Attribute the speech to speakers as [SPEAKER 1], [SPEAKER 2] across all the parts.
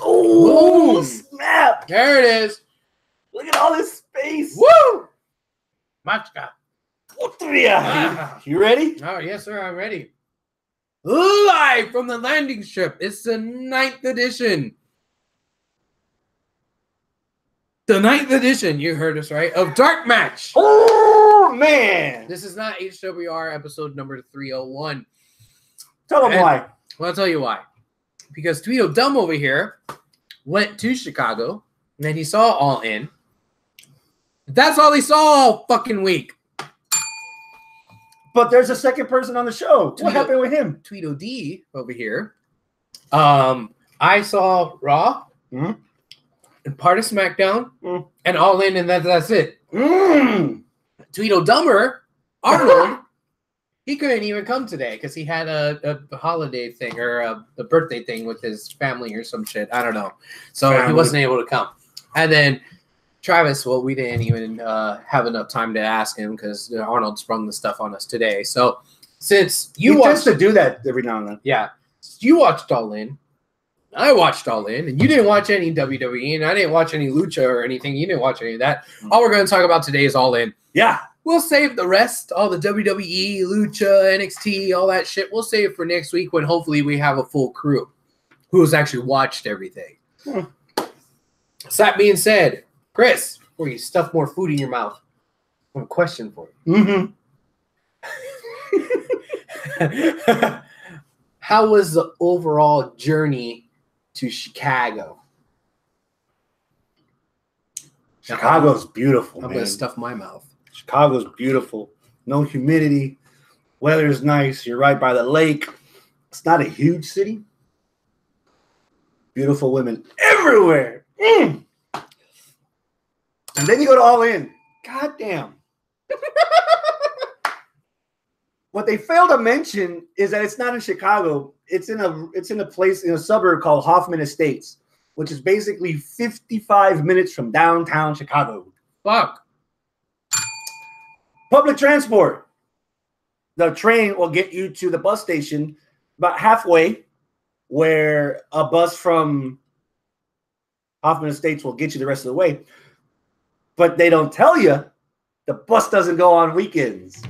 [SPEAKER 1] Oh,
[SPEAKER 2] boom.
[SPEAKER 1] Snap.
[SPEAKER 2] There it is.
[SPEAKER 1] Look at all this space.
[SPEAKER 2] Woo! Machka.
[SPEAKER 1] You ready?
[SPEAKER 2] Oh, yes, sir. I'm ready. Live from the landing strip. It's the 9th edition. The 9th edition, you heard us right, of Dark Match.
[SPEAKER 1] Oh, man.
[SPEAKER 2] This is not HWR episode number 301.
[SPEAKER 1] Tell them why.
[SPEAKER 2] Well, I'll tell you why. Because Tweedledum over here went to Chicago, and then he saw All In. That's all he saw all fucking week.
[SPEAKER 1] But there's a second person on the show. What happened with him?
[SPEAKER 2] Tweedledee over here. I saw Raw, and part of SmackDown, and All In, and that's it. Tweedledummer, Arnold, he couldn't even come today because he had a holiday thing or a birthday thing with his family or some shit. I don't know. So he wasn't able to come. And then Travis, well, we didn't even have enough time to ask him because Arnold sprung the stuff on us today. So since you
[SPEAKER 1] tends to do that every now and then.
[SPEAKER 2] Yeah. You watched All In. I watched All In, and you didn't watch any WWE, and I didn't watch any Lucha or anything. You didn't watch any of that. All we're going to talk about today is All In.
[SPEAKER 1] Yeah.
[SPEAKER 2] We'll save the rest, all the WWE, Lucha, NXT, all that shit. We'll save it for next week when hopefully we have a full crew who's actually watched everything. So that being said, Chris, before you stuff more food in your mouth, I have a question for you. How was the overall journey to Chicago?
[SPEAKER 1] Chicago's beautiful,
[SPEAKER 2] I'm
[SPEAKER 1] man.
[SPEAKER 2] going to stuff my mouth.
[SPEAKER 1] Chicago's beautiful. No humidity. Weather's nice. You're right by the lake. It's not a huge city. Beautiful women everywhere. And then you go to All In. God damn. What they fail to mention is that it's not in Chicago. It's in a place in a suburb called Hoffman Estates, which is basically 55 minutes from downtown Chicago.
[SPEAKER 2] Fuck.
[SPEAKER 1] Public transport. The train will get you to the bus station about halfway, where a bus from Hoffman Estates will get you the rest of the way. But they don't tell you the bus doesn't go on weekends.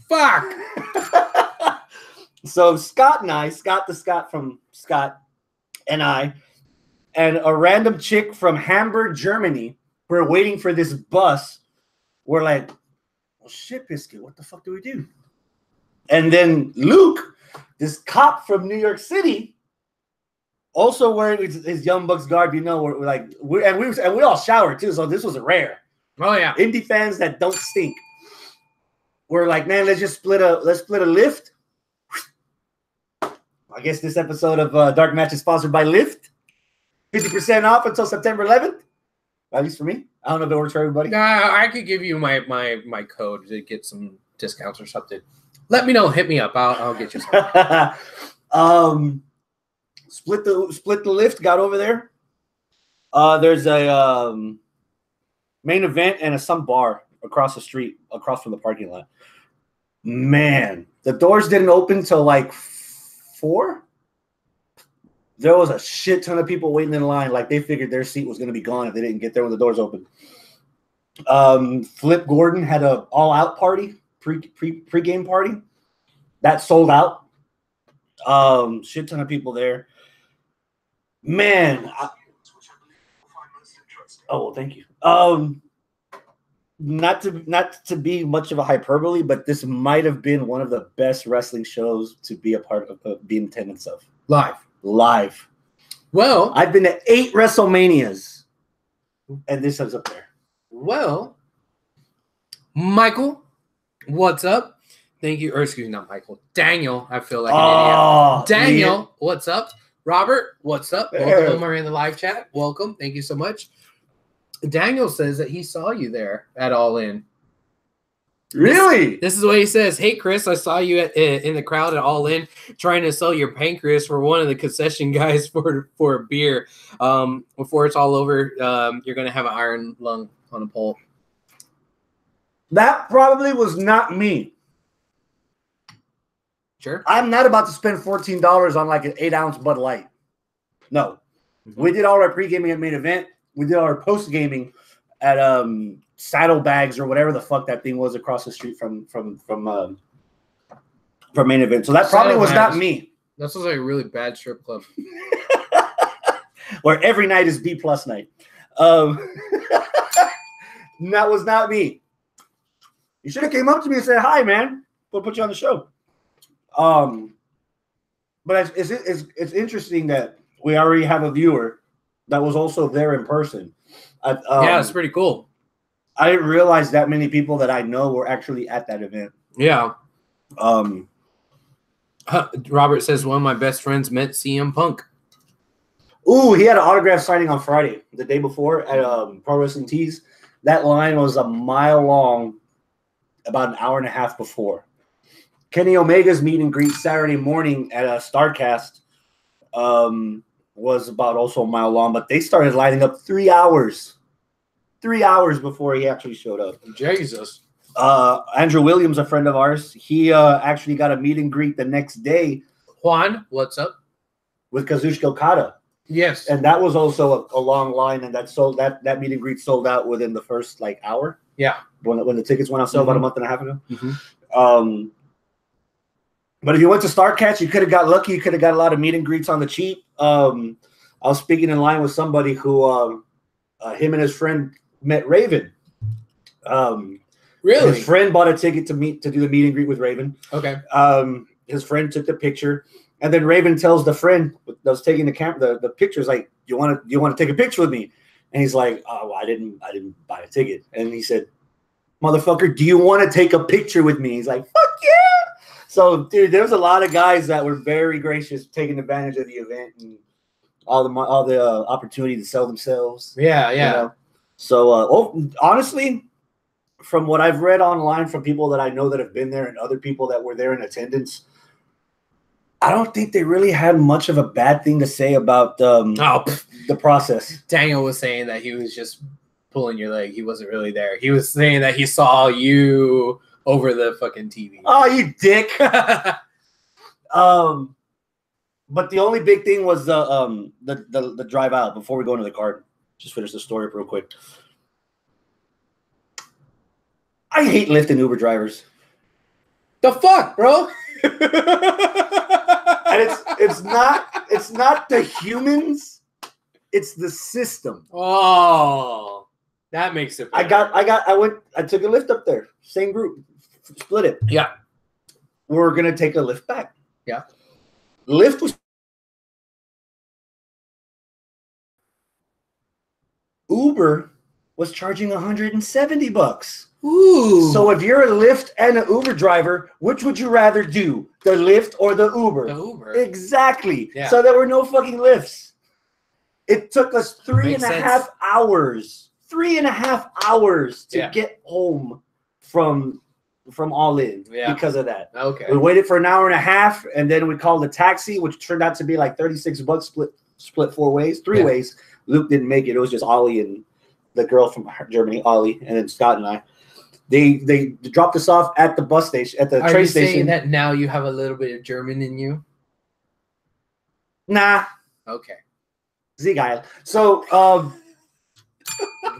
[SPEAKER 2] Fuck.
[SPEAKER 1] So Scott from Scott and I, and a random chick from Hamburg, Germany, were waiting for this bus. We're like, well, shit, Biscuit, what the fuck do we do? And then Luke, this cop from New York City, also wearing his Young Bucks garb, we all showered too, so this was rare.
[SPEAKER 2] Oh yeah,
[SPEAKER 1] indie fans that don't stink. We're like, man, let's split a Lyft. I guess this episode of Dark Match is sponsored by Lyft. 50% off until September 11th. At least for me. I don't know if it works for everybody.
[SPEAKER 2] Nah, I could give you my code to get some discounts or something. Let me know. Hit me up. I'll get you some.
[SPEAKER 1] Split the Lyft. Got over there. There's a main event and some bar across the street, across from the parking lot. Man, the doors didn't open till like 4. There was a shit ton of people waiting in line. Like they figured their seat was going to be gone if they didn't get there when the doors opened. Flip Gordon had a all-out party, pre-game party. That sold out. Shit ton of people there. Man. Well, thank you. Not to be much of a hyperbole, but this might have been one of the best wrestling shows to be a part of, be in attendance of. Live. Well, I've been to 8 WrestleManias, and this is up there.
[SPEAKER 2] Well, Michael, what's up? Thank you. Or excuse me, not Michael. Daniel, I feel like an idiot. Daniel, what's up? Robert, what's up? Welcome over in the live chat. Welcome. Thank you so much. Daniel says that he saw you there at All In.
[SPEAKER 1] Really?
[SPEAKER 2] This is what he says. Hey, Chris, I saw you in the crowd at All In trying to sell your pancreas for one of the concession guys for a beer. Before it's all over, you're going to have an iron lung on a pole.
[SPEAKER 1] That probably was not me.
[SPEAKER 2] Sure.
[SPEAKER 1] I'm not about to spend $14 on like an 8-ounce Bud Light. No.
[SPEAKER 2] Mm-hmm.
[SPEAKER 1] We did all our pre-gaming at main event. We did all our post-gaming at Saddlebags or whatever the fuck that thing was across the street from main event. So that probably was not me.
[SPEAKER 2] That sounds like a really bad strip club.
[SPEAKER 1] Where every night is B+ night. That was not me. You should have came up to me and said, "Hi, man. We'll put you on the show." But it's interesting that we already have a viewer that was also there in person.
[SPEAKER 2] Yeah, it's pretty cool.
[SPEAKER 1] I didn't realize that many people that I know were actually at that event.
[SPEAKER 2] Yeah. Robert says one of my best friends met CM Punk.
[SPEAKER 1] Ooh, he had an autograph signing on Friday, the day before at Pro Wrestling Tees. That line was a mile long, about an hour and a half before. Kenny Omega's meet and greet Saturday morning at StarCast was about also a mile long, but they started lining up 3 hours. 3 hours before he actually showed up.
[SPEAKER 2] Jesus.
[SPEAKER 1] Andrew Williams, a friend of ours, he actually got a meet and greet the next day.
[SPEAKER 2] Juan, what's up?
[SPEAKER 1] With Kazuchika Okada.
[SPEAKER 2] Yes.
[SPEAKER 1] And that was also a long line, and that meet and greet sold out within the first hour.
[SPEAKER 2] Yeah.
[SPEAKER 1] When the tickets went on sale about a month and a half ago.
[SPEAKER 2] Mm-hmm.
[SPEAKER 1] But if you went to StarCast, you could have got lucky. You could have got a lot of meet and greets on the cheap. I was speaking in line with somebody who him and his friend met Raven.
[SPEAKER 2] Really?
[SPEAKER 1] His friend bought a ticket to do the meet and greet with Raven.
[SPEAKER 2] Okay.
[SPEAKER 1] His friend took the picture, and then Raven tells the friend that was taking the pictures, like, "You want to take a picture with me?" And he's like, "Oh, well, I didn't buy a ticket." And he said, "Motherfucker, do you want to take a picture with me?" He's like, "Fuck yeah!" So, dude, there's a lot of guys that were very gracious, taking advantage of the event and all the opportunity to sell themselves.
[SPEAKER 2] Yeah, yeah.
[SPEAKER 1] You know? So, honestly, from what I've read online from people that I know that have been there and other people that were there in attendance, I don't think they really had much of a bad thing to say about the process.
[SPEAKER 2] Daniel was saying that he was just pulling your leg. He wasn't really there. He was saying that he saw you over the fucking TV.
[SPEAKER 1] Oh, you dick. But the only big thing was the drive out before we go into the card. Just finish the story up real quick. I hate Lyft and Uber drivers.
[SPEAKER 2] The fuck, bro?
[SPEAKER 1] And it's not the humans, it's the system.
[SPEAKER 2] Oh, that makes it better.
[SPEAKER 1] I took a Lyft up there. Same group. Split it.
[SPEAKER 2] Yeah.
[SPEAKER 1] We're gonna take a Lyft back.
[SPEAKER 2] Yeah.
[SPEAKER 1] Lyft was Uber was charging $170.
[SPEAKER 2] Ooh.
[SPEAKER 1] So if you're a Lyft and an Uber driver, which would you rather do? The Lyft or the Uber?
[SPEAKER 2] The Uber.
[SPEAKER 1] Exactly.
[SPEAKER 2] Yeah.
[SPEAKER 1] So there were no fucking Lyfts. It took us 3.5 hours. 3.5 hours to get home from All In because of that.
[SPEAKER 2] Okay.
[SPEAKER 1] We waited for an hour and a half, and then we called a taxi, which turned out to be like $36 split 4 ways, 3 ways. Luke didn't make it. It was just Ollie and the girl from Germany, Ollie, and then Scott and I. They dropped us off at the bus station, at the train station. Are you saying
[SPEAKER 2] that now you have a little bit of German in you?
[SPEAKER 1] Nah.
[SPEAKER 2] Okay.
[SPEAKER 1] Ziegeil. So,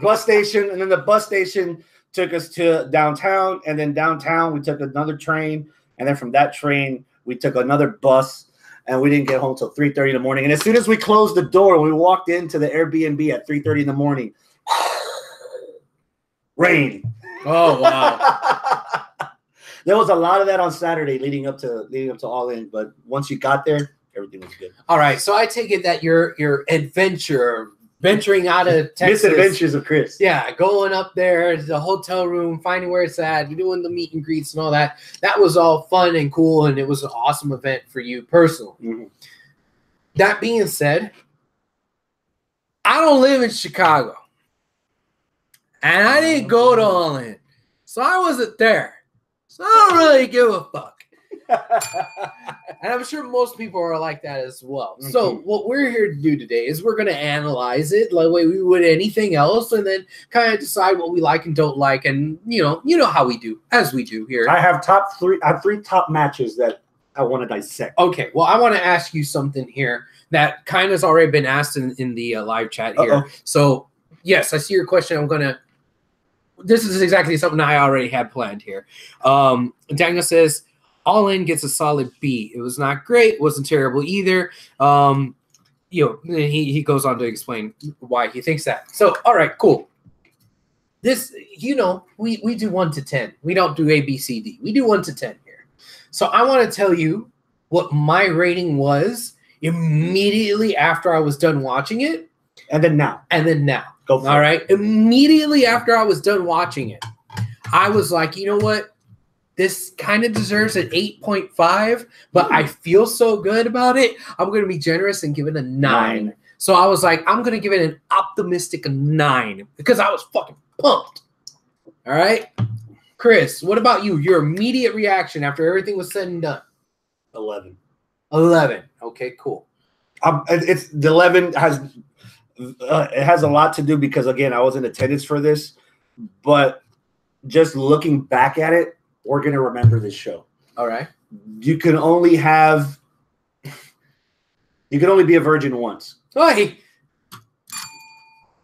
[SPEAKER 1] bus station, and then the bus station took us to downtown, and then downtown we took another train, and then from that train we took another bus, and we didn't get home until 3:30 in the morning. And as soon as we closed the door, we walked into the Airbnb at 3:30 in the morning. Rain.
[SPEAKER 2] Oh wow.
[SPEAKER 1] There was a lot of that on Saturday leading up to All In, but once you got there, everything was good.
[SPEAKER 2] All right, so I take it that your venturing out of Texas.
[SPEAKER 1] Misadventures of Chris.
[SPEAKER 2] Yeah, going up there to the hotel room, finding where it's at, doing the meet and greets and all that. That was all fun and cool, and it was an awesome event for you personally. Mm-hmm. That being said, I don't live in Chicago. And I didn't go to All In. So I wasn't there. So I don't really give a fuck. And I'm sure most people are like that as well. Mm-hmm. So what we're here to do today is we're going to analyze it like we would anything else, and then kind of decide what we like and don't like, and you know how we do, as we do here.
[SPEAKER 1] I have 3 top matches that I want to dissect.
[SPEAKER 2] Okay, well, I want to ask you something here that kind of has already been asked in the live chat here.
[SPEAKER 1] Uh-oh.
[SPEAKER 2] So, yes, I see your question. This is exactly something I already had planned here. Daniel says, All In gets a solid B. It was not great, wasn't terrible either. He goes on to explain why he thinks that. So, all right, cool. This, we do 1 to 10. We don't do A, B, C, D. We do 1 to 10 here. So I want to tell you what my rating was immediately after I was done watching it.
[SPEAKER 1] And then now. Go for it.
[SPEAKER 2] All right. Immediately after I was done watching it, I was like, you know what? This kind of deserves an 8.5, but I feel so good about it. I'm going to be generous and give it a 9. So I was like, I'm going to give it an optimistic 9 because I was fucking pumped. All right. Chris, what about you? Your immediate reaction after everything was said and done?
[SPEAKER 1] 11.
[SPEAKER 2] 11. Okay, cool.
[SPEAKER 1] It's the 11 has it has a lot to do because again I was in attendance for this, but just looking back at it, we're gonna remember this show.
[SPEAKER 2] All right.
[SPEAKER 1] You can only be a virgin once.
[SPEAKER 2] Hey.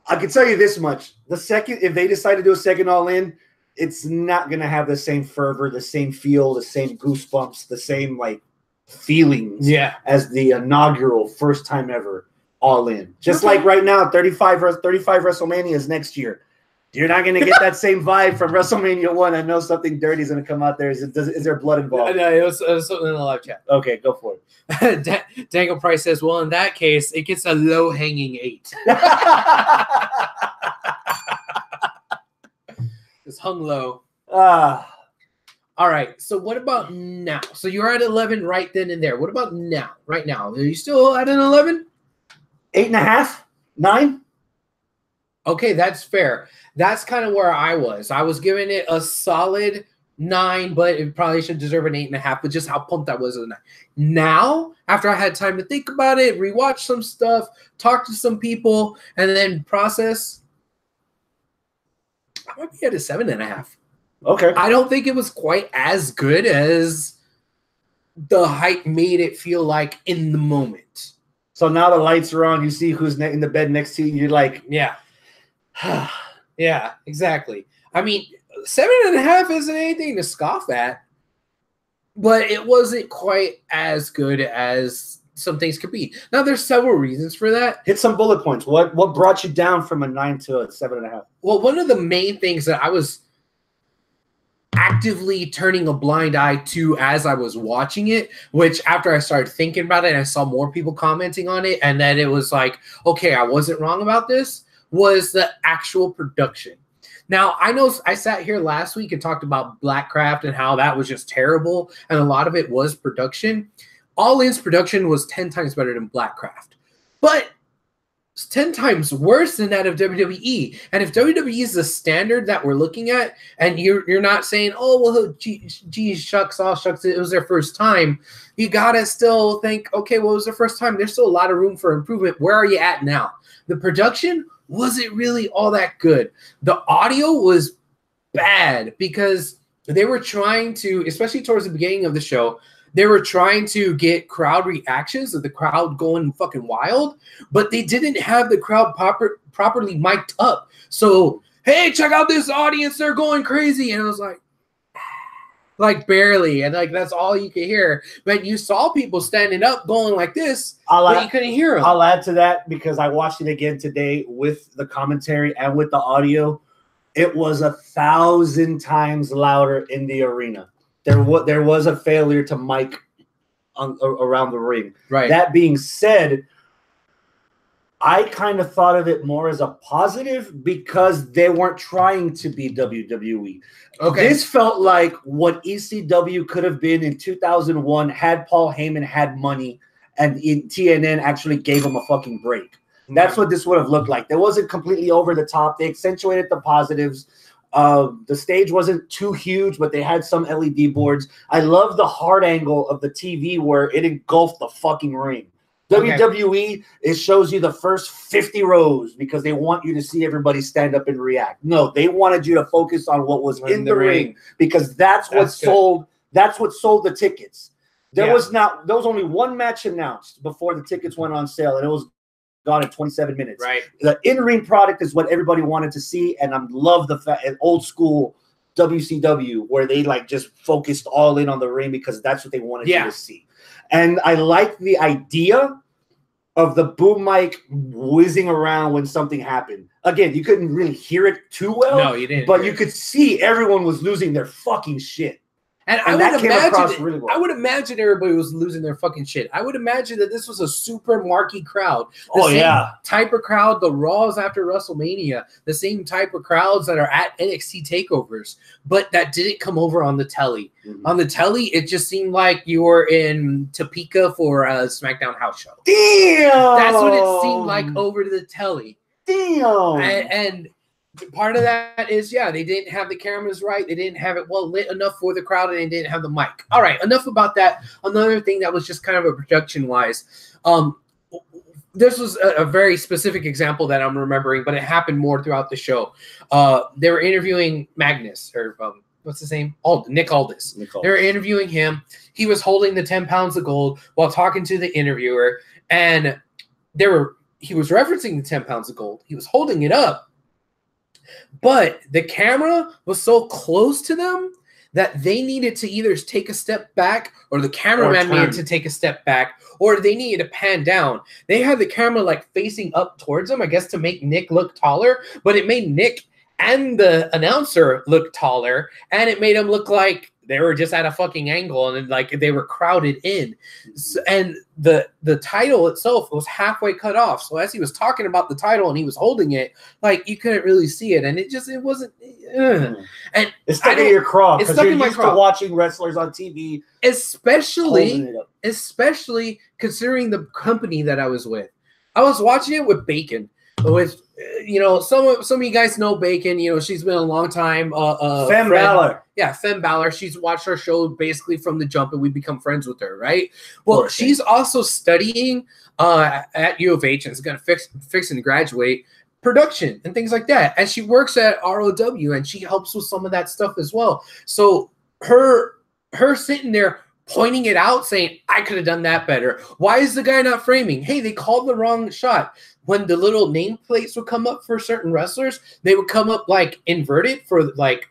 [SPEAKER 1] I can tell you this much: if they decide to do a second All In, it's not gonna have the same fervor, the same feel, the same goosebumps, the same feelings as the inaugural first time ever All In. Just like right now, 35 WrestleManias next year. You're not going to get that same vibe from WrestleMania 1. I know something dirty is going to come out there. Is there blood involved?
[SPEAKER 2] No, it was something in the live chat.
[SPEAKER 1] Okay, go for
[SPEAKER 2] it. Dangle Price says, well, in that case, it gets a low-hanging 8. It's hung low. All right, so what about now? So you're at 11 right then and there. What about now? Right now. Are you still at an 11?
[SPEAKER 1] 8.5? 9?
[SPEAKER 2] Okay, that's fair. That's kind of where I was. I was giving it a solid 9, but it probably should deserve an 8.5, but just how pumped I was at 9. Now, after I had time to think about it, rewatch some stuff, talk to some people, and then process, I might be at a 7.5.
[SPEAKER 1] Okay.
[SPEAKER 2] I don't think it was quite as good as the hype made it feel like in the moment.
[SPEAKER 1] So now the lights are on. You see who's in the bed next to you. You're like,
[SPEAKER 2] yeah. Yeah, exactly. I mean, 7.5 isn't anything to scoff at, but it wasn't quite as good as some things could be. Now, there's several reasons for that.
[SPEAKER 1] Hit some bullet points. What brought you down from a 9 to a 7.5?
[SPEAKER 2] Well, one of the main things that I was actively turning a blind eye to as I was watching it, which after I started thinking about it and I saw more people commenting on it, and then it was like, okay, I wasn't wrong about this, was the actual production. Now, I know I sat here last week and talked about Blackcraft and how that was just terrible, and a lot of it was production. All In's production was 10 times better than Blackcraft, but it's 10 times worse than that of WWE. And if WWE is the standard that we're looking at, and you're not saying, oh, well, geez, shucks, all shucks, it was their first time, you got to still think, okay, well, it was their first time. There's still a lot of room for improvement. Where are you at now? The production wasn't really all that good. The audio was bad because they were trying to, especially towards the beginning of the show, they were trying to get crowd reactions of the crowd going fucking wild, but they didn't have the crowd properly mic'd up. So, hey, check out this audience. They're going crazy. And I was like barely. And that's all you could hear. But you saw people standing up going like this, but you couldn't hear them.
[SPEAKER 1] I'll add to that because I watched it again today with the commentary and with the audio. It was 1,000 times louder in the arena. There was a failure to mic around the ring.
[SPEAKER 2] Right.
[SPEAKER 1] That being said, I kind of thought of it more as a positive because they weren't trying to be WWE.
[SPEAKER 2] Okay.
[SPEAKER 1] This felt like what ECW could have been in 2001 had Paul Heyman had money and TNN actually gave him a fucking break. That's what this would have looked like. It wasn't completely over the top. They accentuated the positives. The stage wasn't too huge, but they had some LED boards. I love the hard angle of the TV where it engulfed the fucking ring. Okay. WWE, it shows you the first 50 rows because they want you to see everybody stand up and react. No, they wanted you to focus on what was in the ring because that's what sold the tickets. There was only one match announced before the tickets went on sale, and it was gone in 27 minutes.
[SPEAKER 2] Right.
[SPEAKER 1] The in-ring product is what everybody wanted to see, and I love the fact old school WCW where they like just focused all in on the ring because that's what they wanted you to see. And I like the idea of the boom mic whizzing around when something happened. Again, you couldn't really hear it too well.
[SPEAKER 2] No, you didn't.
[SPEAKER 1] But you could see everyone was losing their fucking shit.
[SPEAKER 2] And I would imagine everybody was losing their fucking shit. I would imagine that this was a super marquee crowd. The same type of crowd, the Raws after WrestleMania, the same type of crowds that are at NXT takeovers, but that didn't come over on the telly. On the telly, it just seemed like you were in Topeka for a SmackDown house show.
[SPEAKER 1] Damn!
[SPEAKER 2] That's what it seemed like over to the telly.
[SPEAKER 1] Damn!
[SPEAKER 2] And part of that is, they didn't have the cameras right. They didn't have it well lit enough for the crowd, and they didn't have the mic. All right, enough about that. Another thing that was just kind of a production-wise, this was a very specific example that I'm remembering, but it happened more throughout the show. They were interviewing Magnus, or what's his name? Nick Aldis. They were interviewing him. He was holding the 10 pounds of gold while talking to the interviewer, and he was referencing the 10 pounds of gold. He was holding it up. But the camera was so close to them that they needed to either take a step back, or the cameraman needed to take a step back, or they needed to pan down. They had the camera like facing up towards them, I guess, to make Nick look taller, but it made Nick and the announcer look taller, and it made them look like they were just at a fucking angle, and like they were crowded in. And the title itself was halfway cut off. So as he was talking about the title and he was holding it, like you couldn't really see it, and it wasn't. And
[SPEAKER 1] it's stuck in your craw
[SPEAKER 2] because you're used to
[SPEAKER 1] watching wrestlers on TV,
[SPEAKER 2] especially considering the company that I was with. I was watching it with Bacon. With some of you guys know Bacon. She's been a long time.
[SPEAKER 1] Femme Balor.
[SPEAKER 2] Yeah, Femme Balor. She's watched our show basically from the jump, and we become friends with her, right? Well, she's also studying at U of H and is going to fix and graduate production and things like that. And she works at ROW, and she helps with some of that stuff as well. So her sitting there pointing it out, saying, I could have done that better. Why is the guy not framing? Hey, they called the wrong shot. When the little nameplates would come up for certain wrestlers, they would come up like inverted for like,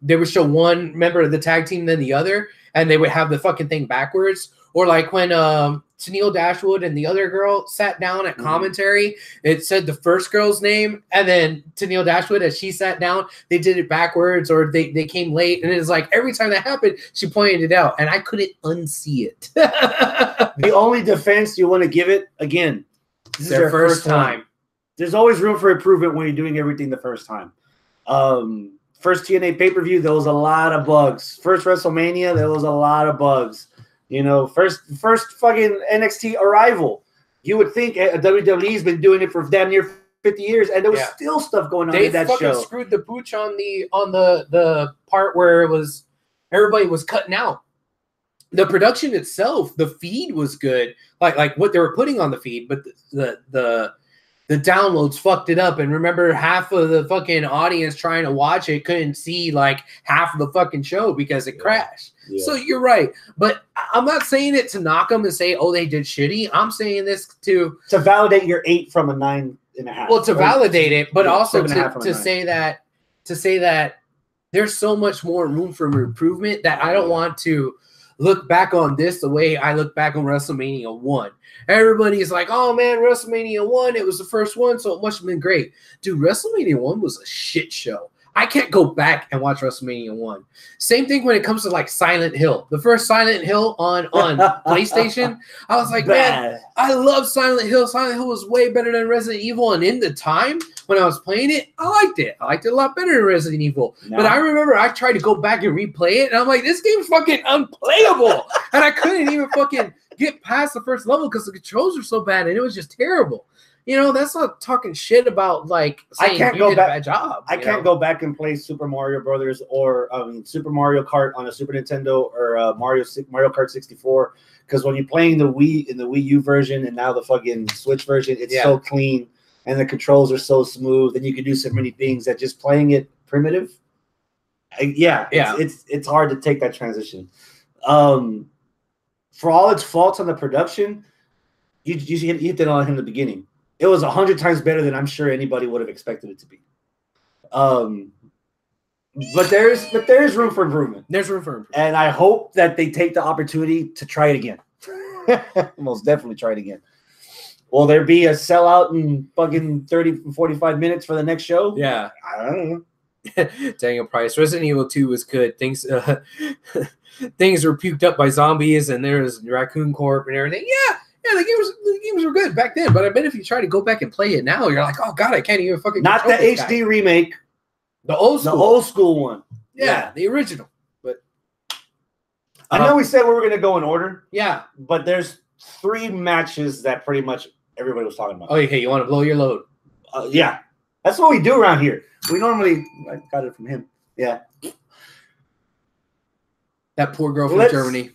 [SPEAKER 2] they would show one member of the tag team then the other, and they would have the fucking thing backwards. Or like when Tennille Dashwood and the other girl sat down at commentary, it said the first girl's name, and then Tennille Dashwood, as she sat down, they did it backwards, or they came late, and it's like every time that happened, she pointed it out, and I couldn't unsee it.
[SPEAKER 1] The only defense you want to give it, again, this is their first time. There's always room for improvement when you're doing everything the first time. First TNA pay-per-view, there was a lot of bugs. First WrestleMania, there was a lot of bugs. First fucking NXT arrival. You would think WWE's been doing it for damn near 50 years, and there was still stuff going on in that show. They fucking
[SPEAKER 2] screwed the pooch on the part where it was everybody was cutting out. The production itself, the feed was good, like what they were putting on the feed, but the downloads fucked it up. And remember, half of the fucking audience trying to watch it couldn't see like half of the fucking show because it crashed. Yeah. So you're right, but I'm not saying it to knock them and say, oh, they did shitty. I'm saying this to
[SPEAKER 1] validate your 8 from a 9.5.
[SPEAKER 2] Well, to validate it, but also to say that there's so much more room for improvement that I don't want to look back on this the way I look back on WrestleMania 1. Everybody's like, oh man, WrestleMania 1, it was the first one, so it must have been great. Dude, WrestleMania 1 was a shit show. I can't go back and watch WrestleMania 1. Same thing when it comes to like Silent Hill. The first Silent Hill on PlayStation, I was like, man, I love Silent Hill. Silent Hill was way better than Resident Evil. And in the time when I was playing it, I liked it. I liked it a lot better than Resident Evil. No. But I remember I tried to go back and replay it, and I'm like, this game's fucking unplayable. And I couldn't even fucking get past the first level because the controls were so bad, and it was just terrible. That's not talking shit about like saying you did a bad job.
[SPEAKER 1] I can't go back and play Super Mario Brothers or Super Mario Kart on a Super Nintendo or Mario Kart 64, because when you're playing the Wii in the Wii U version and now the fucking Switch version, it's so clean and the controls are so smooth, and you can do so many things that just playing it primitive. It's hard to take that transition. for all its faults on the production, you hit it on in the beginning. It was 100 times better than I'm sure anybody would have expected it to be. But there is room for improvement.
[SPEAKER 2] There's room for improvement.
[SPEAKER 1] And I hope that they take the opportunity to try it again. Most definitely try it again. Will there be a sellout in fucking 30, 45 minutes for the next show?
[SPEAKER 2] Yeah.
[SPEAKER 1] I don't know.
[SPEAKER 2] Daniel Price. Resident Evil 2 was good. Things were puked up by zombies, and there was Raccoon Corp and everything. Yeah, the games were good back then. But I bet if you try to go back and play it now, you're like, oh god, I can't even fucking.
[SPEAKER 1] Not the HD remake,
[SPEAKER 2] the old
[SPEAKER 1] school one.
[SPEAKER 2] Yeah, the original. But
[SPEAKER 1] I know we said we were gonna go in order.
[SPEAKER 2] Yeah,
[SPEAKER 1] but there's 3 matches that pretty much everybody was talking about.
[SPEAKER 2] Oh, okay, you want to blow your load?
[SPEAKER 1] Yeah, that's what we do around here. We normally, I got it from him. Yeah.
[SPEAKER 2] That poor girl from Germany.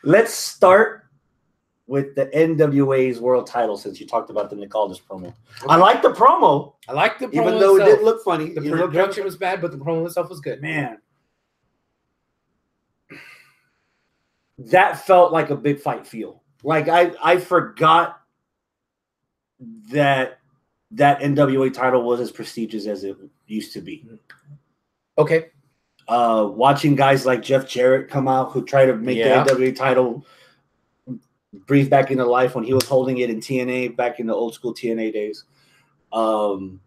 [SPEAKER 1] Let's start with the NWA's world title since you talked about the Nick Aldis promo. Okay. I like the promo. Even though it didn't look funny.
[SPEAKER 2] The production was bad, but the promo itself was good.
[SPEAKER 1] Man. That felt like a big fight feel. Like I forgot that NWA title was as prestigious as it used to be.
[SPEAKER 2] Okay.
[SPEAKER 1] Watching guys like Jeff Jarrett come out who try to make the NWA title breathe back into life when he was holding it in TNA back in the old school TNA days. The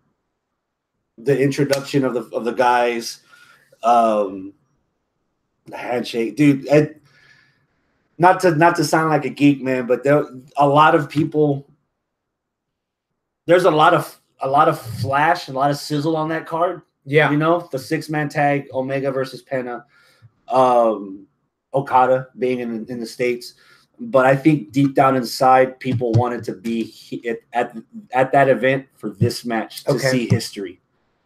[SPEAKER 1] introduction of the guys, the handshake, dude. Not to sound like a geek, man, but a lot of people. There's a lot of flash, a lot of sizzle on that card.
[SPEAKER 2] Yeah,
[SPEAKER 1] you know, the 6-man tag, Omega versus Penta, Okada being in the States. But I think deep down inside, people wanted to be at that event for this match to see history,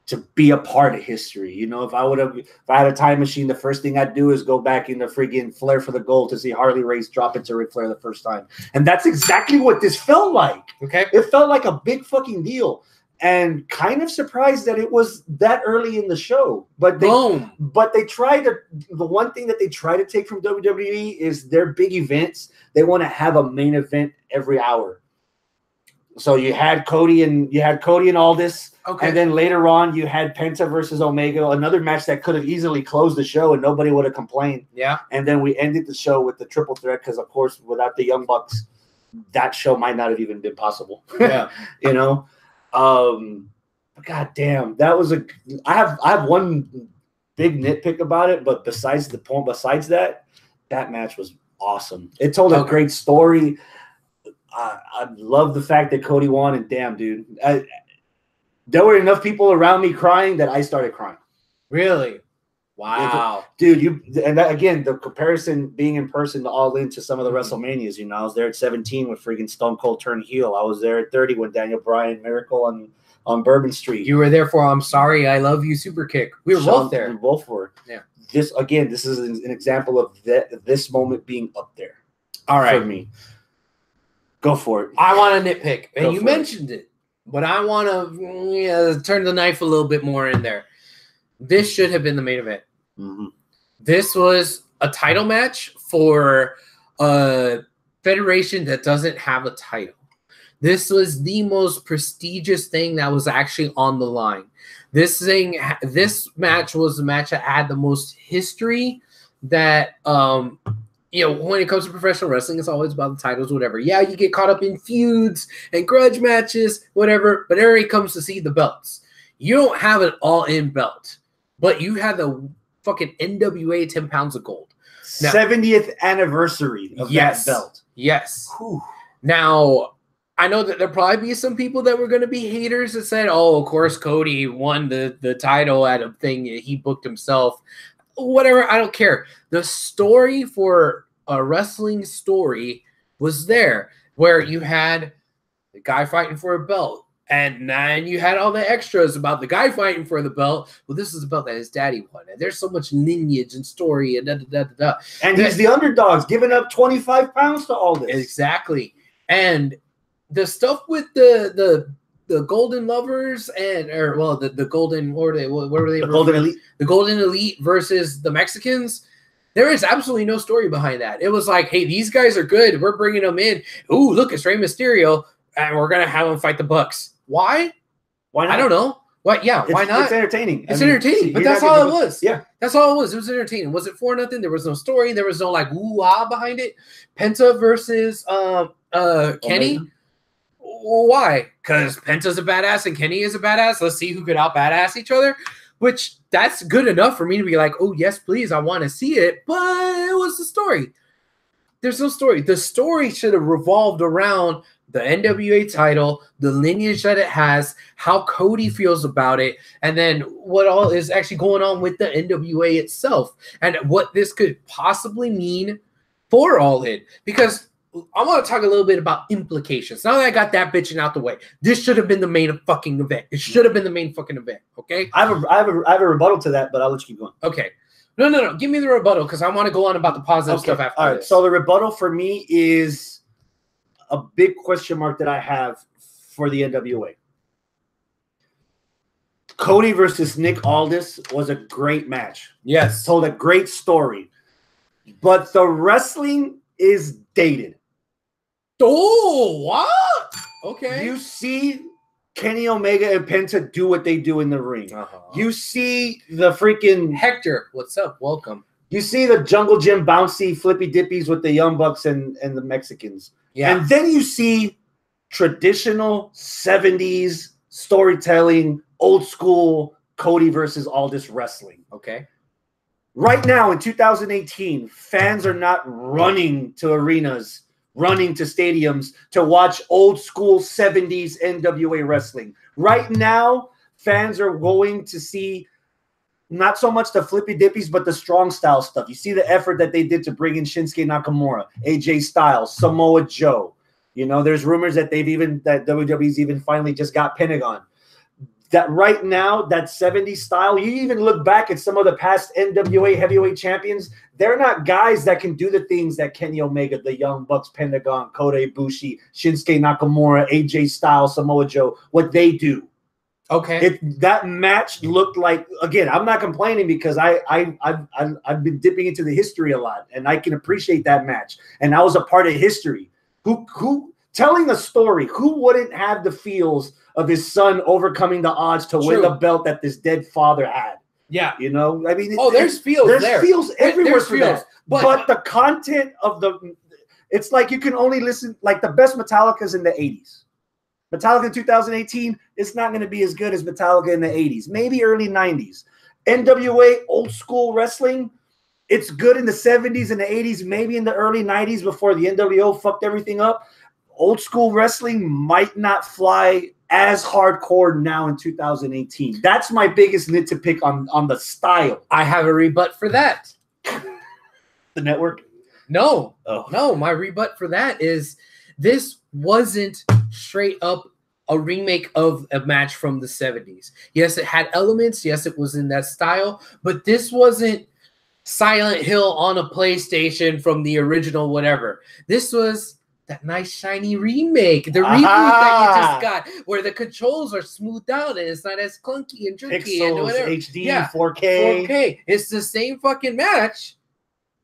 [SPEAKER 1] to be a part of history. You know, if I had a time machine, the first thing I'd do is go back into freaking Flair for the Gold to see Harley Race drop it to Ric Flair the first time. And that's exactly what this felt like.
[SPEAKER 2] Okay.
[SPEAKER 1] It felt like a big fucking deal. And kind of surprised that it was that early in the show. But they try to, the one thing that they try to take from WWE is their big events. They want to have a main event every hour. So you had Cody and Aldis. Okay. And then later on you had Penta versus Omega, another match that could have easily closed the show and nobody would have complained.
[SPEAKER 2] Yeah.
[SPEAKER 1] And then we ended the show with the triple threat because, of course, without the Young Bucks, that show might not have even been possible.
[SPEAKER 2] Yeah.
[SPEAKER 1] You know? God damn, that was I have one big nitpick about it, but besides that match was awesome. It told a great story. I love the fact that Cody won, and damn, dude, there were enough people around me crying that I started crying.
[SPEAKER 2] Really? Wow,
[SPEAKER 1] dude, again, the comparison being in person to All In to some of the WrestleManias. You know, I was there at 17 when freaking Stone Cold turned heel. I was there at 30 when Daniel Bryan Miracle on Bourbon Street.
[SPEAKER 2] You were there for I'm Sorry, I Love You Super Kick. We were both there.
[SPEAKER 1] We both were.
[SPEAKER 2] Yeah.
[SPEAKER 1] This is an example of this moment being up there.
[SPEAKER 2] All right,
[SPEAKER 1] for me. Go for it.
[SPEAKER 2] I want to nitpick, and you mentioned it, but I want to turn the knife a little bit more in there. This should have been the main event.
[SPEAKER 1] Mm-hmm.
[SPEAKER 2] This was a title match for a federation that doesn't have a title. This was the most prestigious thing that was actually on the line. This match was the match that had the most history. That when it comes to professional wrestling, it's always about the titles, whatever. Yeah, you get caught up in feuds and grudge matches, whatever. But everybody comes to see the belts. You don't have an all-in belt, but you have the fucking NWA 10 pounds of gold.
[SPEAKER 1] Now, 70th anniversary of that belt.
[SPEAKER 2] Yes.
[SPEAKER 1] Whew.
[SPEAKER 2] Now, I know that there'll probably be some people that were going to be haters that said, oh, of course, Cody won the title at a thing he booked himself. Whatever, I don't care. The story for a wrestling story was there, where you had the guy fighting for a belt. And then you had all the extras about the guy fighting for the belt. Well, this is a belt that his daddy won. And there's so much lineage and story and da-da-da-da-da.
[SPEAKER 1] And he's the underdogs, giving up 25 pounds to all this.
[SPEAKER 2] Exactly. And the stuff with the Golden Lovers the Golden, what were they?
[SPEAKER 1] The Golden Elite.
[SPEAKER 2] The Golden Elite versus the Mexicans. There is absolutely no story behind that. It was like, hey, these guys are good. We're bringing them in. Ooh, look, it's Rey Mysterio, and we're going to have them fight the Bucks. Why?
[SPEAKER 1] Why not?
[SPEAKER 2] I don't know. What? Yeah, why not?
[SPEAKER 1] It's entertaining.
[SPEAKER 2] It's entertaining, but that's all it was.
[SPEAKER 1] Yeah.
[SPEAKER 2] That's all it was. It was entertaining. Was it for nothing? There was no story. There was no like ooh-ah behind it. Penta versus Kenny. Well, why? Because Penta's a badass and Kenny is a badass. Let's see who could out-badass each other. Which, that's good enough for me to be like, oh, yes, please, I want to see it. But it was the story. There's no story. The story should have revolved around the NWA title, the lineage that it has, how Cody feels about it, and then what all is actually going on with the NWA itself, and what this could possibly mean for All In. Because I want to talk a little bit about implications. Now that I got that bitching out the way, this should have been the main fucking event. It should have been the main fucking event, okay?
[SPEAKER 1] I have a rebuttal to that, but I'll let you keep going.
[SPEAKER 2] Okay. No. Give me the rebuttal because I want to go on about the positive stuff after
[SPEAKER 1] all right.
[SPEAKER 2] this.
[SPEAKER 1] So the rebuttal for me is a big question mark that I have for the NWA. Cody versus Nick Aldis was a great match.
[SPEAKER 2] Yes.
[SPEAKER 1] Told a great story. But the wrestling is dated.
[SPEAKER 2] Oh, what? Okay.
[SPEAKER 1] You see Kenny Omega and Penta do what they do in the ring. You see the freaking
[SPEAKER 2] Hector. What's up? Welcome.
[SPEAKER 1] You see the Jungle Gym bouncy flippy dippies with the Young Bucks and the Mexicans.
[SPEAKER 2] Yeah.
[SPEAKER 1] And then you see traditional 70s storytelling, old school Cody versus Aldis wrestling.
[SPEAKER 2] Okay.
[SPEAKER 1] Right now in 2018, fans are not running to arenas, running to stadiums to watch old school 70s NWA wrestling. Right now, fans are going to see not so much the flippy dippies, but the strong style stuff. You see the effort that they did to bring in Shinsuke Nakamura, AJ Styles, Samoa Joe. You know, there's rumors that that WWE's even finally just got Pentagon. That right now, that 70s style, you even look back at some of the past NWA heavyweight champions, they're not guys that can do the things that Kenny Omega, the Young Bucks, Pentagon, Kota Ibushi, Shinsuke Nakamura, AJ Styles, Samoa Joe, what they do.
[SPEAKER 2] Okay.
[SPEAKER 1] That match looked like, again, I'm not complaining because I've been dipping into the history a lot, and I can appreciate that match. And I was a part of history. Who telling a story, who wouldn't have the feels of his son overcoming the odds to win the belt that this dead father had?
[SPEAKER 2] Yeah.
[SPEAKER 1] You know, I mean,
[SPEAKER 2] there's feels there.
[SPEAKER 1] There's feels everywhere
[SPEAKER 2] there's
[SPEAKER 1] for
[SPEAKER 2] feels,
[SPEAKER 1] that. But the content of it's like you can only listen, like the best Metallica's in the 80s. Metallica in 2018, it's not going to be as good as Metallica in the 80s, maybe early 90s. NWA, old school wrestling, it's good in the 70s and the 80s, maybe in the early 90s before the NWO fucked everything up. Old school wrestling might not fly as hardcore now in 2018. That's my biggest nit to pick on the style.
[SPEAKER 2] I have a rebut for that.
[SPEAKER 1] The network?
[SPEAKER 2] No.
[SPEAKER 1] Oh.
[SPEAKER 2] No, my rebut for that is this wasn't straight up a remake of a match from the 70s. Yes, it had elements. Yes, it was in that style. But this wasn't Silent Hill on a PlayStation from the original whatever. This was that nice shiny remake, the reboot that you just got, where the controls are smoothed out and it's not as clunky and jerky
[SPEAKER 1] Pixels,
[SPEAKER 2] and whatever.
[SPEAKER 1] HD,
[SPEAKER 2] yeah,
[SPEAKER 1] 4K.
[SPEAKER 2] 4K. It's the same fucking match,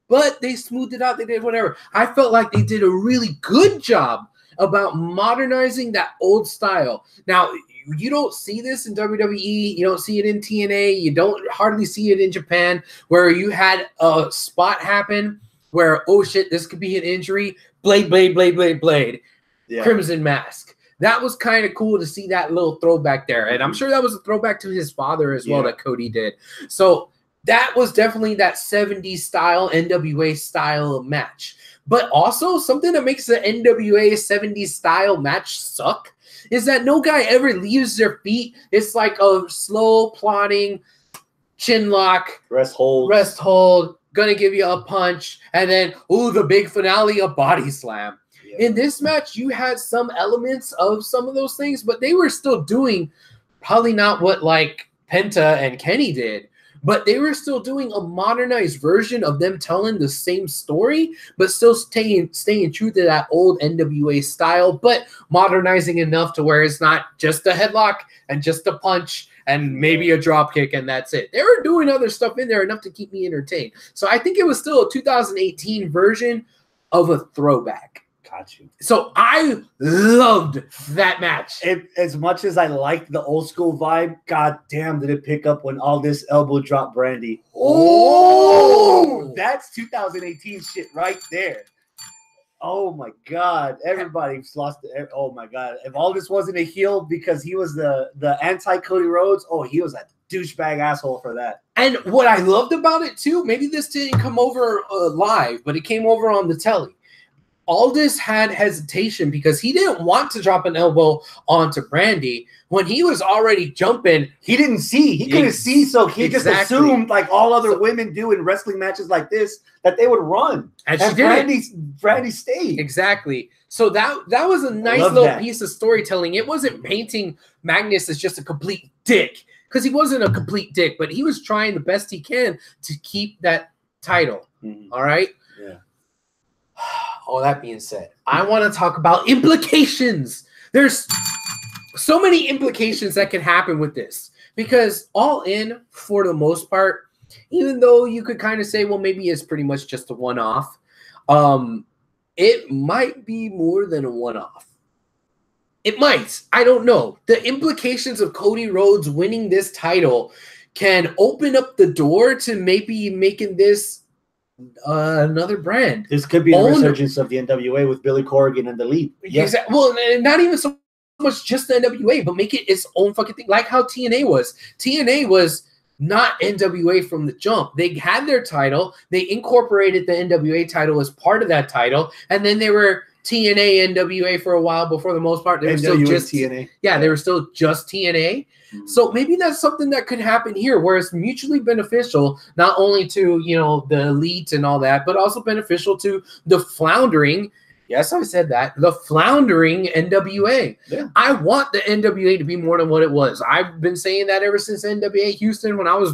[SPEAKER 2] but they smoothed it out. They did whatever. I felt like they did a really good job about modernizing that old style. Now, you don't see this in WWE. You don't see it in TNA. You don't hardly see it in Japan, where you had a spot happen where, oh shit, this could be an injury. Blade, blade, blade, blade, blade. Yeah. Crimson Mask. That was kind of cool to see that little throwback there. And I'm sure that was a throwback to his father as well that Cody did. So that was definitely that 70s style, NWA style match. But also something that makes the NWA 70s style match suck is that no guy ever leaves their feet. It's like a slow plotting chin lock, rest hold, gonna give you a punch, and then the big finale, a body slam. In this match, you had some elements of some of those things, but they were still doing probably not what like Penta and Kenny did, but they were still doing a modernized version of them telling the same story, but still staying true to that old NWA style, but modernizing enough to where it's not just a headlock and just a punch and maybe a drop kick, and that's it. They were doing other stuff in there enough to keep me entertained. So I think it was still a 2018 version of a throwback.
[SPEAKER 1] Got you.
[SPEAKER 2] So I loved that match.
[SPEAKER 1] As much as I liked the old school vibe, god damn did it pick up when all this elbow drop Brandy. Oh, that's 2018 shit right there. Oh my god, everybody's lost it. Oh my god, if all this wasn't a heel because he was the anti Cody Rhodes, oh, he was a douchebag asshole for that.
[SPEAKER 2] And what I loved about it too, maybe this didn't come over live, but it came over on the telly. Aldis had hesitation because he didn't want to drop an elbow onto Brandy when he was already jumping.
[SPEAKER 1] He didn't see. He couldn't see, so he just assumed, like all other women do in wrestling matches like this, that they would run.
[SPEAKER 2] And she did.
[SPEAKER 1] Brandy stayed.
[SPEAKER 2] Exactly. So that was a nice little piece of storytelling. It wasn't painting Magnus as just a complete dick, because he wasn't a complete dick, but he was trying the best he can to keep that title.
[SPEAKER 1] Mm-hmm.
[SPEAKER 2] All right?
[SPEAKER 1] Yeah.
[SPEAKER 2] All that being said, I want to talk about implications. There's so many implications that can happen with this, because All In, for the most part, even though you could kind of say, well, maybe it's pretty much just a one-off, it might be more than a one-off. It might. I don't know. The implications of Cody Rhodes winning this title can open up the door to maybe making this another brand.
[SPEAKER 1] This could be a resurgence of the NWA with Billy Corgan and the Elite.
[SPEAKER 2] Yes. Exactly. Well, not even so much just the NWA, but make it its own fucking thing, like how TNA was. TNA was not NWA from the jump. They had their title. They incorporated the NWA title as part of that title, and then they were TNA NWA for a while. But for the most part, they were still just TNA. Yeah, they were still just TNA. So maybe that's something that could happen here, where it's mutually beneficial, not only to, you know, the Elite and all that, but also beneficial to the floundering. Yes, I said that. The floundering NWA. Yeah. I want the NWA to be more than what it was. I've been saying that ever since NWA Houston when I was.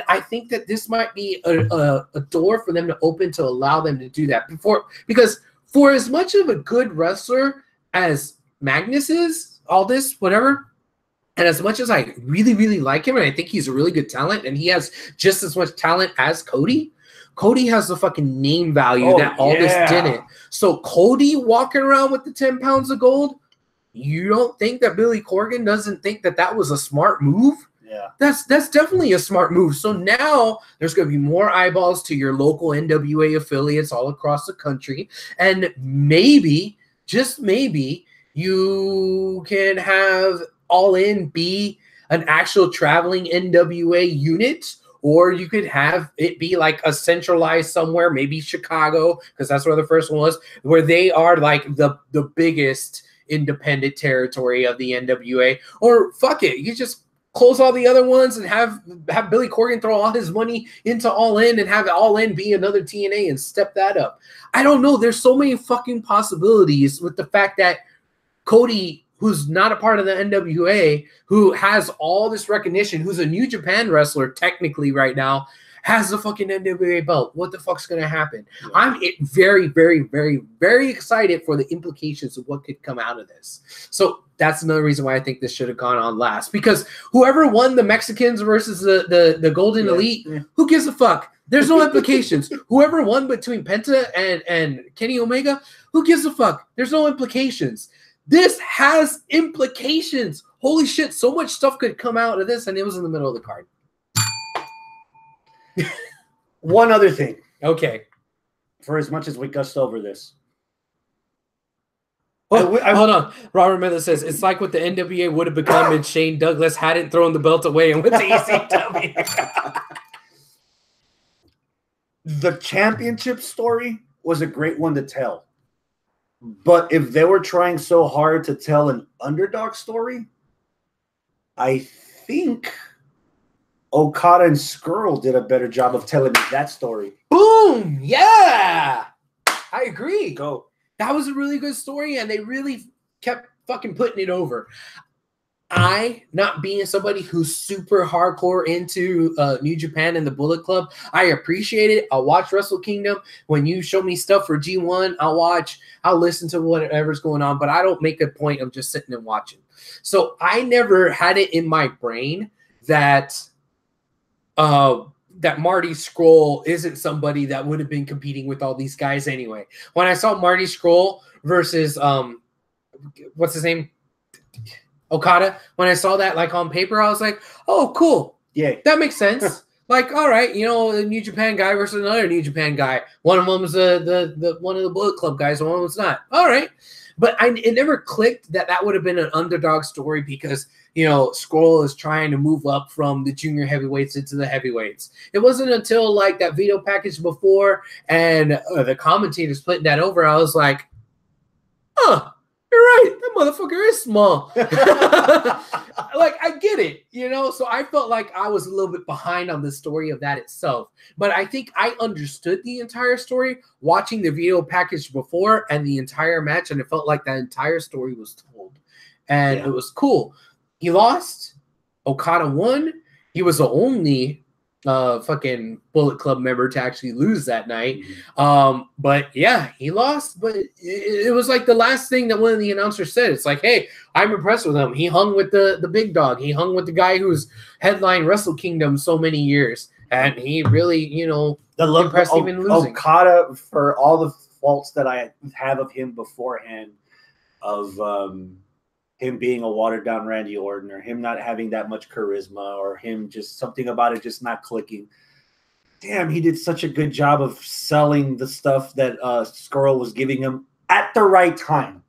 [SPEAKER 2] I think that this might be a door for them to open to allow them to do that because for as much of a good wrestler as Magnus is, all this, whatever, and as much as I really, really like him, and I think he's a really good talent, and he has just as much talent as Cody, Cody has the fucking name value that Aldis didn't. So Cody walking around with the 10 pounds of gold, you don't think that Billy Corgan doesn't think that that was a smart move?
[SPEAKER 1] Yeah.
[SPEAKER 2] That's definitely a smart move. So now there's going to be more eyeballs to your local NWA affiliates all across the country, and maybe, just maybe, you can have All In be an actual traveling NWA unit, or you could have it be like a centralized somewhere, maybe Chicago, because that's where the first one was, where they are like the biggest independent territory of the NWA. Or fuck it, you just close all the other ones and have Billy Corgan throw all his money into All In and have All In be another TNA and step that up. I don't know. There's so many fucking possibilities with the fact that Cody, who's not a part of the NWA, who has all this recognition, who's a New Japan wrestler technically right now, has the fucking NWA belt. What the fuck's going to happen? Yeah. I'm very, very, very, very excited for the implications of what could come out of this. So that's another reason why I think this should have gone on last, because whoever won the Mexicans versus the Golden Elite, who gives a fuck? There's no implications. Whoever won between Penta and Kenny Omega, who gives a fuck? There's no implications. This has implications. Holy shit, so much stuff could come out of this, and it was in the middle of the card.
[SPEAKER 1] One other thing.
[SPEAKER 2] Okay.
[SPEAKER 1] For as much as we gushed over this.
[SPEAKER 2] Hold on. Robert Miller says, it's like what the NWA would have become if Shane Douglas hadn't thrown the belt away and went to ECW.
[SPEAKER 1] The championship story was a great one to tell. But if they were trying so hard to tell an underdog story, I think Okada and Skrull did a better job of telling me that story.
[SPEAKER 2] Boom! Yeah! I agree.
[SPEAKER 1] Go.
[SPEAKER 2] That was a really good story, and they really kept fucking putting it over. I, not being somebody who's super hardcore into New Japan and the Bullet Club, I appreciate it. I'll watch Wrestle Kingdom. When you show me stuff for G1, I'll listen to whatever's going on, but I don't make a point of just sitting and watching. So I never had it in my brain that that Marty Scurll isn't somebody that would have been competing with all these guys anyway. When I saw Marty Scurll versus what's his name? Okada, when I saw that like on paper, I was like, oh, cool.
[SPEAKER 1] Yeah.
[SPEAKER 2] That makes sense. Like, all right, you know, a New Japan guy versus another New Japan guy. One of them was the one of the Bullet Club guys, and one was not. All right. But it never clicked that would have been an underdog story because, you know, Scurll is trying to move up from the junior heavyweights into the heavyweights. It wasn't until like that video package before and the commentators putting that over, I was like, huh. You're right. That motherfucker is small. Like, I get it, you know? So I felt like I was a little bit behind on the story of that itself. But I think I understood the entire story watching the video package before and the entire match, and it felt like that entire story was told. And it was cool. He lost. Okada won. He was the only fucking Bullet Club member to actually lose that night. But yeah, he lost, but it was like the last thing that one of the announcers said. It's like, hey, I'm impressed with him. He hung with the big dog. He hung with the guy who's headlined Wrestle Kingdom so many years, and he really, you know, impressed even losing.
[SPEAKER 1] Okada, for all the faults that I have of him beforehand, of him being a watered down Randy Orton, or him not having that much charisma, or him just something about it just not clicking. Damn, he did such a good job of selling the stuff that Scurll was giving him at the right time.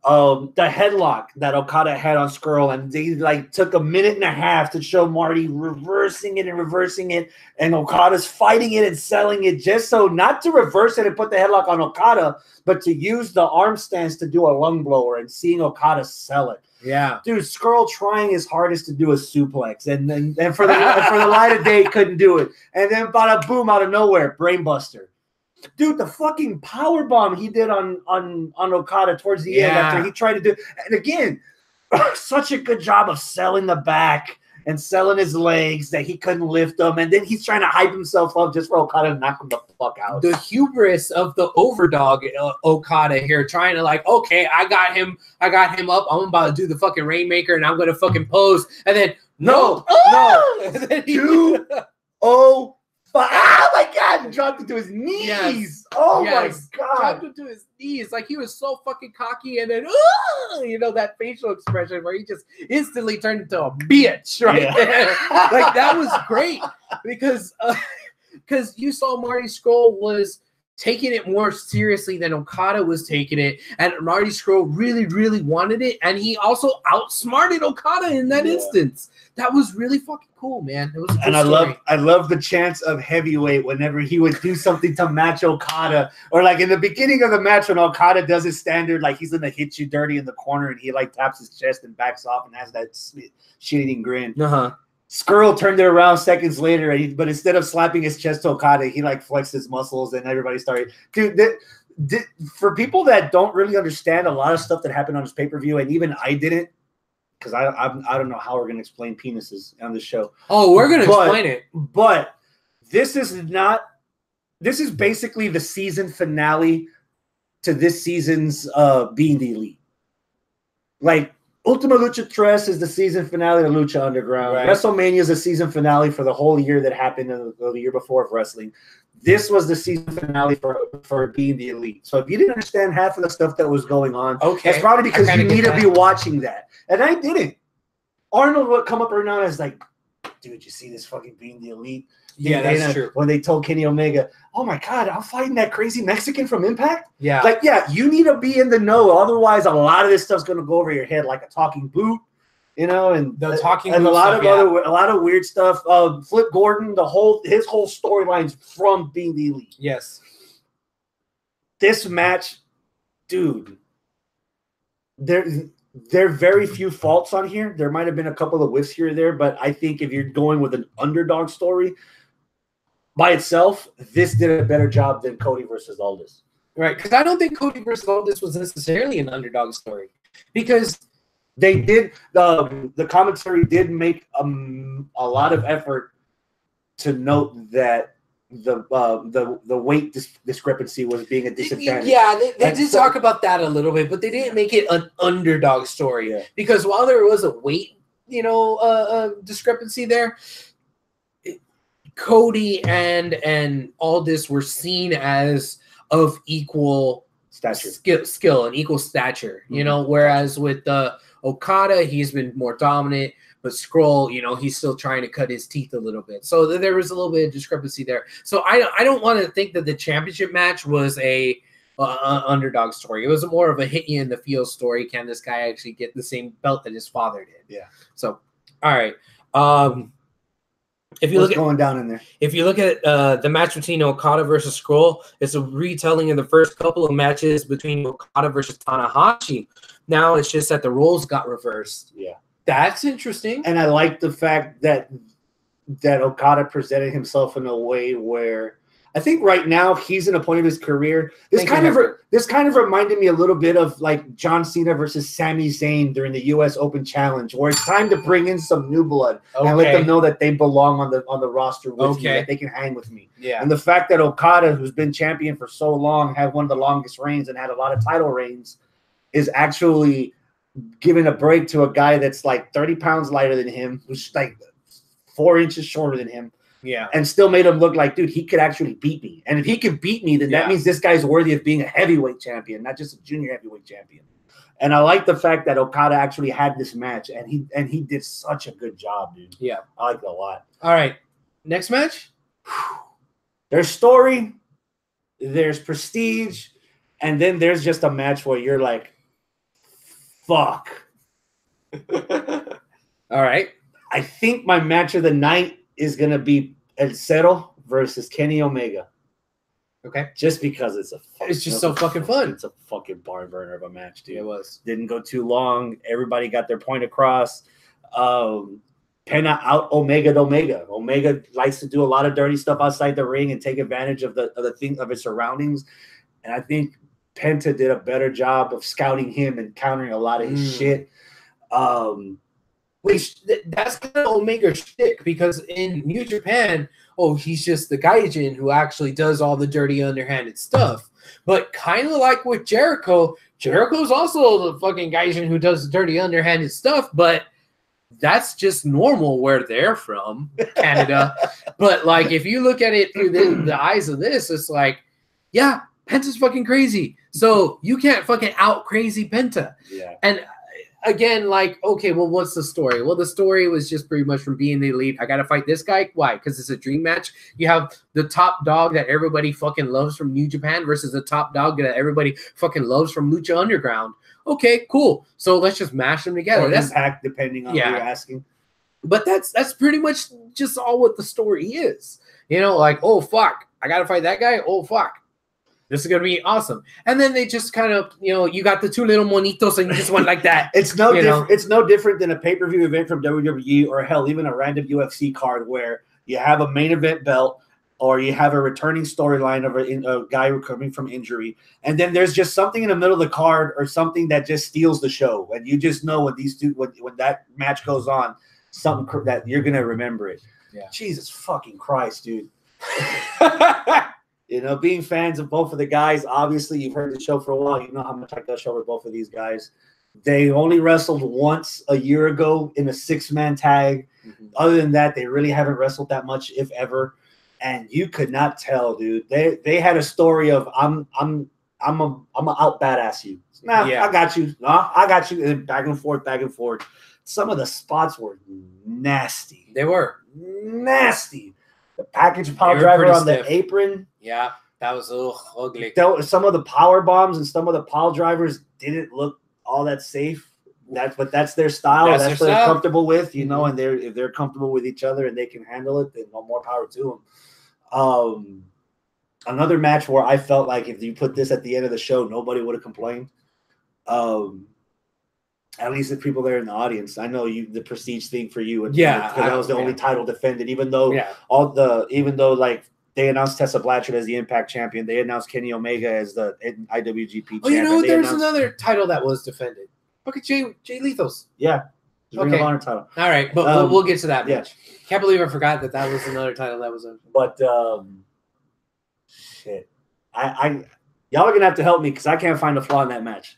[SPEAKER 1] The headlock that Okada had on Scurll, and they like took a minute and a half to show Marty reversing it, and Okada's fighting it and selling it just so not to reverse it and put the headlock on Okada, but to use the arm stance to do a lung blower and seeing Okada sell it.
[SPEAKER 2] Yeah,
[SPEAKER 1] dude, Scurll trying his hardest to do a suplex, and for the light of day couldn't do it, and then bada boom out of nowhere, brainbuster. Dude, the fucking power bomb he did on Okada towards the end after he tried to do, and again, such a good job of selling the back and selling his legs that he couldn't lift them, and then he's trying to hype himself up just for Okada to knock him the fuck out.
[SPEAKER 2] The hubris of the overdog Okada here, trying to like, okay, I got him up. I'm about to do the fucking Rainmaker, and I'm gonna fucking pose, and then no. And then
[SPEAKER 1] Oh my God! He dropped it to his knees.
[SPEAKER 2] Yes.
[SPEAKER 1] Oh my God!
[SPEAKER 2] Dropped it to his knees. Like he was so fucking cocky, and then you know that facial expression where he just instantly turned into a bitch right there. Like that was great because you saw Marty Scurll was taking it more seriously than Okada was taking it, and Marty Scurll really, really wanted it, and he also outsmarted Okada in that instance. That was really fucking cool, man. It was a good story.
[SPEAKER 1] I love the chance of heavyweight whenever he would do something to match Okada, or like in the beginning of the match when Okada does his standard, like he's gonna hit you dirty in the corner, and he like taps his chest and backs off and has that shit-eating grin. Scurll turned it around seconds later, but instead of slapping his chest to Okada, he like flexed his muscles, and everybody started. Dude, for people that don't really understand a lot of stuff that happened on this pay-per-view, and even I didn't, because I don't know how we're gonna explain penises on this show.
[SPEAKER 2] Oh, we're gonna explain it,
[SPEAKER 1] but this is not. This is basically the season finale to this season's Being the Elite. Like, Ultima Lucha Tres is the season finale of Lucha Underground. Right. WrestleMania is the season finale for the whole year that happened in the year before of wrestling. This was the season finale for Being the Elite. So if you didn't understand half of the stuff that was going on, it's probably because you need to be watching that. And I didn't. Arnold would come up every now and then and like, dude, you see this fucking Being the Elite?
[SPEAKER 2] Yeah, that's true.
[SPEAKER 1] When they told Kenny Omega, oh my God, I'm fighting that crazy Mexican from Impact?
[SPEAKER 2] Yeah.
[SPEAKER 1] Like, yeah, you need to be in the know. Otherwise, a lot of this stuff's going to go over your head like a talking boot, you know, and
[SPEAKER 2] the talking
[SPEAKER 1] and a lot of weird stuff. Flip Gordon, his whole storyline's from Being the Elite.
[SPEAKER 2] Yes.
[SPEAKER 1] This match, dude, there are very few faults on here. There might have been a couple of whiffs here or there, but I think if you're going with an underdog story by itself, this did a better job than Cody versus Aldis.
[SPEAKER 2] Right, because I don't think Cody versus Aldis was necessarily an underdog story. Because
[SPEAKER 1] They did the commentary did make a lot of effort to note that the weight discrepancy was being a disadvantage.
[SPEAKER 2] Yeah, they did talk about that a little bit, but they didn't make it an underdog story because while there was a weight, discrepancy there, Cody and Aldis were seen as of equal
[SPEAKER 1] stature,
[SPEAKER 2] skill and equal stature. Whereas with Okada, he's been more dominant. But Scroll, he's still trying to cut his teeth a little bit. So there was a little bit of discrepancy there. So I don't want to think that the championship match was a underdog story. It was more of a hit you in the field story. Can this guy actually get the same belt that his father did?
[SPEAKER 1] Yeah.
[SPEAKER 2] So, all right. If you
[SPEAKER 1] What's going down in there?
[SPEAKER 2] If you look at the match between Okada versus Scroll, it's a retelling of the first couple of matches between Okada versus Tanahashi. Now it's just that the roles got reversed.
[SPEAKER 1] Yeah.
[SPEAKER 2] That's interesting.
[SPEAKER 1] And I like the fact that Okada presented himself in a way where I think right now he's in a point of his career. This kind of reminded me a little bit of like John Cena versus Sami Zayn during the US Open Challenge, where it's time to bring in some new blood and let them know that they belong on the roster with me, that they can hang with me.
[SPEAKER 2] Yeah.
[SPEAKER 1] And the fact that Okada, who's been champion for so long, had one of the longest reigns and had a lot of title reigns, is actually giving a break to a guy that's like 30 pounds lighter than him, who's like 4 inches shorter than him.
[SPEAKER 2] Yeah.
[SPEAKER 1] And still made him look like, dude, he could actually beat me. And if he could beat me, then that means this guy's worthy of being a heavyweight champion, not just a junior heavyweight champion. And I like the fact that Okada actually had this match, and he did such a good job, dude.
[SPEAKER 2] Yeah.
[SPEAKER 1] I like it a lot.
[SPEAKER 2] All right. Next match?
[SPEAKER 1] There's story, there's prestige, and then there's just a match where you're like, fuck.
[SPEAKER 2] All right.
[SPEAKER 1] I think my match of the night is going to be El Cero versus Kenny Omega.
[SPEAKER 2] Okay.
[SPEAKER 1] Just because it's
[SPEAKER 2] just so fucking fun.
[SPEAKER 1] It's a fucking barn burner of a match, dude.
[SPEAKER 2] It was.
[SPEAKER 1] Didn't go too long. Everybody got their point across. Penta out Omega. Omega likes to do a lot of dirty stuff outside the ring and take advantage of of his surroundings. And I think Penta did a better job of scouting him and countering a lot of his shit.
[SPEAKER 2] That's kind of Omega's shtick, because in New Japan, he's just the gaijin who actually does all the dirty underhanded stuff. But kind of like with Jericho's also the fucking gaijin who does the dirty underhanded stuff, but that's just normal where they're from, Canada. But like, if you look at it through the eyes of this, it's like, yeah, Penta's fucking crazy. So you can't fucking out crazy Penta.
[SPEAKER 1] Yeah.
[SPEAKER 2] And again, like, okay, well, what's the story? Well, the story was just pretty much from being the elite. I got to fight this guy. Why? Because it's a dream match. You have the top dog that everybody fucking loves from New Japan versus the top dog that everybody fucking loves from Lucha Underground. Okay, cool. So let's just mash them together.
[SPEAKER 1] Or Impact, depending on who you're asking.
[SPEAKER 2] But that's pretty much just all what the story is. Like, oh, fuck, I got to fight that guy. Oh, fuck. This is going to be awesome. And then they just kind of, you got the two little monitos and you just went like that.
[SPEAKER 1] It's no different than a pay-per-view event from WWE, or hell, even a random UFC card where you have a main event belt, or you have a returning storyline of a guy coming from injury. And then there's just something in the middle of the card or something that just steals the show. And you just know when that match goes on, something that you're going to remember it.
[SPEAKER 2] Yeah.
[SPEAKER 1] Jesus fucking Christ, dude. Being fans of both of the guys, obviously you've heard the show for a while. You know how much I go show with both of these guys. They only wrestled once a year ago in a 6-man tag. Mm-hmm. Other than that, they really haven't wrestled that much, if ever. And you could not tell, dude. They had a story of I'm out badass you. Nah, yeah. I got you. Nah, I got you. And back and forth, back and forth. Some of the spots were nasty.
[SPEAKER 2] They were
[SPEAKER 1] nasty. The package pile driver on the apron.
[SPEAKER 2] Yeah, that was ugly.
[SPEAKER 1] Some of the power bombs and some of the pile drivers didn't look all that safe. But that's their style. That's what they're comfortable with, and if they're comfortable with each other and they can handle it, then more power to them. Another match where I felt like if you put this at the end of the show, nobody would have complained. At least the people there in the audience. I know the prestige thing for you, because that was the only title defended. Even though like they announced Tessa Blanchard as the Impact champion, they announced Kenny Omega as the IWGP champion.
[SPEAKER 2] There's another title that was defended. Okay, Jay Lethos.
[SPEAKER 1] Yeah. Ring of Honor title.
[SPEAKER 2] All right, but we'll get to that match.
[SPEAKER 1] Yeah.
[SPEAKER 2] Can't believe I forgot that was another title that was a.
[SPEAKER 1] But shit, y'all are gonna have to help me because I can't find a flaw in that match.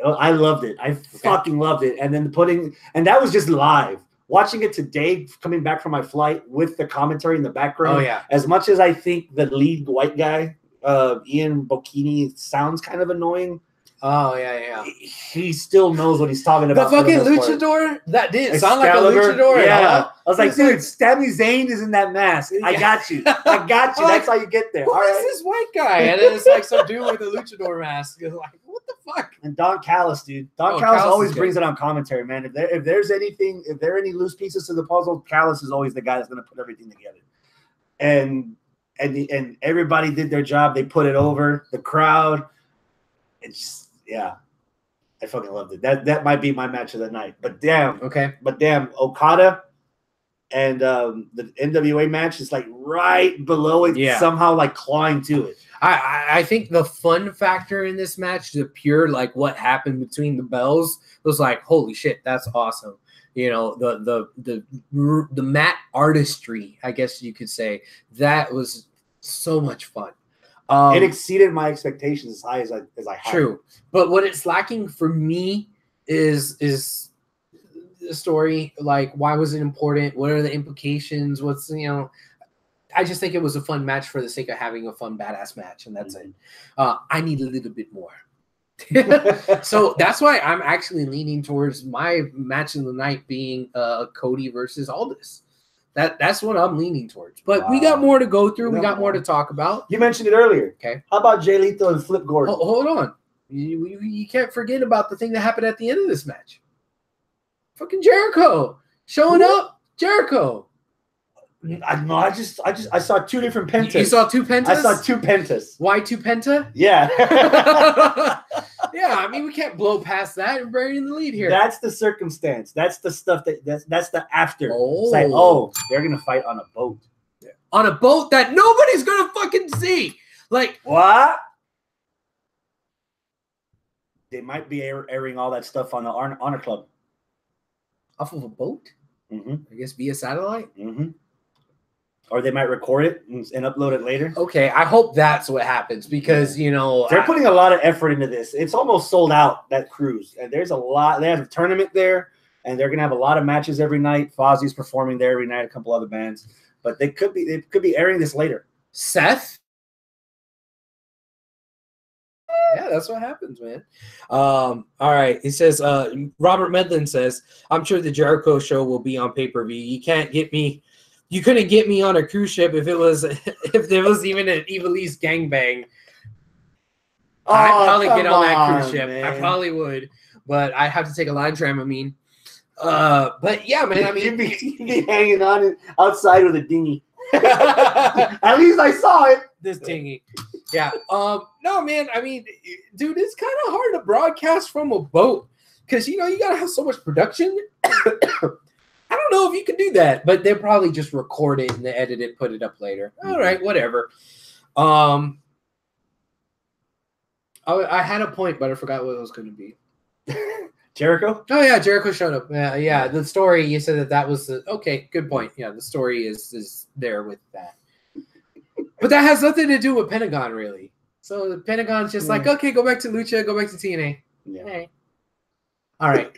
[SPEAKER 1] I loved it. I fucking loved it. And then and that was just live. Watching it today, coming back from my flight with the commentary in the background.
[SPEAKER 2] Oh yeah.
[SPEAKER 1] As much as I think the lead white guy, Ian Bocchini, sounds kind of annoying.
[SPEAKER 2] Oh yeah.
[SPEAKER 1] He still knows what he's talking about.
[SPEAKER 2] The fucking luchador? That didn't sound like a luchador.
[SPEAKER 1] Yeah. I was like, dude, Sami Zayn is in that mask. I got you. I got you. That's how you get there.
[SPEAKER 2] Who is this white guy? And then it's like some dude with a luchador mask. It's like, what the fuck?
[SPEAKER 1] And Don Callis, dude. Don Callis always brings it on commentary, man. If there are any loose pieces to the puzzle, Callis is always the guy that's going to put everything together. And everybody did their job. They put it over the crowd. It's yeah, I fucking loved it. That might be my match of the night. But damn, Okada and the NWA match is like right below it, somehow like clawing to it.
[SPEAKER 2] I think the fun factor in this match, the pure like what happened between the bells, was like holy shit, that's awesome. You know, the mat artistry, I guess you could say, that was so much fun.
[SPEAKER 1] It exceeded my expectations as high as I had.
[SPEAKER 2] True, but what it's lacking for me is the story. Like, why was it important? What are the implications? I just think it was a fun match for the sake of having a fun badass match, and that's it. I need a little bit more. So that's why I'm actually leaning towards my match of the night being Cody versus Aldis. That's what I'm leaning towards. But we got more to go through. We got more to talk about.
[SPEAKER 1] You mentioned it earlier.
[SPEAKER 2] Okay.
[SPEAKER 1] How about Jay Lethal and Flip Gordon?
[SPEAKER 2] Hold on. You can't forget about the thing that happened at the end of this match. Fucking Jericho showing up. Jericho.
[SPEAKER 1] I saw two different pentas.
[SPEAKER 2] You saw two pentas?
[SPEAKER 1] I saw two pentas.
[SPEAKER 2] Why two penta?
[SPEAKER 1] Yeah.
[SPEAKER 2] Yeah, I mean, we can't blow past that and bury in the lead here.
[SPEAKER 1] That's the circumstance. That's the stuff that's the after.
[SPEAKER 2] Oh.
[SPEAKER 1] It's like, they're gonna fight on a boat.
[SPEAKER 2] Yeah. On a boat that nobody's gonna fucking see. Like
[SPEAKER 1] what? They might be airing all that stuff on the Honor Club.
[SPEAKER 2] Off of a boat?
[SPEAKER 1] Mm-hmm.
[SPEAKER 2] I guess via satellite?
[SPEAKER 1] Mm-hmm. Or they might record it and upload it later.
[SPEAKER 2] Okay, I hope that's what happens because,
[SPEAKER 1] they're putting a lot of effort into this. It's almost sold out, that cruise. And there's a lot. They have a tournament there, and they're going to have a lot of matches every night. Fozzie's performing there every night, a couple other bands. But they could be airing this later.
[SPEAKER 2] Seth? Yeah, that's what happens, man. All right. He says, Robert Medlin says, I'm sure the Jericho show will be on pay-per-view. You couldn't get me on a cruise ship if there was even an Evil East gangbang. I'd probably get on that cruise ship. Man. I probably would, but I have to take a line Dramamine. But yeah, man. I mean,
[SPEAKER 1] you'd be hanging on it outside with a dinghy. At least I saw it.
[SPEAKER 2] This dinghy. Yeah. No, man. I mean, dude, it's kind of hard to broadcast from a boat because you gotta have so much production. I don't know if you can do that, but they'll probably just record it and edit it, put it up later. All right, whatever. I had a point, but I forgot what it was going to be.
[SPEAKER 1] Jericho?
[SPEAKER 2] Oh yeah, Jericho showed up. Yeah. The story, you said that was okay. Good point. Yeah, the story is there with that, but that has nothing to do with Pentagon, really. So the Pentagon's just like, okay, go back to Lucha, go back to TNA.
[SPEAKER 1] Yeah.
[SPEAKER 2] Hey. All right.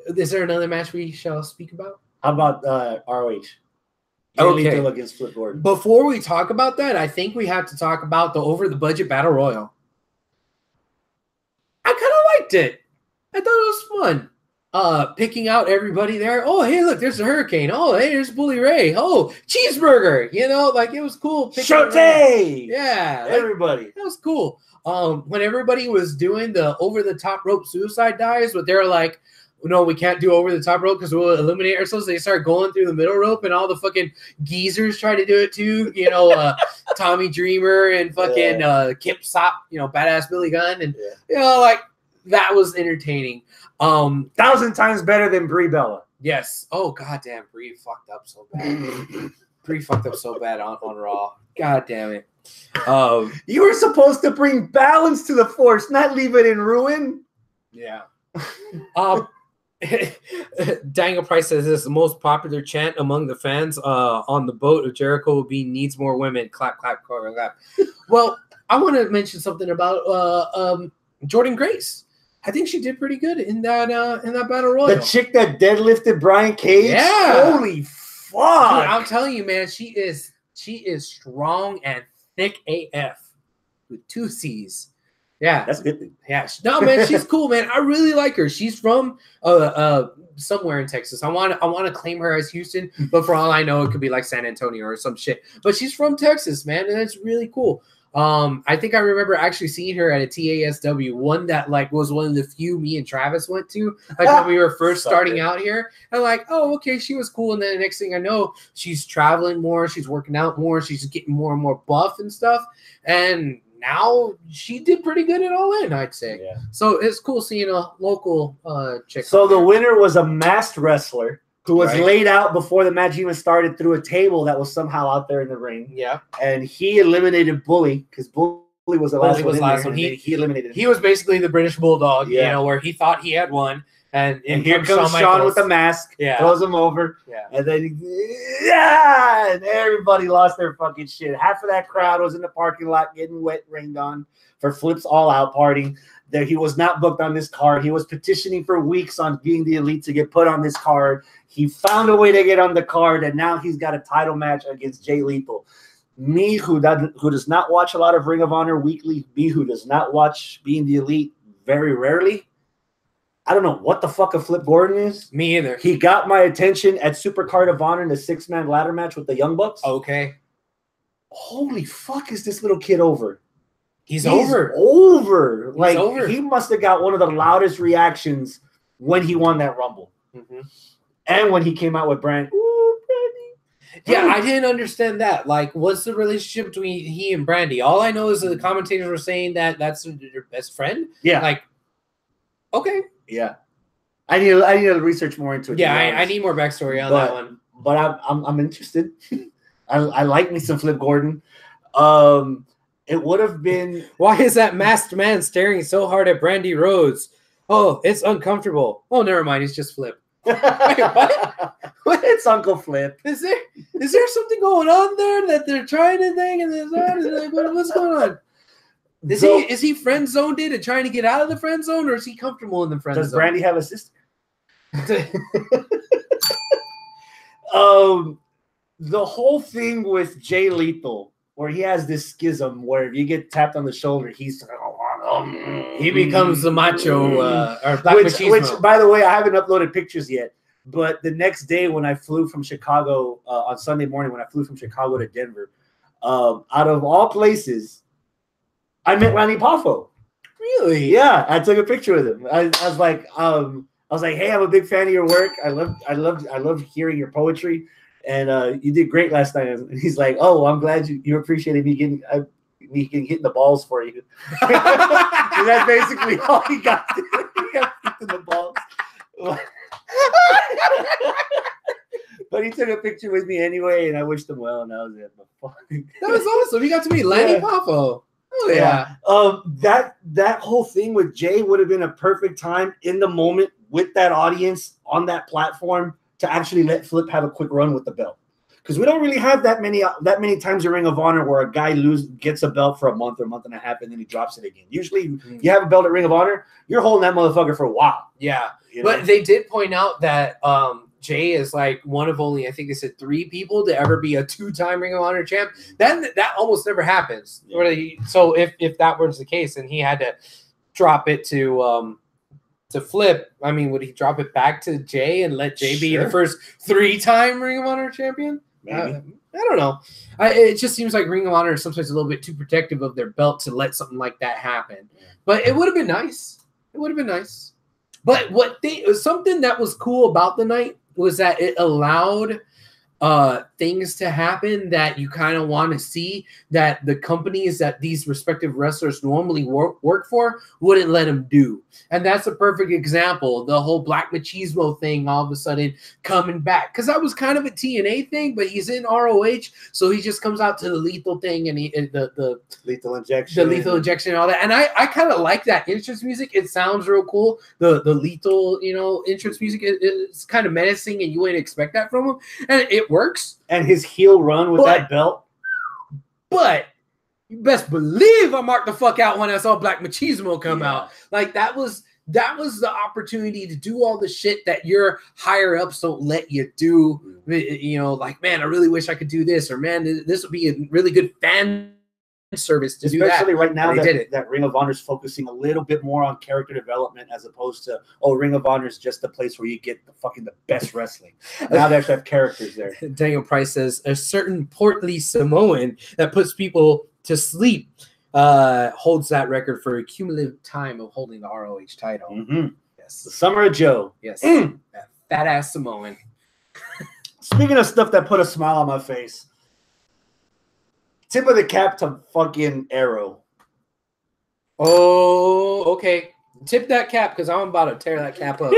[SPEAKER 2] Is there another match we shall speak about?
[SPEAKER 1] How about ROH?
[SPEAKER 2] Okay.
[SPEAKER 1] Against Flip Gordon.
[SPEAKER 2] Before we talk about that, I think we have to talk about the over-the-budget Battle Royal. I kind of liked it. I thought it was fun. Picking out everybody there. Oh, hey, look, there's a Hurricane. Oh, hey, there's Bully Ray. Oh, Cheeseburger. It was cool.
[SPEAKER 1] Shote!
[SPEAKER 2] Yeah.
[SPEAKER 1] Everybody.
[SPEAKER 2] That was cool. When everybody was doing the over-the-top rope suicide dives, but they're like, no, we can't do over the top rope because we'll eliminate ourselves. They start going through the middle rope, and all the fucking geezers try to do it too. Tommy Dreamer and fucking Kip Sop, badass Billy Gunn, and that was entertaining.
[SPEAKER 1] 1,000 times better than Brie Bella.
[SPEAKER 2] Yes. Oh goddamn, Brie fucked up so bad. Brie fucked up so bad on Raw. God damn it.
[SPEAKER 1] You were supposed to bring balance to the force, not leave it in ruin.
[SPEAKER 2] Yeah. Daniel Price says this is the most popular chant among the fans on the boat of Jericho will be needs more women. Clap, clap, clap, clap. Well, I want to mention something about Jordan Grace. I think she did pretty good in that battle royal.
[SPEAKER 1] The chick that deadlifted Brian Cage.
[SPEAKER 2] Yeah.
[SPEAKER 1] Holy fuck!
[SPEAKER 2] Dude, I'm telling you, man, she is strong and thick AF with 2 C's. Yeah,
[SPEAKER 1] that's a good thing.
[SPEAKER 2] Yeah, no, man, she's cool, man. I really like her. She's from somewhere in Texas. I want to claim her as Houston, but for all I know, it could be like San Antonio or some shit. But she's from Texas, man, and it's really cool. I think I remember actually seeing her at a TASW, one that like was one of the few me and Travis went to, like when we were first starting out here. And like, oh, okay, she was cool. And then the next thing I know, she's traveling more, she's working out more, she's getting more and more buff and stuff. And now she did pretty good at All In, I'd say.
[SPEAKER 1] Yeah.
[SPEAKER 2] So it's cool seeing a local chick.
[SPEAKER 1] So the winner was a masked wrestler who was laid out before the match even started through a table that was somehow out there in the ring.
[SPEAKER 2] Yeah.
[SPEAKER 1] And he eliminated Bully because Bully was the last one. He eliminated him.
[SPEAKER 2] He was basically the British Bulldog, you know, where he thought he had won. And
[SPEAKER 1] here comes Shawn with the mask, throws him over, and then and everybody lost their fucking shit. Half of that crowd was in the parking lot getting wet, rained on for Flip's All Out party. That he was not booked on this card. He was petitioning for weeks on being the elite to get put on this card. He found a way to get on the card, and now he's got a title match against Jay Lethal. Me, who does not watch a lot of Ring of Honor weekly, me who does not watch Being the Elite very rarely, I don't know what the fuck a Flip Gordon is.
[SPEAKER 2] Me either.
[SPEAKER 1] He got my attention at Super Card of Honor in the 6-man ladder match with the Young Bucks.
[SPEAKER 2] Okay.
[SPEAKER 1] Holy fuck, is this little kid over?
[SPEAKER 2] He's over.
[SPEAKER 1] Over. Like,
[SPEAKER 2] over.
[SPEAKER 1] He must have got one of the loudest reactions when he won that Rumble.
[SPEAKER 2] Mm-hmm.
[SPEAKER 1] And when he came out with Brand. Ooh, Brandy.
[SPEAKER 2] Yeah, I didn't understand that. Like, what's the relationship between he and Brandy? All I know is that the commentators were saying that that's their best friend.
[SPEAKER 1] Yeah.
[SPEAKER 2] Like, okay.
[SPEAKER 1] Yeah. I need to research more into it.
[SPEAKER 2] Yeah, I need more backstory on that one.
[SPEAKER 1] But I'm interested. I like me some Flip Gordon. It would have been.
[SPEAKER 2] Why is that masked man staring so hard at Brandy Rhodes? Oh, it's uncomfortable. Oh, never mind. He's just Flip. Wait, what?
[SPEAKER 1] It's Uncle Flip.
[SPEAKER 2] Is there something going on there that they're trying to think and like, what's going on? Is he friend zoned in and trying to get out of the friend zone, or is he comfortable in the friend zone?
[SPEAKER 1] Does Brandy have a sister? The whole thing with Jay Lethal, where he has this schism where if you get tapped on the shoulder, he
[SPEAKER 2] becomes the macho or black machismo.
[SPEAKER 1] Which, by the way, I haven't uploaded pictures yet. But the next day when I flew from Chicago, on Sunday morning when I flew from Chicago to Denver, out of all places, I met Randy Poffo.
[SPEAKER 2] Really?
[SPEAKER 1] Yeah, I took a picture with him. I was like, hey, I'm a big fan of your work. I love hearing your poetry. And you did great last night. And he's like, oh, I'm glad you appreciated me getting hitting the balls for you. And that's basically all he got. He got hitting the balls. But he took a picture with me anyway, and I wished him well, and that was it.
[SPEAKER 2] That was awesome. You got to meet Lanny Poffo. Oh yeah.
[SPEAKER 1] That whole thing with Jay would have been a perfect time in the moment with that audience on that platform to actually let Flip have a quick run with the belt, because we don't really have that many times in Ring of Honor where a guy gets a belt for a month or a month and a half and then he drops it again. Usually, you have a belt at Ring of Honor, you're holding that motherfucker for a while.
[SPEAKER 2] Yeah, but they did point out that Jay is like one of only, I think they said 3 people to ever be a 2-time Ring of Honor champ. Then that almost never happens. Yeah. So if that was the case, and he had to drop it to Flip, I mean, would he drop it back to Jay and let Jay be the first 3-time Ring of Honor champion? Maybe. I don't know. It just seems like Ring of Honor is sometimes a little bit too protective of their belt to let something like that happen. But it would have been nice. It would have been nice. But something that was cool about the night was that it allowed things to happen that you kind of want to see that the companies that these respective wrestlers normally work for wouldn't let them do. And that's a perfect example. The whole Black Machismo thing all of a sudden coming back. Because that was kind of a TNA thing, but he's in ROH. So he just comes out to the lethal thing and the
[SPEAKER 1] lethal injection.
[SPEAKER 2] The lethal injection and all that. And I kind of like that entrance music. It sounds real cool. The lethal, entrance music, it's kind of menacing and you wouldn't expect that from him. And it works.
[SPEAKER 1] And his heel run with that belt.
[SPEAKER 2] But you best believe I marked the fuck out when I saw Black Machismo come out. Like that was the opportunity to do all the shit that your higher ups don't let you do. Like, man, I really wish I could do this, or man, this would be a really good fan service to do that.
[SPEAKER 1] Especially right now that Ring of Honor is focusing a little bit more on character development as opposed to, Ring of Honor is just a place where you get the best wrestling. Now they actually have characters there.
[SPEAKER 2] Daniel Price says a certain portly Samoan that puts people to sleep holds that record for a cumulative time of holding the ROH title.
[SPEAKER 1] Mm-hmm.
[SPEAKER 2] Yes.
[SPEAKER 1] The Summer of Joe.
[SPEAKER 2] Yes. That fat ass Samoan.
[SPEAKER 1] Speaking of stuff that put a smile on my face, tip of the cap to fucking Arrow.
[SPEAKER 2] Oh, okay. Tip that cap because I'm about to tear that cap up.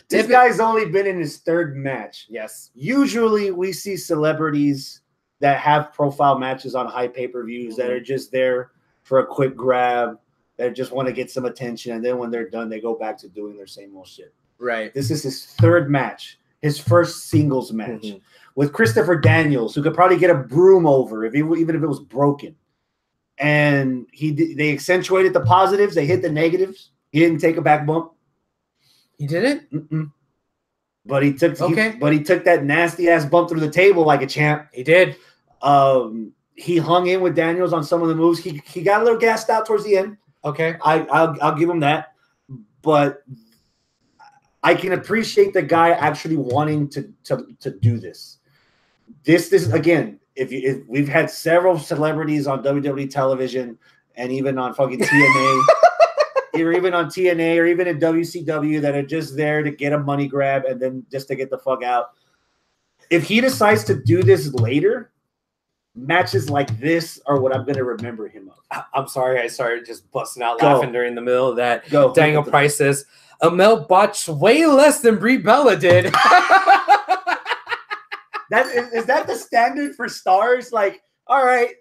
[SPEAKER 1] This guy's only been in his third match.
[SPEAKER 2] Yes.
[SPEAKER 1] Usually we see celebrities that have profile matches on high pay-per-views that are just there for a quick grab, that just want to get some attention, and then when they're done, they go back to doing their same old shit.
[SPEAKER 2] Right.
[SPEAKER 1] This is his third match, his first singles match with Christopher Daniels, who could probably get a broom over even if it was broken. And they accentuated the positives, they hit the negatives. He didn't take a back bump.
[SPEAKER 2] He didn't?
[SPEAKER 1] Mm-mm. But he took that nasty ass bump through the table like a champ.
[SPEAKER 2] He did.
[SPEAKER 1] He hung in with Daniels on some of the moves. He got a little gassed out towards the end.
[SPEAKER 2] Okay.
[SPEAKER 1] I'll give him that. But I can appreciate the guy actually wanting to do this. This again, if we've had several celebrities on WWE television and even on fucking TNA. Or even on TNA or even in WCW that are just there to get a money grab and then just to get the fuck out. If he decides to do this later, matches like this are what I'm going to remember him of.
[SPEAKER 2] I'm sorry. I started just busting out laughing during the middle of that. Daniel Price says, Amel botched way less than Brie Bella did.
[SPEAKER 1] Is that the standard for stars? Like, all right,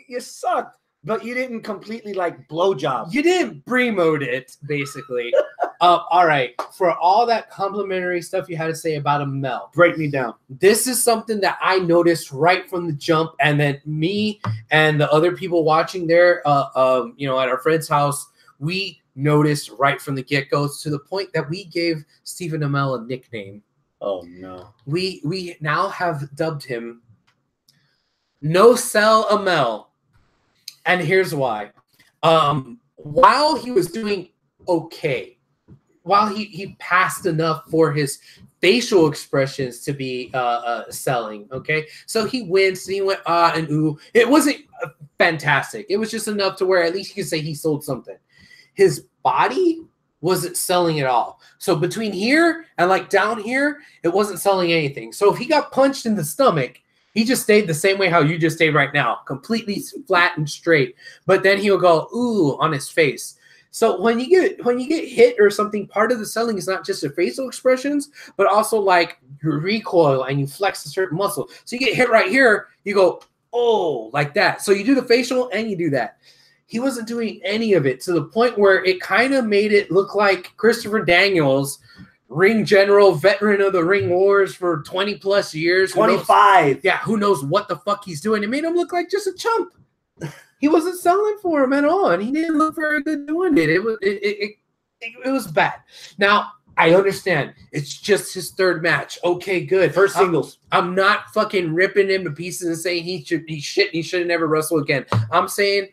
[SPEAKER 1] you sucked. But you didn't completely blowjob.
[SPEAKER 2] You didn't Brie-mode it, basically. All right. For all that complimentary stuff you had to say about Amel.
[SPEAKER 1] Break me down.
[SPEAKER 2] This is something that I noticed right from the jump. And then me and the other people watching there, at our friend's house, we noticed right from the get-go to the point that we gave Stephen Amell a nickname.
[SPEAKER 1] Oh, no.
[SPEAKER 2] We now have dubbed him No Sell Amel. And here's why. While he was doing okay, while he passed enough for his facial expressions to be selling, okay? So he winced, and he went and ooh. It wasn't fantastic. It was just enough to where at least you could say he sold something. His body wasn't selling at all. So between here and down here, it wasn't selling anything. So if he got punched in the stomach, he just stayed the same way how you just stayed right now, completely flat and straight. But then he'll go ooh on his face. So when you get hit or something, part of the selling is not just the facial expressions, but also your recoil and you flex a certain muscle. So you get hit right here, you go oh like that. So you do the facial and you do that. He wasn't doing any of it to the point where it kind of made it look like Christopher Daniels, ring general, veteran of the ring wars for 20 plus years.
[SPEAKER 1] 25.
[SPEAKER 2] Who knows what the fuck he's doing. It made him look like just a chump. He wasn't selling for him at all, and he didn't look very good doing it. It was bad. Now, I understand. It's just his third match. Okay, good.
[SPEAKER 1] First singles.
[SPEAKER 2] I'm not fucking ripping him to pieces and saying he should be shit and he should have never wrestled again. I'm saying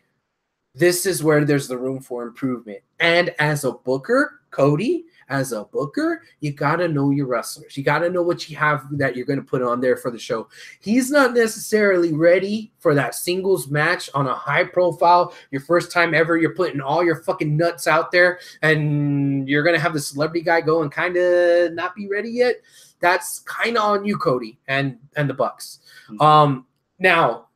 [SPEAKER 2] this is where there's the room for improvement. And as a booker, Cody, as a booker, you got to know your wrestlers. You got to know what you have that you're going to put on there for the show. He's not necessarily ready for that singles match on a high profile, your first time ever. You're putting all your fucking nuts out there and you're going to have the celebrity guy go and kind of not be ready yet. That's kind of on you, Cody, and the Bucks. Now,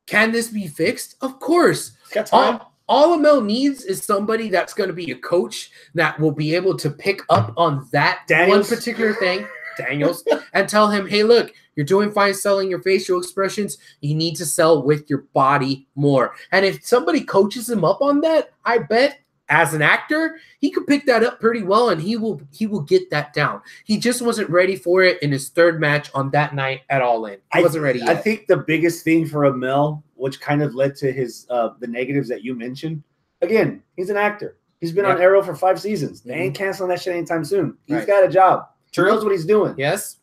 [SPEAKER 2] can this be fixed? Of course.
[SPEAKER 1] Got time.
[SPEAKER 2] All Amel needs is somebody that's going to be a coach that will be able to pick up on that one particular thing, Daniels, and tell him, hey, look, you're doing fine selling your facial expressions. You need to sell with your body more. And if somebody coaches him up on that, I bet as an actor, he could pick that up pretty well, and he will get that down. He just wasn't ready for it in his third match on that night at All In. He wasn't ready yet.
[SPEAKER 1] I think the biggest thing for Amel, which kind of led to his the negatives that you mentioned, again, he's an actor. He's been on Arrow for 5 seasons. They ain't canceling that shit anytime soon. He's got a job. He knows what he's doing.
[SPEAKER 2] Yes.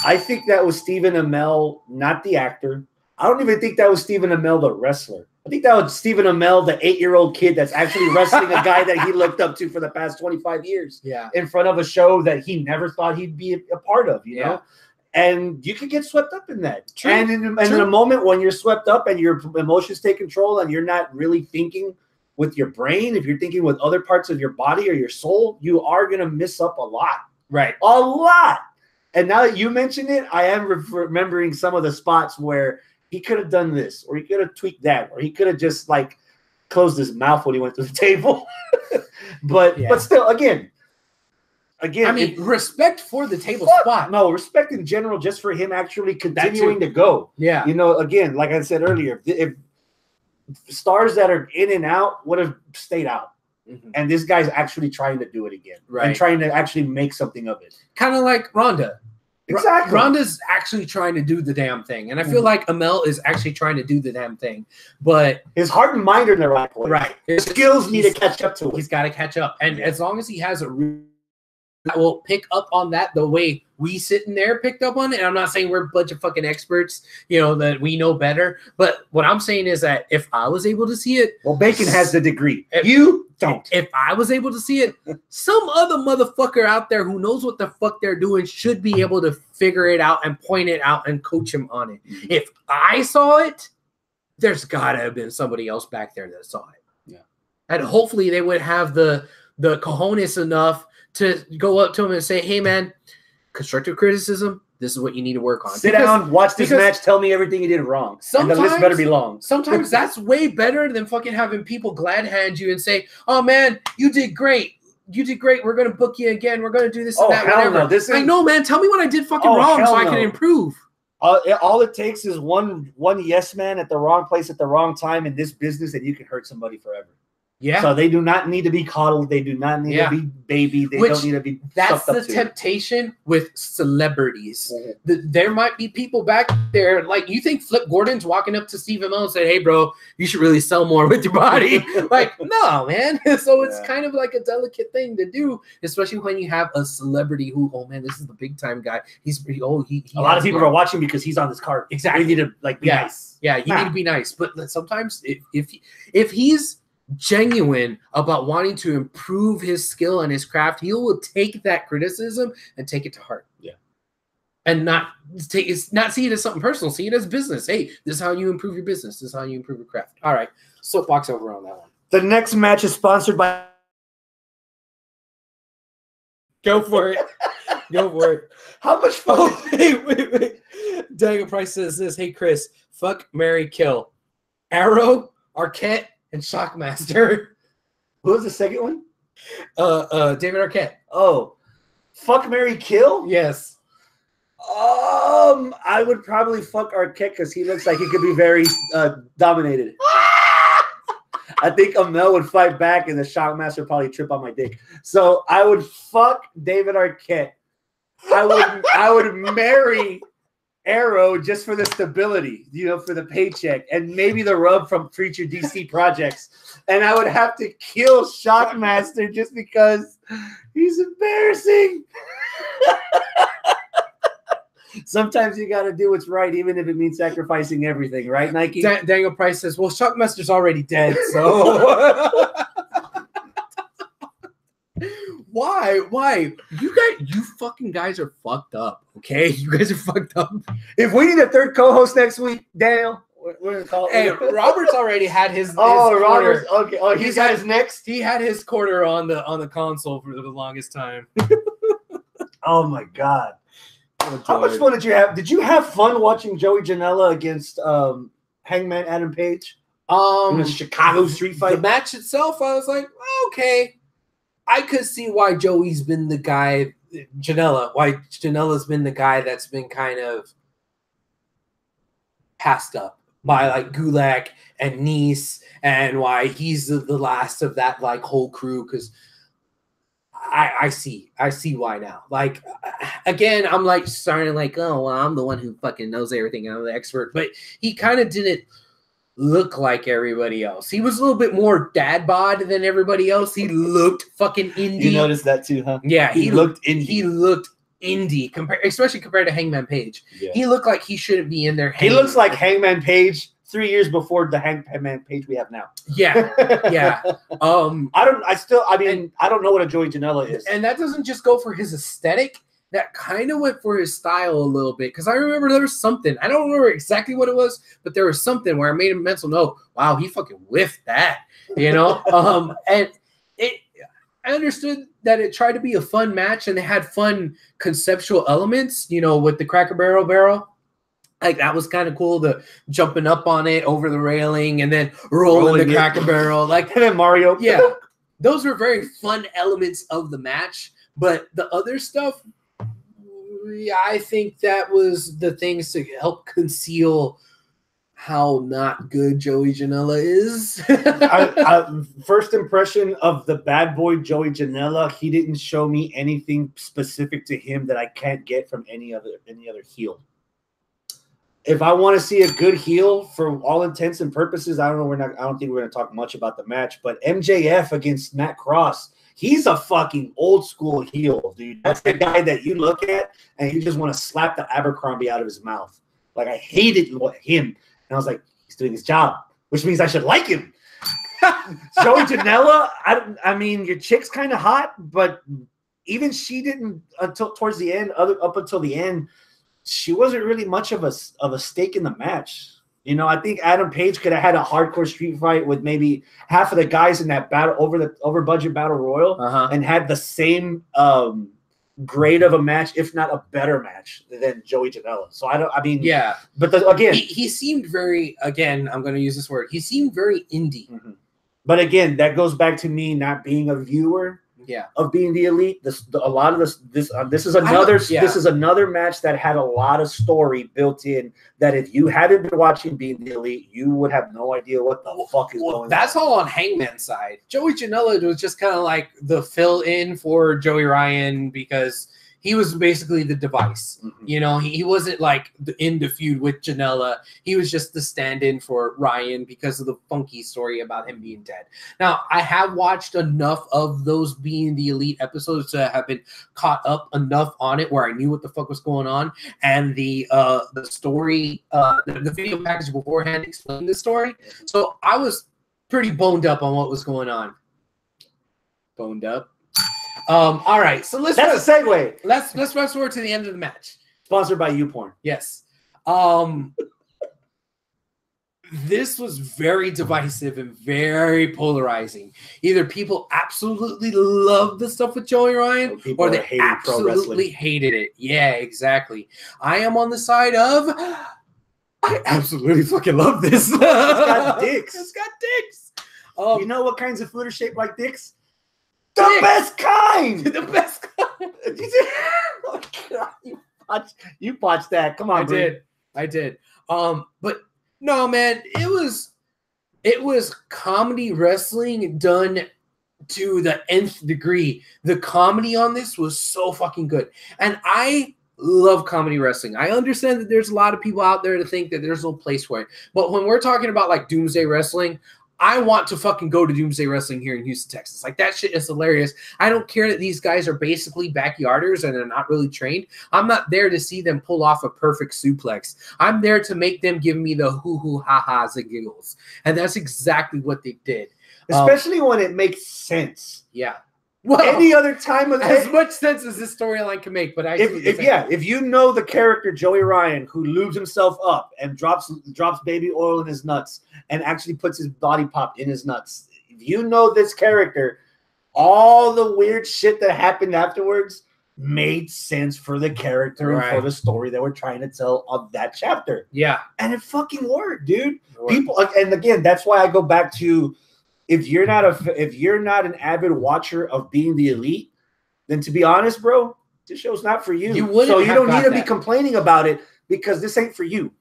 [SPEAKER 1] I think that was Stephen Amell, not the actor. I don't even think that was Stephen Amell, the wrestler. I think that was Stephen Amell, the 8-year-old kid that's actually wrestling a guy that he looked up to for the past 25 years in front of a show that he never thought he'd be a part of, you know? And you can get swept up in that. True. And in a moment when you're swept up and your emotions take control and you're not really thinking with your brain, if you're thinking with other parts of your body or your soul, you are going to miss up a lot.
[SPEAKER 2] Right.
[SPEAKER 1] A lot. And now that you mention it, I am remembering some of the spots where he could have done this, or he could have tweaked that, or he could have just like closed his mouth when he went to the table. but still, again,
[SPEAKER 2] I mean, respect for the table spot.
[SPEAKER 1] No, respect in general, just for him actually continuing to go.
[SPEAKER 2] Yeah.
[SPEAKER 1] You know, again, like I said earlier, if stars that are in and out would have stayed out. And this guy's actually trying to do it again. Right. And trying to actually make something of it.
[SPEAKER 2] Kind of like Ronda.
[SPEAKER 1] Exactly.
[SPEAKER 2] Ronda's actually trying to do the damn thing. And I feel like Amel is actually trying to do the damn thing. But
[SPEAKER 1] his heart and mind are in the right place.
[SPEAKER 2] Right.
[SPEAKER 1] His skills need to catch up to it.
[SPEAKER 2] He's got to catch up. And as long as he has a root that will pick up on that the way we sitting there picked up on it. And I'm not saying we're a bunch of fucking experts, you know, that we know better. But what I'm saying is that if I was able to see it.
[SPEAKER 1] Well, Bacon has the degree. You don't.
[SPEAKER 2] If I was able to see it, some other motherfucker out there who knows what the fuck they're doing should be able to figure it out and point it out and coach him on it. If I saw it, there's got to have been somebody else back there that saw it.
[SPEAKER 1] Yeah.
[SPEAKER 2] And hopefully they would have the cojones enough to go up to him and say, hey, man, constructive criticism, this is what you need to work on.
[SPEAKER 1] Sit down, watch this match, tell me everything you did wrong. And the list better be long.
[SPEAKER 2] Sometimes that's way better than fucking having people glad hand you and say, oh, man, you did great. You did great. We're going to book you again. We're going to do this and that. Whatever.
[SPEAKER 1] No.
[SPEAKER 2] I know, man. Tell me what I did fucking wrong so I can improve.
[SPEAKER 1] All it takes is one yes man at the wrong place at the wrong time in this business, and you can hurt somebody forever.
[SPEAKER 2] Yeah.
[SPEAKER 1] So they do not need to be coddled. They do not need to be baby. They don't need to be.
[SPEAKER 2] That's the temptation with celebrities. There might be people back there, like you think Flip Gordon's walking up to Steve Amell and said, "Hey, bro, you should really sell more with your body." Like, no, man. So it's kind of like a delicate thing to do, especially when you have a celebrity who, oh man, this is the big time guy. He
[SPEAKER 1] a lot of people are watching because he's on this card.
[SPEAKER 2] Exactly.
[SPEAKER 1] You need to be nice.
[SPEAKER 2] Yeah, you need to be nice. But sometimes if he's genuine about wanting to improve his skill and his craft, he will take that criticism and take it to heart.
[SPEAKER 1] Yeah.
[SPEAKER 2] And not see it as something personal, see it as business. Hey, this is how you improve your business. This is how you improve your craft. All right. Soapbox over on that one.
[SPEAKER 1] The next match is sponsored by
[SPEAKER 2] Go for it. Go for it.
[SPEAKER 1] How much fun?
[SPEAKER 2] Oh, wait. Daniel Price says this. Hey, Chris, fuck, marry, kill. Arrow, Arquette, and Shockmaster.
[SPEAKER 1] Who was the second one?
[SPEAKER 2] David Arquette.
[SPEAKER 1] Oh, fuck, marry, kill?
[SPEAKER 2] Yes.
[SPEAKER 1] I would probably fuck Arquette because he looks like he could be very dominated. I think Amel would fight back, and the Shockmaster would probably trip on my dick. So I would fuck David Arquette. I would marry Arrow just for the stability, you know, for the paycheck, and maybe the rub from future DC projects. And I would have to kill Shockmaster just because he's embarrassing. Sometimes you got to do what's right, even if it means sacrificing everything, right, Nike?
[SPEAKER 2] Daniel Price says, well, Shockmaster's already dead, so. Why? You fucking guys are fucked up. Okay, you guys are fucked up.
[SPEAKER 1] If we need a third co-host next week, Daniel, we're gonna call.
[SPEAKER 2] Hey, Robert's already had his.
[SPEAKER 1] Oh,
[SPEAKER 2] his
[SPEAKER 1] Robert's okay. Oh, he's got his next.
[SPEAKER 2] He had his quarter on the console for the longest time.
[SPEAKER 1] Oh my god! How much fun did you have? Did you have fun watching Joey Janela against Hangman Adam Page in the Chicago street fight?
[SPEAKER 2] The match itself, I was like, okay, I could see why Joey's been the guy. Why Janela's been the guy that's been kind of passed up by like Gulak and Nice, and why he's the last of that like whole crew, because I see why now. Like, again, I'm like starting like, oh, well, I'm the one who fucking knows everything. I'm the expert. But he kind of didn't look like everybody else. He was a little bit more dad bod than everybody else. He looked fucking indie.
[SPEAKER 1] You noticed that too, huh?
[SPEAKER 2] Yeah,
[SPEAKER 1] he looked indie.
[SPEAKER 2] He looked indie, especially compared to Hangman Page. Yeah. He looked like he shouldn't be in there.
[SPEAKER 1] He looks like Hangman Page 3 years before the Hangman Page we have now.
[SPEAKER 2] Yeah, yeah.
[SPEAKER 1] I don't know what a Joey Janela is.
[SPEAKER 2] And that doesn't just go for his aesthetic. That kind of went for his style a little bit. Because I remember there was something. I don't remember exactly what it was, but there was something where I made a mental note. Wow, he fucking whiffed that. You know? And I understood that it tried to be a fun match and it had fun conceptual elements, you know, with the Cracker Barrel. Like, that was kind of cool, the jumping up on it over the railing and then rolling the Cracker Barrel. Like,
[SPEAKER 1] and then Mario.
[SPEAKER 2] Yeah. Those were very fun elements of the match. But the other stuff, I think that was the things to help conceal how not good Joey Janela is.
[SPEAKER 1] First impression of the bad boy Joey Janela, he didn't show me anything specific to him that I can't get from any other heel. If I want to see a good heel for all intents and purposes, I don't think we're going to talk much about the match, but MJF against Matt Cross, he's a fucking old school heel, dude. That's the guy that you look at and you just want to slap the Abercrombie out of his mouth. Like, I hated him. And I was like, he's doing his job, which means I should like him. Joey Janela, I mean, your chick's kind of hot, but even she didn't until towards the end, up until the end, she wasn't really much of a stake in the match. You know, I think Adam Page could have had a hardcore street fight with maybe half of the guys in that battle over budget battle royal and had the same grade of a match, if not a better match than Joey Janela. So yeah. But again,
[SPEAKER 2] he seemed very, again, I'm going to use this word. He seemed very indie.
[SPEAKER 1] Mm-hmm. But again, that goes back to me not being a viewer.
[SPEAKER 2] Yeah,
[SPEAKER 1] of being the elite. This is another match that had a lot of story built in. That if you hadn't been watching Being the Elite, you would have no idea what the fuck is going on.
[SPEAKER 2] That's all on Hangman's side. Joey Janela was just kind of like the fill in for Joey Ryan because he was basically the device. Mm-hmm. You know, he wasn't like in the feud with Janela. He was just the stand-in for Ryan because of the funky story about him being dead. Now, I have watched enough of those Being the Elite episodes to have been caught up enough on it where I knew what the fuck was going on. And the story, the video package beforehand explained the story. So I was pretty boned up on what was going on. Boned up. All right, so that's
[SPEAKER 1] a segue.
[SPEAKER 2] Let's fast forward to the end of the match.
[SPEAKER 1] Sponsored by YouPorn.
[SPEAKER 2] Yes. This was very divisive and very polarizing. Either people absolutely loved the stuff with Joey Ryan, or they absolutely hated it. Yeah, exactly. I am on the side of I absolutely fucking love this.
[SPEAKER 1] It's got dicks.
[SPEAKER 2] It's got dicks.
[SPEAKER 1] You know what kinds of food are shaped like dicks? The best kind.
[SPEAKER 2] The best kind.
[SPEAKER 1] Oh, God. You botched that. Come on,
[SPEAKER 2] I did. But no, man, it was comedy wrestling done to the nth degree. The comedy on this was so fucking good. And I love comedy wrestling. I understand that there's a lot of people out there to think that there's no place for it. But when we're talking about like Doomsday Wrestling, I want to fucking go to Doomsday Wrestling here in Houston, Texas. Like, that shit is hilarious. I don't care that these guys are basically backyarders and they're not really trained. I'm not there to see them pull off a perfect suplex. I'm there to make them give me the hoo-hoo, ha-has, and giggles. And that's exactly what they did.
[SPEAKER 1] Especially when it makes sense.
[SPEAKER 2] Yeah. Well,
[SPEAKER 1] any other time of
[SPEAKER 2] as much sense as this storyline can make, but
[SPEAKER 1] if you know the character Joey Ryan, who lubes himself up and drops baby oil in his nuts and actually puts his body pop in his nuts, if you know this character, all the weird shit that happened afterwards made sense for the character and for the story that we're trying to tell of that chapter.
[SPEAKER 2] Yeah,
[SPEAKER 1] and it fucking worked, dude. People, and again, that's why I go back to, if you're not an avid watcher of Being the Elite, then to be honest, bro, this show's not for you. So you don't need to be complaining about it, because this ain't for you.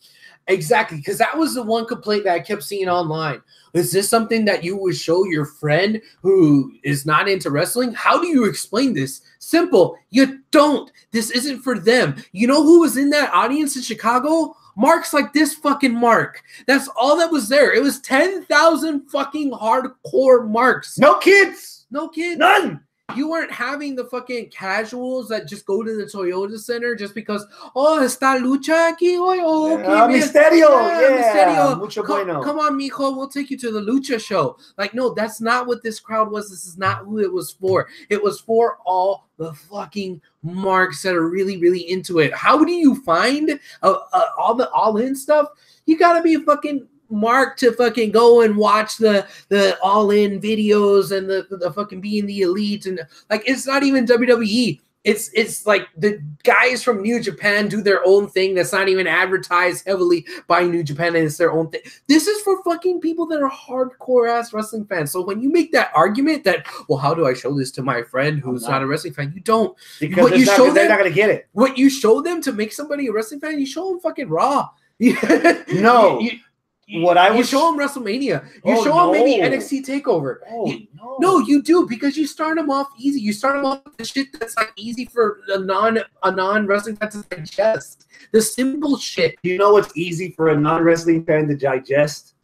[SPEAKER 2] Exactly, because that was the one complaint that I kept seeing online. Is this something that you would show your friend who is not into wrestling? How do you explain this? Simple. You don't. This isn't for them. You know who was in that audience in Chicago? Marks like this fucking Mark. That's all that was there. It was 10,000 fucking hardcore marks.
[SPEAKER 1] No kids.
[SPEAKER 2] No kids.
[SPEAKER 1] None.
[SPEAKER 2] You weren't having the fucking casuals that just go to the Toyota Center just because, oh, está lucha aquí hoy. Oh, okay,
[SPEAKER 1] Misterio. Yeah, mucho bueno.
[SPEAKER 2] Come on, mijo. We'll take you to the lucha show. Like, no, that's not what this crowd was. This is not who it was for. It was for all the fucking marks that are really, really into it. How do you find all the all-in stuff? You got to be a fucking Mark to fucking go and watch the all-in videos and the fucking Being the Elite, and like, it's not even WWE. It's like the guys from New Japan do their own thing that's not even advertised heavily by New Japan, and it's their own thing. This is for fucking people that are hardcore ass wrestling fans. So when you make that argument that, well, how do I show this to my friend who's not a wrestling fan? You don't.
[SPEAKER 1] Because they're not gonna get it.
[SPEAKER 2] What you show them to make somebody a wrestling fan, you show them fucking Raw.
[SPEAKER 1] No.
[SPEAKER 2] You show them WrestleMania. You show them maybe NXT TakeOver. No, you do, because you start them off easy. You start them off with the shit that's like easy for a non wrestling fan to digest. The simple shit.
[SPEAKER 1] You know what's easy for a non-wrestling fan to digest?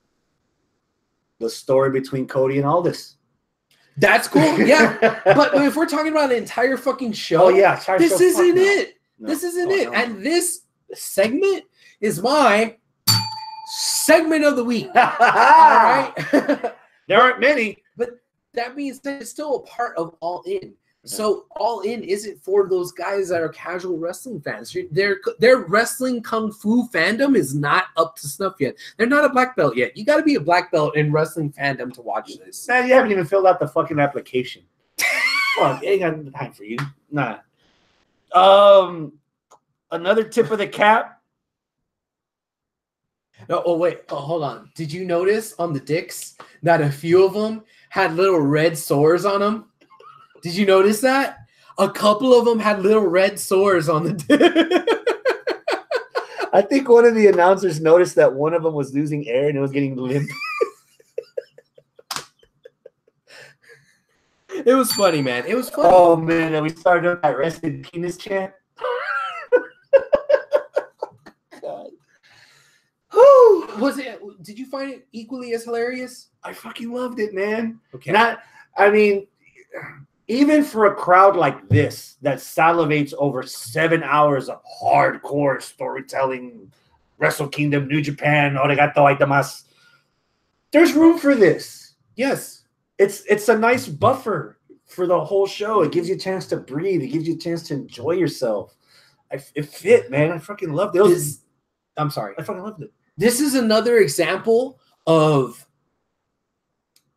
[SPEAKER 1] The story between Cody and Aldis.
[SPEAKER 2] That's cool, yeah. But if we're talking about an entire fucking show, this isn't it. This isn't it. And this segment is my segment of the week. All right.
[SPEAKER 1] There aren't many,
[SPEAKER 2] but that means that it's still a part of All In. So All In isn't for those guys that are casual wrestling fans. Their wrestling kung fu fandom is not up to snuff yet. They're not a black belt yet. You got to be a black belt in wrestling fandom to watch this.
[SPEAKER 1] Man, you haven't even filled out the fucking application. Well, ain't got time for you. Nah. Another tip of the cap.
[SPEAKER 2] No, hold on. Did you notice on the dicks that a few of them had little red sores on them? Did you notice that? A couple of them had little red sores on the dick.
[SPEAKER 1] I think one of the announcers noticed that one of them was losing air and it was getting limp.
[SPEAKER 2] It was funny, man. It was funny.
[SPEAKER 1] Oh, man. And we started on that rested penis chant.
[SPEAKER 2] Was it? Did you find it equally as hilarious?
[SPEAKER 1] I fucking loved it, man.
[SPEAKER 2] Okay.
[SPEAKER 1] Even for a crowd like this that salivates over 7 hours of hardcore storytelling, Wrestle Kingdom, New Japan, Oregato Aitamas, there's room for this.
[SPEAKER 2] Yes.
[SPEAKER 1] It's a nice buffer for the whole show. It gives you a chance to breathe. It gives you a chance to enjoy yourself. It fit, man. I fucking loved it.
[SPEAKER 2] I'm sorry.
[SPEAKER 1] I fucking loved it.
[SPEAKER 2] This is another example of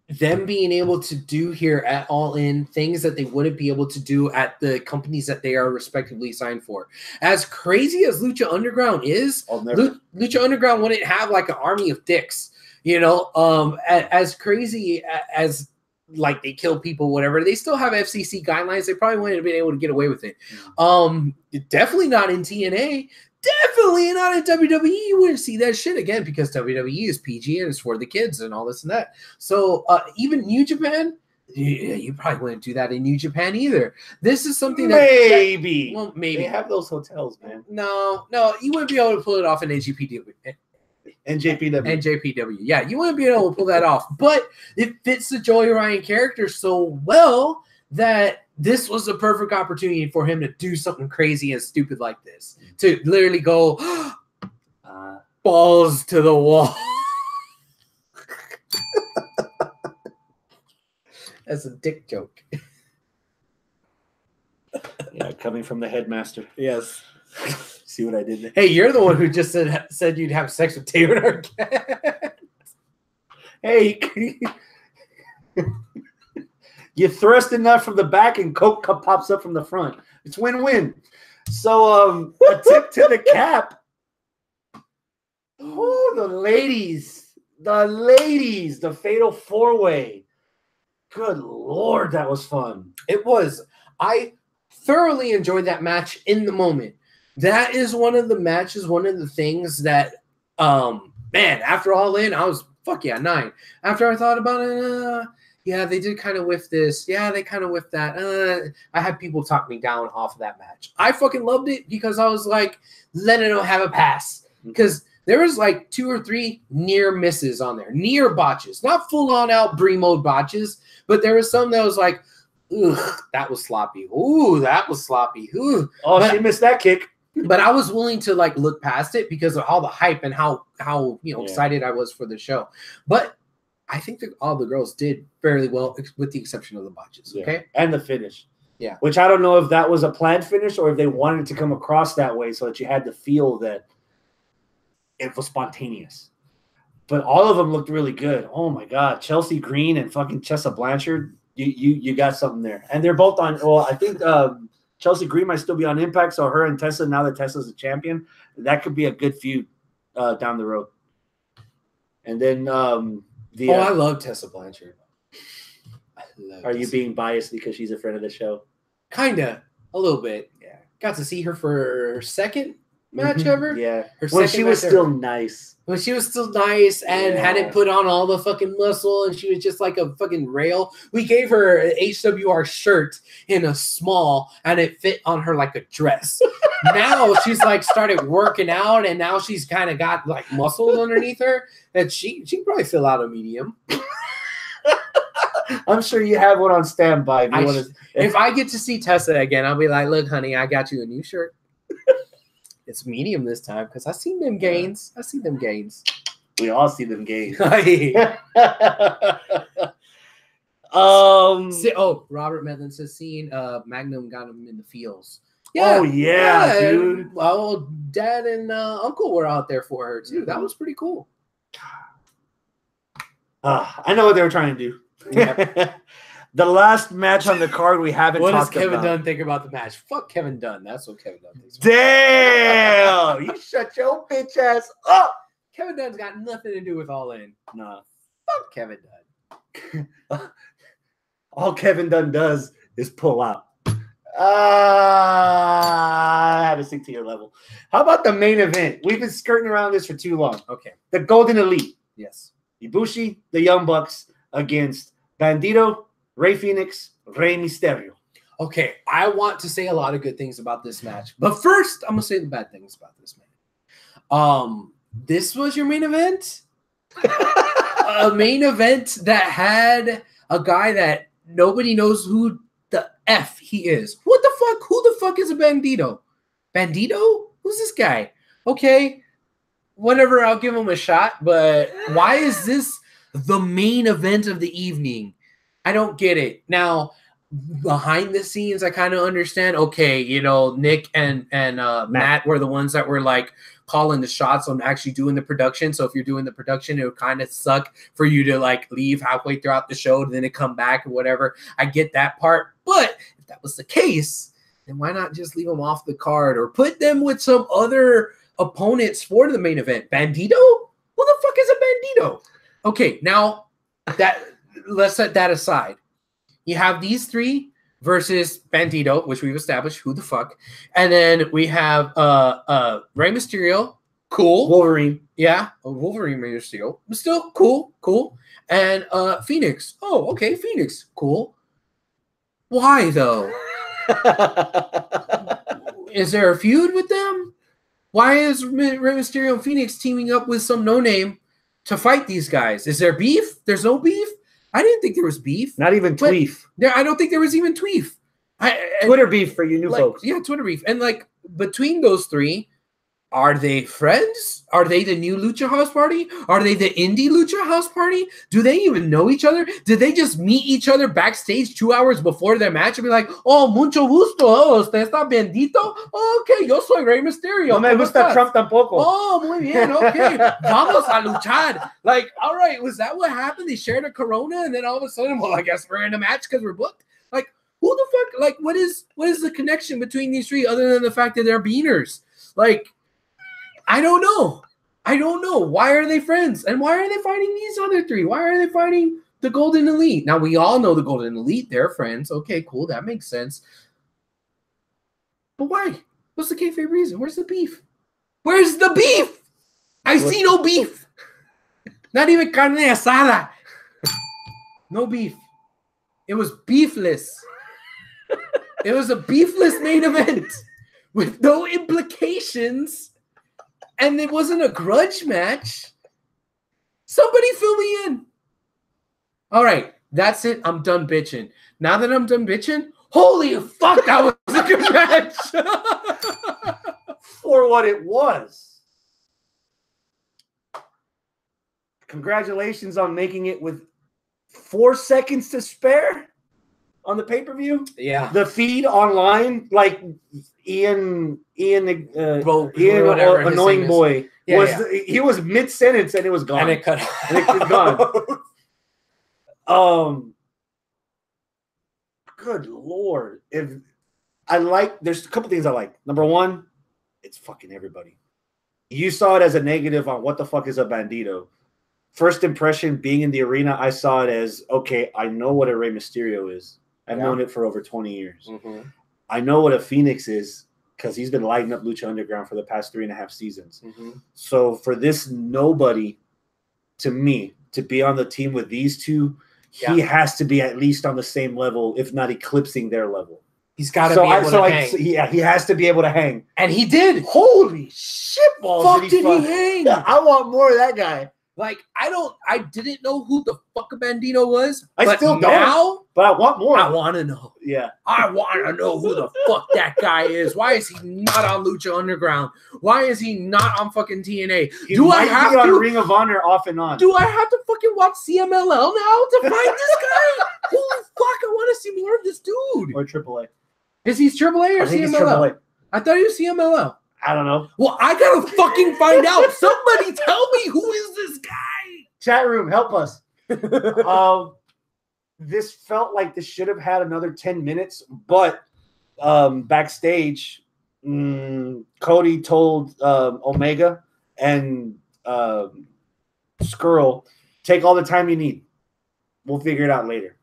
[SPEAKER 2] them being able to do here at All In things that they wouldn't be able to do at the companies that they are respectively signed for. As crazy as Lucha Underground is, Lucha Underground wouldn't have like an army of dicks, you know, as crazy as like they kill people, whatever. They still have FCC guidelines. They probably wouldn't have been able to get away with it. Definitely not in TNA. Definitely not in WWE. You wouldn't see that shit again because WWE is PG and it's for the kids and all this and that. So even New Japan, you probably wouldn't do that in New Japan either. This is something that
[SPEAKER 1] maybe
[SPEAKER 2] they
[SPEAKER 1] have those hotels, man.
[SPEAKER 2] No, you wouldn't be able to pull it off in NJPW. NJPW. Yeah, you wouldn't be able to pull that off. But it fits the Joey Ryan character so well that this was the perfect opportunity for him to do something crazy and stupid like this. To literally go balls to the wall. That's a dick joke.
[SPEAKER 1] Yeah, coming from the headmaster.
[SPEAKER 2] Yes.
[SPEAKER 1] See what I did there?
[SPEAKER 2] Hey, you're the one who just said you'd have sex with David Arquette.
[SPEAKER 1] Hey, you thrust enough from the back and Coke cup pops up from the front. It's win-win. So a tip to the cap. Oh, the ladies, the fatal four-way. Good Lord, that was fun.
[SPEAKER 2] It was. I thoroughly enjoyed that match in the moment. That is one of the matches, one of the things that, man, after All In, I was, fuck yeah, 9. After I thought about it, yeah, they did kind of whiff this. Yeah, they kind of whiffed that. I had people talk me down off of that match. I fucking loved it because I was like, let it have a pass. Because there was like 2 or 3 near misses on there. Near botches. Not full-on out Brie mode botches, but there was some that was like, ugh, that was sloppy. Ooh, that was sloppy. Ooh.
[SPEAKER 1] Oh, she missed that kick.
[SPEAKER 2] But I was willing to like look past it because of all the hype and how excited I was for the show. But I think that all the girls did fairly well, with the exception of the botches.
[SPEAKER 1] Yeah.
[SPEAKER 2] Okay,
[SPEAKER 1] and the finish.
[SPEAKER 2] Yeah,
[SPEAKER 1] which I don't know if that was a planned finish or if they wanted to come across that way so that you had to feel that it was spontaneous. But all of them looked really good. Oh my God, Chelsea Green and fucking Chessa Blanchard, you got something there, and they're both on. Well, I think Chelsea Green might still be on Impact, so her and Tessa, now that Tessa's a champion, that could be a good feud down the road. And then
[SPEAKER 2] I love Tessa Blanchard.
[SPEAKER 1] Are you being biased because she's a friend of the show?
[SPEAKER 2] Kinda, a little bit. Yeah, got to see her for her second match ever.
[SPEAKER 1] Yeah,
[SPEAKER 2] when
[SPEAKER 1] she was still nice.
[SPEAKER 2] When she was still nice and hadn't put on all the fucking muscle and she was just like a fucking rail. We gave her an HWR shirt in a small and it fit on her like a dress. Now she's like started working out and now she's kind of got like muscles underneath her that she can probably fill out a medium.
[SPEAKER 1] I'm sure you have one on standby.
[SPEAKER 2] If I get to see Tessa again, I'll be like, look, honey, I got you a new shirt. It's medium this time because I seen them gains. I see them gains.
[SPEAKER 1] We all see them gains.
[SPEAKER 2] Robert Medlin says, seeing Magnum got him in the feels. Yeah,
[SPEAKER 1] oh yeah, dude.
[SPEAKER 2] Well, Dad and Uncle were out there for her too. That was pretty cool.
[SPEAKER 1] I know what they were trying to do. Yep. The last match on the card we haven't talked about.
[SPEAKER 2] What does Kevin Dunn think about the match? Fuck Kevin Dunn. That's what Kevin Dunn thinks.
[SPEAKER 1] Damn! You shut your bitch ass up.
[SPEAKER 2] Kevin Dunn's got nothing to do with All In.
[SPEAKER 1] Nah.
[SPEAKER 2] Fuck Kevin Dunn.
[SPEAKER 1] All Kevin Dunn does is pull out. I had to sink to your level. How about the main event? We've been skirting around this for too long.
[SPEAKER 2] Okay.
[SPEAKER 1] The Golden Elite.
[SPEAKER 2] Yes.
[SPEAKER 1] Ibushi, the Young Bucks against Bandito, Rey Fénix, Rey Mysterio.
[SPEAKER 2] Okay, I want to say a lot of good things about this match, but first I'm gonna say the bad things about this match. This was your main event, a main event that had a guy that nobody knows who the F he is. What the fuck? Who the fuck is a Bandito? Bandito? Who's this guy? Okay, whatever. I'll give him a shot. But why is this the main event of the evening? I don't get it. Now, behind the scenes, I kind of understand. Okay, Nick and Matt were the ones that were like calling the shots on actually doing the production. So if you're doing the production, it would kind of suck for you to like leave halfway throughout the show and then it come back or whatever. I get that part. But if that was the case, then why not just leave them off the card or put them with some other opponents for the main event? Bandito? Who the fuck is a Bandito? Okay, now that let's set that aside. You have these three versus Bandito, which we've established who the fuck, and then we have Rey Mysterio, cool,
[SPEAKER 1] Wolverine,
[SPEAKER 2] yeah, Wolverine Rey Mysterio, but still cool, and Fénix. Oh, okay, Fénix, cool. Why though? Is there a feud with them? Why is Rey Mysterio and Fénix teaming up with some no-name to fight these guys? Is there beef? There's no beef? I didn't think there was beef.
[SPEAKER 1] Not even tweef.
[SPEAKER 2] I don't think there was even tweef.
[SPEAKER 1] Twitter beef for you new folks.
[SPEAKER 2] Yeah, Twitter beef. And like between those three, Are they friends? Are they the new Lucha House Party? Are they the indie Lucha House Party? Do they even know each other? Did they just meet each other backstage 2 hours before their match and be like, oh, mucho gusto, oh, usted está bendito? Oh, okay, yo soy Rey Mysterio.
[SPEAKER 1] No me gusta Trump tampoco.
[SPEAKER 2] Oh, muy bien, okay. Vamos a luchar. Like, all right, was that what happened? They shared a Corona and then all of a sudden, well, I guess we're in a match because we're booked? Like, who the fuck? Like, what is the connection between these three other than the fact that they're beaners? Like, I don't know. Why are they friends? And why are they fighting these other three? Why are they fighting the Golden Elite? Now, we all know the Golden Elite. They're friends. Okay, cool. That makes sense. But why? What's the kayfabe reason? Where's the beef? Where's the beef? I see no beef. Not even carne asada. No beef. It was beefless. It was a beefless main event with no implications. And it wasn't a grudge match. Somebody fill me in. All right, that's it. I'm done bitching. Now that I'm done bitching, holy fuck, that was a good match.
[SPEAKER 1] For what it was. Congratulations on making it with 4 seconds to spare on the pay-per-view.
[SPEAKER 2] Yeah.
[SPEAKER 1] The feed online, like Ian, annoying boy, he was mid-sentence and it was gone.
[SPEAKER 2] And it cut.
[SPEAKER 1] Good Lord. There's a couple things I like. Number one, it's fucking everybody. You saw it as a negative on what the fuck is a bandito. First impression, being in the arena, I saw it as, okay, I know what a Rey Mysterio is. I've known it for over 20 years. Mm-hmm. I know what a Phoenix is because he's been lighting up Lucha Underground for the past 3.5 seasons. Mm-hmm. So for this nobody, to me, to be on the team with these two, he has to be at least on the same level, if not eclipsing their level.
[SPEAKER 2] He's got to be able to hang.
[SPEAKER 1] He has to be able to hang.
[SPEAKER 2] And he did.
[SPEAKER 1] Holy shit balls.
[SPEAKER 2] Fuck, did he hang?
[SPEAKER 1] Yeah, I want more of that guy.
[SPEAKER 2] Like, I didn't know who the fuck a Bandito was.
[SPEAKER 1] I still don't. Now, but I want more.
[SPEAKER 2] I want to know.
[SPEAKER 1] Yeah.
[SPEAKER 2] I want to know who the fuck that guy is. Why is he not on Lucha Underground? Why is he not on fucking TNA?
[SPEAKER 1] Do I have to on Ring of Honor off and on?
[SPEAKER 2] Do I have to fucking watch CMLL now to find this guy? Holy fuck, I want to see more of this dude.
[SPEAKER 1] Or AAA.
[SPEAKER 2] Is he AAA or CMLL? I thought he was CMLL.
[SPEAKER 1] I don't know.
[SPEAKER 2] Well, I gotta fucking find out. Somebody tell me, who is this guy?
[SPEAKER 1] Chat room, help us. This felt like this should have had another 10 minutes, but backstage, Cody told Omega and Skrull, take all the time you need. We'll figure it out later.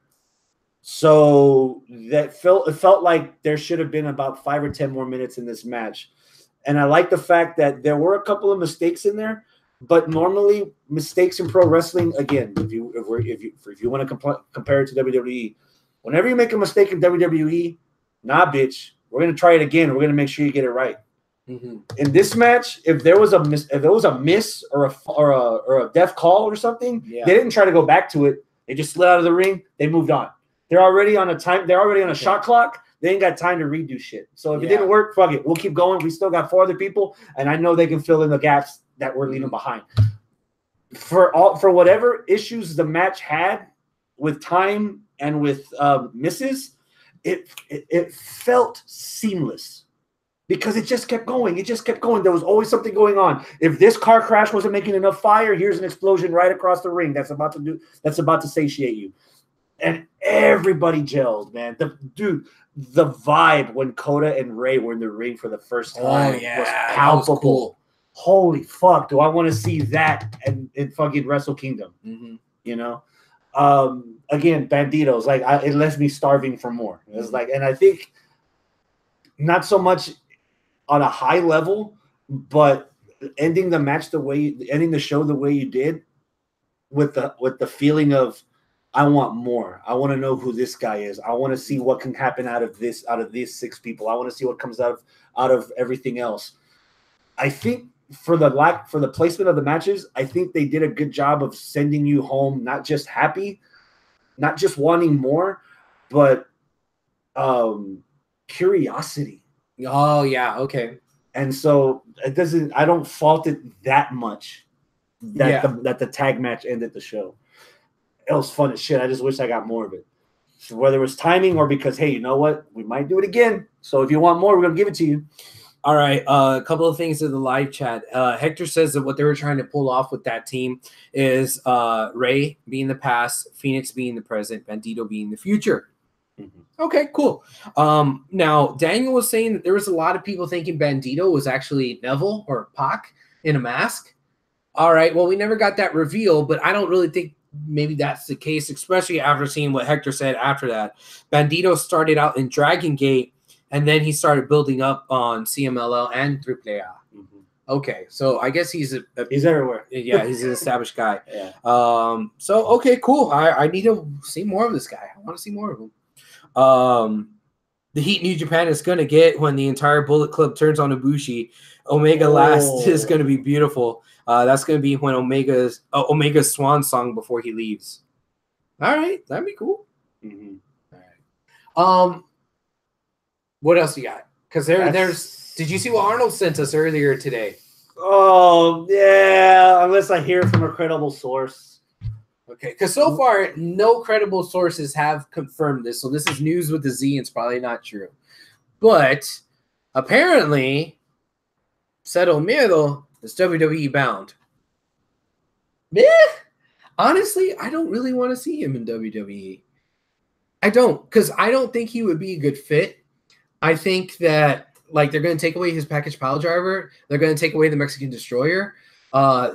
[SPEAKER 1] So it felt like there should have been about 5 or 10 more minutes in this match. And I like the fact that there were a couple of mistakes in there, but normally mistakes in pro wrestling, again, if you want to compare it to WWE, whenever you make a mistake in WWE, nah, bitch, we're gonna try it again. We're gonna make sure you get it right. Mm-hmm. In this match, if there was a miss or a death call or something, they didn't try to go back to it. They just slid out of the ring. They moved on. They're already on a shot clock. They ain't got time to redo shit. So if it didn't work, fuck it. We'll keep going. We still got 4 other people, and I know they can fill in the gaps that we're leaving behind. For whatever issues the match had with time and with misses, it felt seamless because it just kept going. It just kept going. There was always something going on. If this car crash wasn't making enough fire, here's an explosion right across the ring that's about to satiate you. And everybody gelled, man. The vibe when Coda and Ray were in the ring for the first time was palpable. Was cool. Holy fuck, do I want to see that in fucking Wrestle Kingdom? Mm-hmm. You know? Again, Banditos, like it left me starving for more. It's like, and I think not so much on a high level, but ending the show the way you did, with the feeling of, I want more. I want to know who this guy is. I want to see what can happen out of these 6 people. I want to see what comes out of everything else. I think for the placement of the matches, I think they did a good job of sending you home not just happy, not just wanting more, but curiosity.
[SPEAKER 2] Oh yeah, okay.
[SPEAKER 1] And so it doesn't. I don't fault it that much that the tag match ended the show. It was fun as shit. I just wish I got more of it. So whether it was timing or because, hey, you know what? We might do it again. So if you want more, we're gonna give it to you.
[SPEAKER 2] All right, a couple of things in the live chat. Hector says that what they were trying to pull off with that team is Ray being the past, Phoenix being the present, Bandito being the future. Mm-hmm. Okay, cool. Now, Daniel was saying that there was a lot of people thinking Bandito was actually Neville or Pac in a mask. All right, well, we never got that reveal, but I don't really think maybe that's the case, especially after seeing what Hector said after that. Bandito started out in Dragon Gate, and then he started building up on CMLL and AAA. Mm-hmm. Okay, so I guess he's
[SPEAKER 1] everywhere.
[SPEAKER 2] Yeah, he's an established guy.
[SPEAKER 1] Yeah.
[SPEAKER 2] So okay, cool. I need to see more of this guy. I want to see more of him. The heat New Japan is gonna get when the entire Bullet Club turns on Ibushi. Omega Last is gonna be beautiful. That's gonna be when Omega's swan song before he leaves. All right, that'd be cool. Mm-hmm. All right. What else you got? Because there's. Did you see what Arnold sent us earlier today?
[SPEAKER 1] Oh yeah, unless I hear from a credible source.
[SPEAKER 2] Okay, because so far no credible sources have confirmed this, so this is news with the Z. It's probably not true, but apparently, Cero Miedo is WWE bound. Honestly, I don't really want to see him in WWE. I don't, because I don't think he would be a good fit. I think that they're going to take away his package pile driver. They're going to take away the Mexican Destroyer.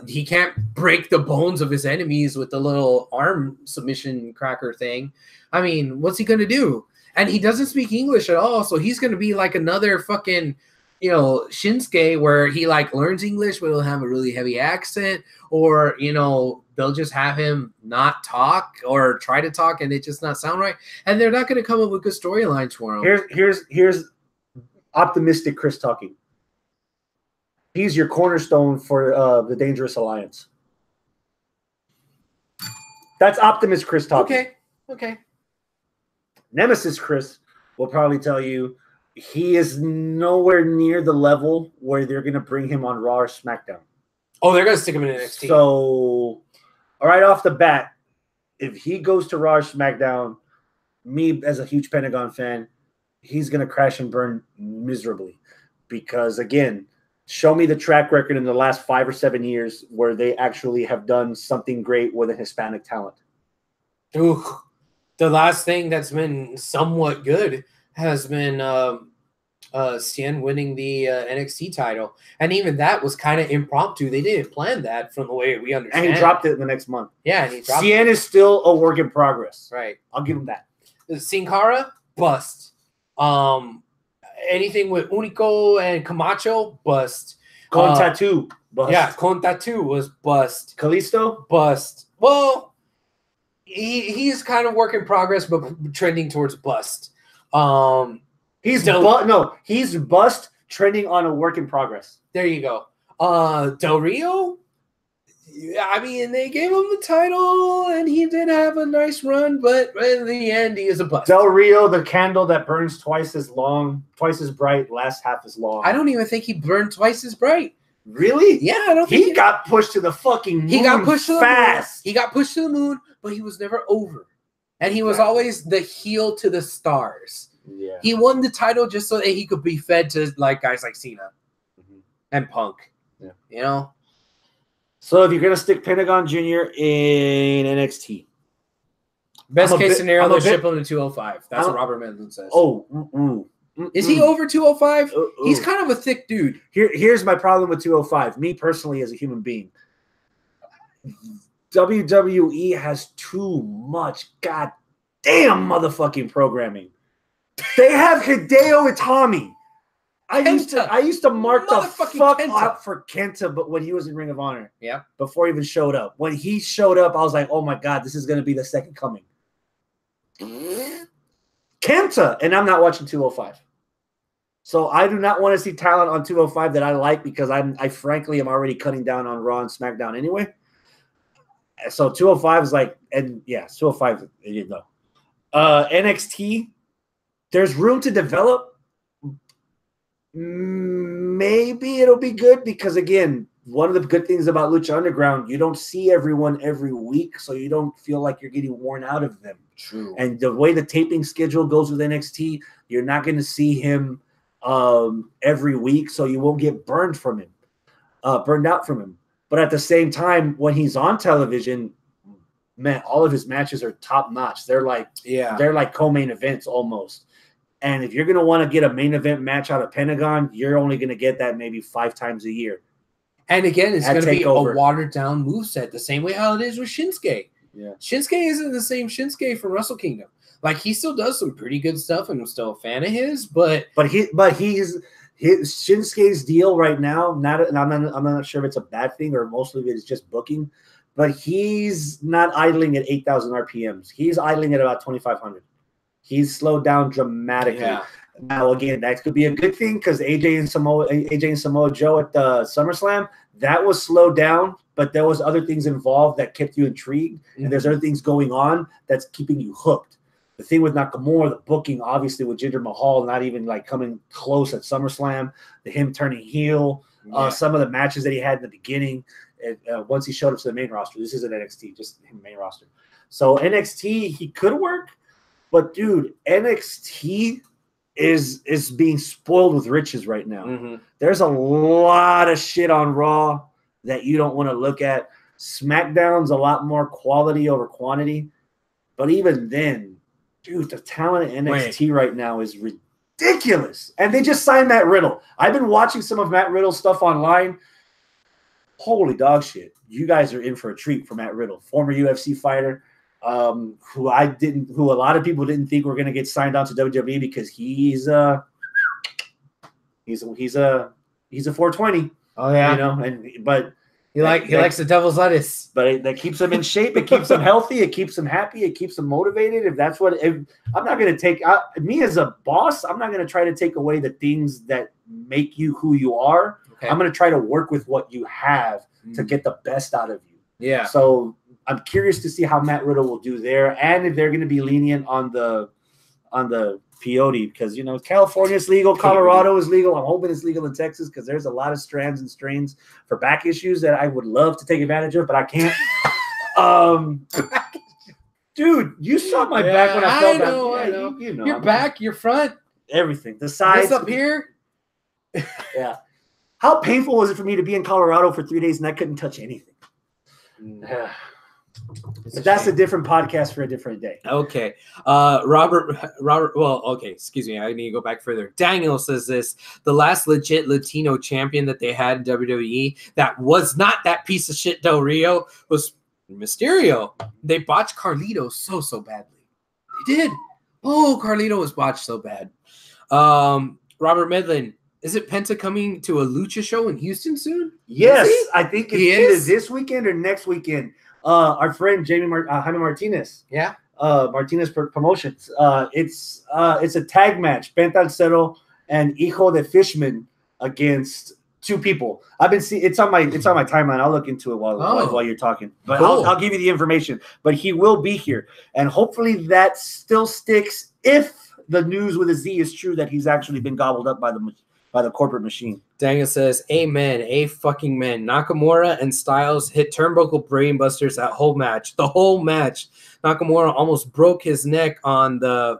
[SPEAKER 2] He can't break the bones of his enemies with the little arm submission cracker thing. I mean, what's he going to do? And he doesn't speak English at all, so he's going to be like another fucking, Shinsuke, where he learns English, but he'll have a really heavy accent, or they'll just have him not talk or try to talk and it just not sound right, and they're not going to come up with good storylines for him.
[SPEAKER 1] Here's optimistic Chris talking. He's your cornerstone for the Dangerous Alliance. That's optimist Chris talking.
[SPEAKER 2] Okay.
[SPEAKER 1] Nemesis Chris will probably tell you he is nowhere near the level where they're going to bring him on Raw or SmackDown.
[SPEAKER 2] Oh, they're going to stick him in NXT.
[SPEAKER 1] So, right off the bat, if he goes to Raw or SmackDown, me as a huge Pentagon fan, he's going to crash and burn miserably. Because, again, show me the track record in the last 5 or 7 years where they actually have done something great with a Hispanic talent.
[SPEAKER 2] Ooh, the last thing that's been somewhat good has been Cien winning the NXT title. And even that was kind of impromptu. They didn't plan that from the way we understand.
[SPEAKER 1] And he dropped it the next month.
[SPEAKER 2] Yeah, and he dropped
[SPEAKER 1] Cien is still a work in progress.
[SPEAKER 2] Right.
[SPEAKER 1] I'll give him that.
[SPEAKER 2] Sin Cara, bust. Anything with Unico and Camacho, bust.
[SPEAKER 1] Con Tattoo, bust.
[SPEAKER 2] Yeah, Con Tattoo was bust.
[SPEAKER 1] Kalisto,
[SPEAKER 2] bust. Well, he's kind of work in progress, but trending towards bust.
[SPEAKER 1] He's bust trending on a work in progress.
[SPEAKER 2] There you go. Del Rio, I mean, they gave him the title, and he did have a nice run, but in the end, he is a bust.
[SPEAKER 1] Del Rio, the candle that burns twice as long, twice as bright, lasts half as long.
[SPEAKER 2] I don't even think he burned twice as bright.
[SPEAKER 1] Really?
[SPEAKER 2] Yeah, I don't think
[SPEAKER 1] he got pushed to the fucking moon.
[SPEAKER 2] He got pushed
[SPEAKER 1] fast.
[SPEAKER 2] He got pushed to the moon, but he was never over. And he was always the heel to the stars.
[SPEAKER 1] Yeah.
[SPEAKER 2] He won the title just so that he could be fed to guys like Cena and Punk. Yeah.
[SPEAKER 1] So if you're gonna stick Pentagon Jr. in NXT,
[SPEAKER 2] best case scenario, they'll ship him to 205. That's what Robert Manson says. Is he over 205? He's kind of a thick dude.
[SPEAKER 1] Here's my problem with 205. Me personally, as a human being, WWE has too much goddamn motherfucking programming. They have Hideo Itami. I used to mark the fuck out for Kenta, but when he was in Ring of Honor, before he even showed up. When he showed up, I was like, oh my god, this is gonna be the second coming. Kenta, and I'm not watching 205. So I do not want to see talent on 205 that I like because I frankly am already cutting down on Raw and SmackDown anyway. So 205 is 205 you know. NXT, there's room to develop. maybe it'll be good because, again, one of the good things about Lucha Underground, you don't see everyone every week, so you don't feel like you're getting worn out of them.
[SPEAKER 2] True.
[SPEAKER 1] And the way the taping schedule goes with NXT, you're not going to see him every week, so you won't get burned from him, burned out from him. But at the same time, when he's on television, man, all of his matches are top notch. They're like co-main events almost. And if you're going to want to get a main event match out of Pentagon, you're only going to get that maybe 5 times a year.
[SPEAKER 2] And again, it's going to be a watered-down moveset, the same way how it is with Shinsuke.
[SPEAKER 1] Yeah.
[SPEAKER 2] Shinsuke isn't the same Shinsuke from Wrestle Kingdom. Like, he still does some pretty good stuff, and I'm still a fan of his. But
[SPEAKER 1] he's Shinsuke's deal right now. And I'm not sure if it's a bad thing or most of it is just booking. But he's not idling at 8,000 RPMs. He's idling at about 2,500. He's slowed down dramatically.
[SPEAKER 2] Yeah.
[SPEAKER 1] Now, again, that could be a good thing because AJ and Samoa Joe at the SummerSlam, that was slowed down, but there was other things involved that kept you intrigued, and there's other things going on that's keeping you hooked. The thing with Nakamura, the booking, obviously, with Jinder Mahal not even like coming close at SummerSlam, him turning heel, some of the matches that he had in the beginning, once he showed up to the main roster. This isn't NXT, just him main roster. So NXT, he could work, but dude, NXT is being spoiled with riches right now.
[SPEAKER 2] Mm-hmm.
[SPEAKER 1] There's a lot of shit on Raw that you don't want to look at. SmackDown's a lot more quality over quantity, but even then, dude, the talent at NXT right now is ridiculous. And they just signed Matt Riddle. I've been watching some of Matt Riddle's stuff online. Holy dog shit. You guys are in for a treat for Matt Riddle, former UFC fighter, who a lot of people didn't think were going to get signed on to WWE because he's a 420.
[SPEAKER 2] Oh yeah,
[SPEAKER 1] you know, but
[SPEAKER 2] he likes the devil's lettuce.
[SPEAKER 1] But that keeps him in shape. It keeps him healthy. It keeps him happy. It keeps him motivated. I'm not going to take me as a boss. I'm not going to try to take away the things that make you who you are. Okay. I'm going to try to work with what you have to get the best out of you.
[SPEAKER 2] Yeah.
[SPEAKER 1] So I'm curious to see how Matt Riddle will do there, and if they're going to be lenient on the peyote, because California is legal, Colorado is legal. I'm hoping it's legal in Texas because there's a lot of strands and strains for back issues that I would love to take advantage of, but I can't. Dude, you saw my back when I fell down.
[SPEAKER 2] I know. Your back, your front,
[SPEAKER 1] everything. The sides.
[SPEAKER 2] This up here.
[SPEAKER 1] Yeah. How painful was it for me to be in Colorado for 3 days and I couldn't touch anything? But that's a different podcast for a different day.
[SPEAKER 2] Okay. Robert, well, okay, excuse me. I need to go back further. Daniel says this: the last legit Latino champion that they had in WWE that was not that piece of shit Del Rio was Mysterio. They botched Carlito so badly. They did. Oh, Carlito was botched so bad. Robert Medlin, is it Penta coming to a Lucha show in Houston soon?
[SPEAKER 1] Yes, I think it's either this weekend or next weekend. Our friend Jaime Martinez.
[SPEAKER 2] Yeah.
[SPEAKER 1] Martinez Promotions. It's a tag match. Penta El Cerro and Hijo de Fishman against 2 people. I've been seeing it's on my timeline. I'll look into it while you're talking. But cool. I'll give you the information. But he will be here, and hopefully that still sticks if the news with a Z is true that he's actually been gobbled up by the corporate machine.
[SPEAKER 2] Daniel says, amen, fucking man. Nakamura and Styles hit turnbuckle brainbusters at whole match. The whole match. Nakamura almost broke his neck on the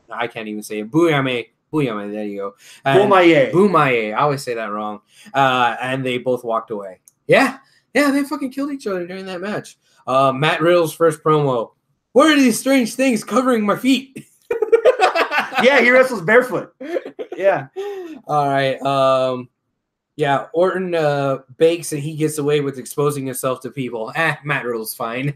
[SPEAKER 2] I can't even say it. Buyame, there you go. Bumaye. I always say that wrong. And they both walked away. Yeah, they fucking killed each other during that match. Matt Riddle's first promo. What are these strange things covering my feet?
[SPEAKER 1] Yeah, he wrestles barefoot. Yeah.
[SPEAKER 2] All right. Yeah, Orton bakes and he gets away with exposing himself to people. Matt Riddle's fine.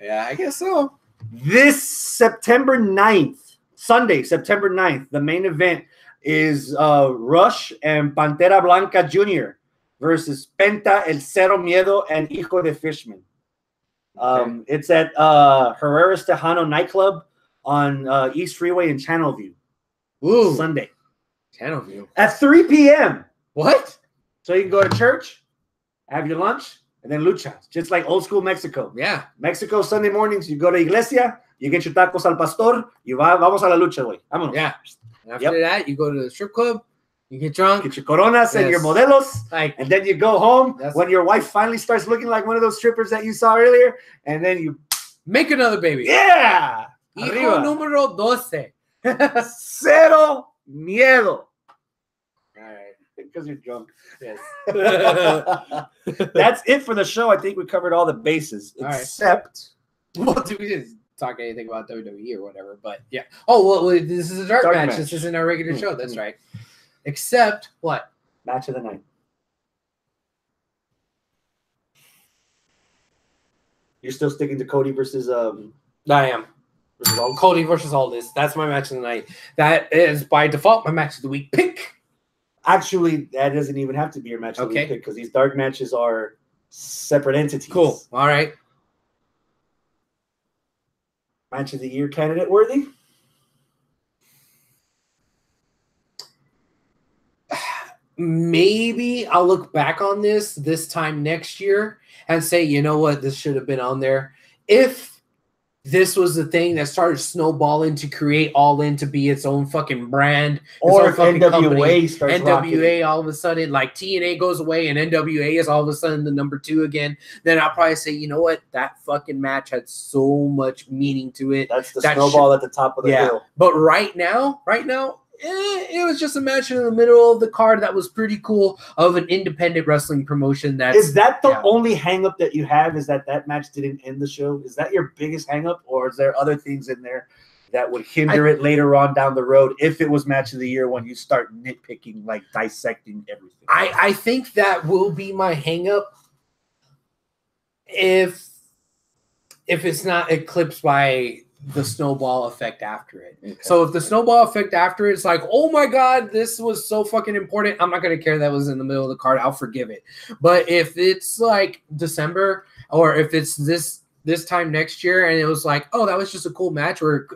[SPEAKER 2] Yeah, I guess so.
[SPEAKER 1] This September 9th, Sunday, September 9th, the main event is Rush and Pantera Blanca Jr. versus Penta, El Cero Miedo, and Hijo de Fishman. It's at Herrera's Tejano nightclub on East Freeway in Channelview.
[SPEAKER 2] Ooh.
[SPEAKER 1] Sunday.
[SPEAKER 2] Channelview.
[SPEAKER 1] At 3 p.m.
[SPEAKER 2] What?
[SPEAKER 1] So you can go to church, have your lunch, and then lucha. Just like old school Mexico.
[SPEAKER 2] Yeah.
[SPEAKER 1] Mexico, Sunday mornings, you go to iglesia, you get your tacos al pastor, vamos a la lucha, güey. Vámonos.
[SPEAKER 2] Yeah. After that, you go to the strip club, you get drunk.
[SPEAKER 1] Get your coronas and your modelos. And then you go home when your wife finally starts looking like one of those strippers that you saw earlier. And then you
[SPEAKER 2] make another baby.
[SPEAKER 1] Yeah.
[SPEAKER 2] Hijo número 12.
[SPEAKER 1] Cero miedo.
[SPEAKER 2] All right.
[SPEAKER 1] Because you're drunk.
[SPEAKER 2] Yes.
[SPEAKER 1] That's it for the show. I think we covered all the bases. Except.
[SPEAKER 2] Well, we didn't talk anything about WWE or whatever. But yeah. Oh, well, this is a dark match. This isn't our regular show. That's right. Except what?
[SPEAKER 1] Match of the night. You're still sticking to Cody versus
[SPEAKER 2] I am. Cody versus Aldis. That's my match of the night. That is by default my match of the week pick.
[SPEAKER 1] Actually, that doesn't even have to be your match of the week pick because these dark matches are separate entities.
[SPEAKER 2] Cool. All right.
[SPEAKER 1] Match of the year candidate worthy?
[SPEAKER 2] Maybe I'll look back on this time next year and say, you know what, this should have been on there. If this was the thing that started snowballing to create All In to be its own fucking brand,
[SPEAKER 1] or if NWA starts
[SPEAKER 2] NWA all of a sudden, like TNA goes away and NWA is all of a sudden the number 2 again, then I'll probably say, you know what, that fucking match had so much meaning to it.
[SPEAKER 1] That's the snowball at the top of the hill.
[SPEAKER 2] But right now, it was just a match in the middle of the card that was pretty cool of an independent wrestling promotion.
[SPEAKER 1] Is that the only hang-up that you have, is that match didn't end the show? Is that your biggest hang-up, or is there other things in there that would hinder it later on down the road if it was match of the year when you start nitpicking, like dissecting everything?
[SPEAKER 2] I think that will be my hang-up if it's not eclipsed by the snowball effect after it. Okay. So if the snowball effect after it's like, oh my God, this was so fucking important, I'm not going to care that was in the middle of the card. I'll forgive it. But if it's like December, or if it's this time next year and it was like, oh, that was just a cool match, or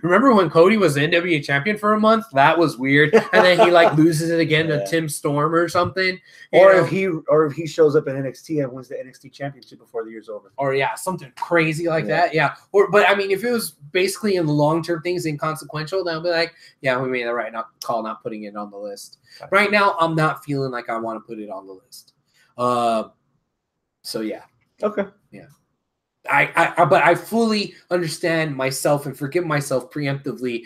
[SPEAKER 2] remember when Cody was the NWA champion for a month? That was weird. And then he like loses it again to Tim Storm or something.
[SPEAKER 1] Or if he shows up in NXT and wins the NXT championship before the year's over.
[SPEAKER 2] Or something crazy like that. Yeah. But I mean, if it was basically in the long-term things inconsequential, then I'll be like, yeah, we made the right call not putting it on the list. Okay. Right now, I'm not feeling like I want to put it on the list. So yeah.
[SPEAKER 1] Okay.
[SPEAKER 2] Yeah. But I fully understand myself and forgive myself preemptively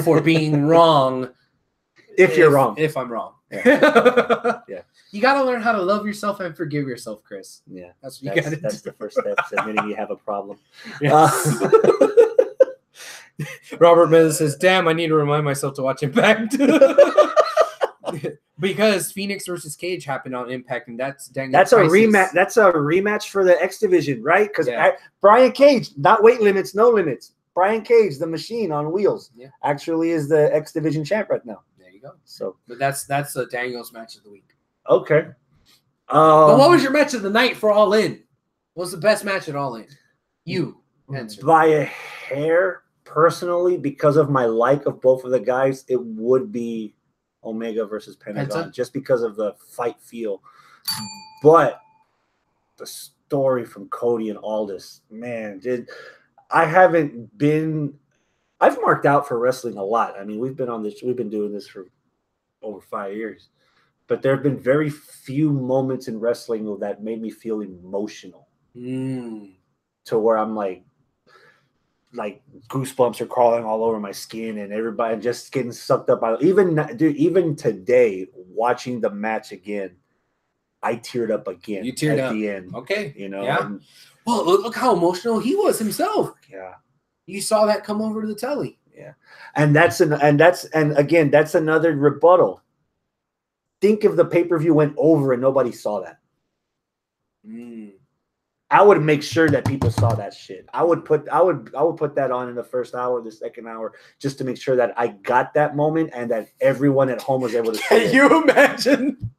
[SPEAKER 2] for being wrong.
[SPEAKER 1] If you're wrong.
[SPEAKER 2] If I'm wrong.
[SPEAKER 1] Yeah. Yeah.
[SPEAKER 2] You got to learn how to love yourself and forgive yourself, Chris.
[SPEAKER 1] Yeah.
[SPEAKER 2] That's what you got to do.
[SPEAKER 1] That's the first step, admitting you have a problem.
[SPEAKER 2] Yes. Robert Miller says, damn, I need to remind myself to watch Impact. Because Phoenix versus Cage happened on Impact, and that's a
[SPEAKER 1] rematch. That's a rematch for the X Division, right? Because Brian Cage, not weight limits, no limits. Brian Cage, the machine on wheels, actually is the X Division champ right now.
[SPEAKER 2] There you go.
[SPEAKER 1] So,
[SPEAKER 2] but that's Daniel's match of the week.
[SPEAKER 1] Okay.
[SPEAKER 2] But what was your match of the night for All In? What was the best match at All In? You answer.
[SPEAKER 1] By a hair, personally, because of my like of both of the guys, it would be Omega versus Pentagon, just because of the fight feel. But the story from Cody and Aldis, man, I've marked out for wrestling a lot. I mean, we've been doing this for over 5 years, but there have been very few moments in wrestling that made me feel emotional to where I'm like goosebumps are crawling all over my skin, and everybody just getting sucked up by even today watching the match again, I teared up again.
[SPEAKER 2] You teared
[SPEAKER 1] at
[SPEAKER 2] up
[SPEAKER 1] the end.
[SPEAKER 2] Okay.
[SPEAKER 1] Yeah.
[SPEAKER 2] Well, look how emotional he was himself.
[SPEAKER 1] Yeah.
[SPEAKER 2] You saw that come over to the telly.
[SPEAKER 1] Yeah. And that's another rebuttal. Think if the pay-per-view went over and nobody saw that. I would make sure that people saw that shit. I would put that on in the first hour, the second hour, just to make sure that I got that moment and that everyone at home was able to see it.
[SPEAKER 2] Can you imagine?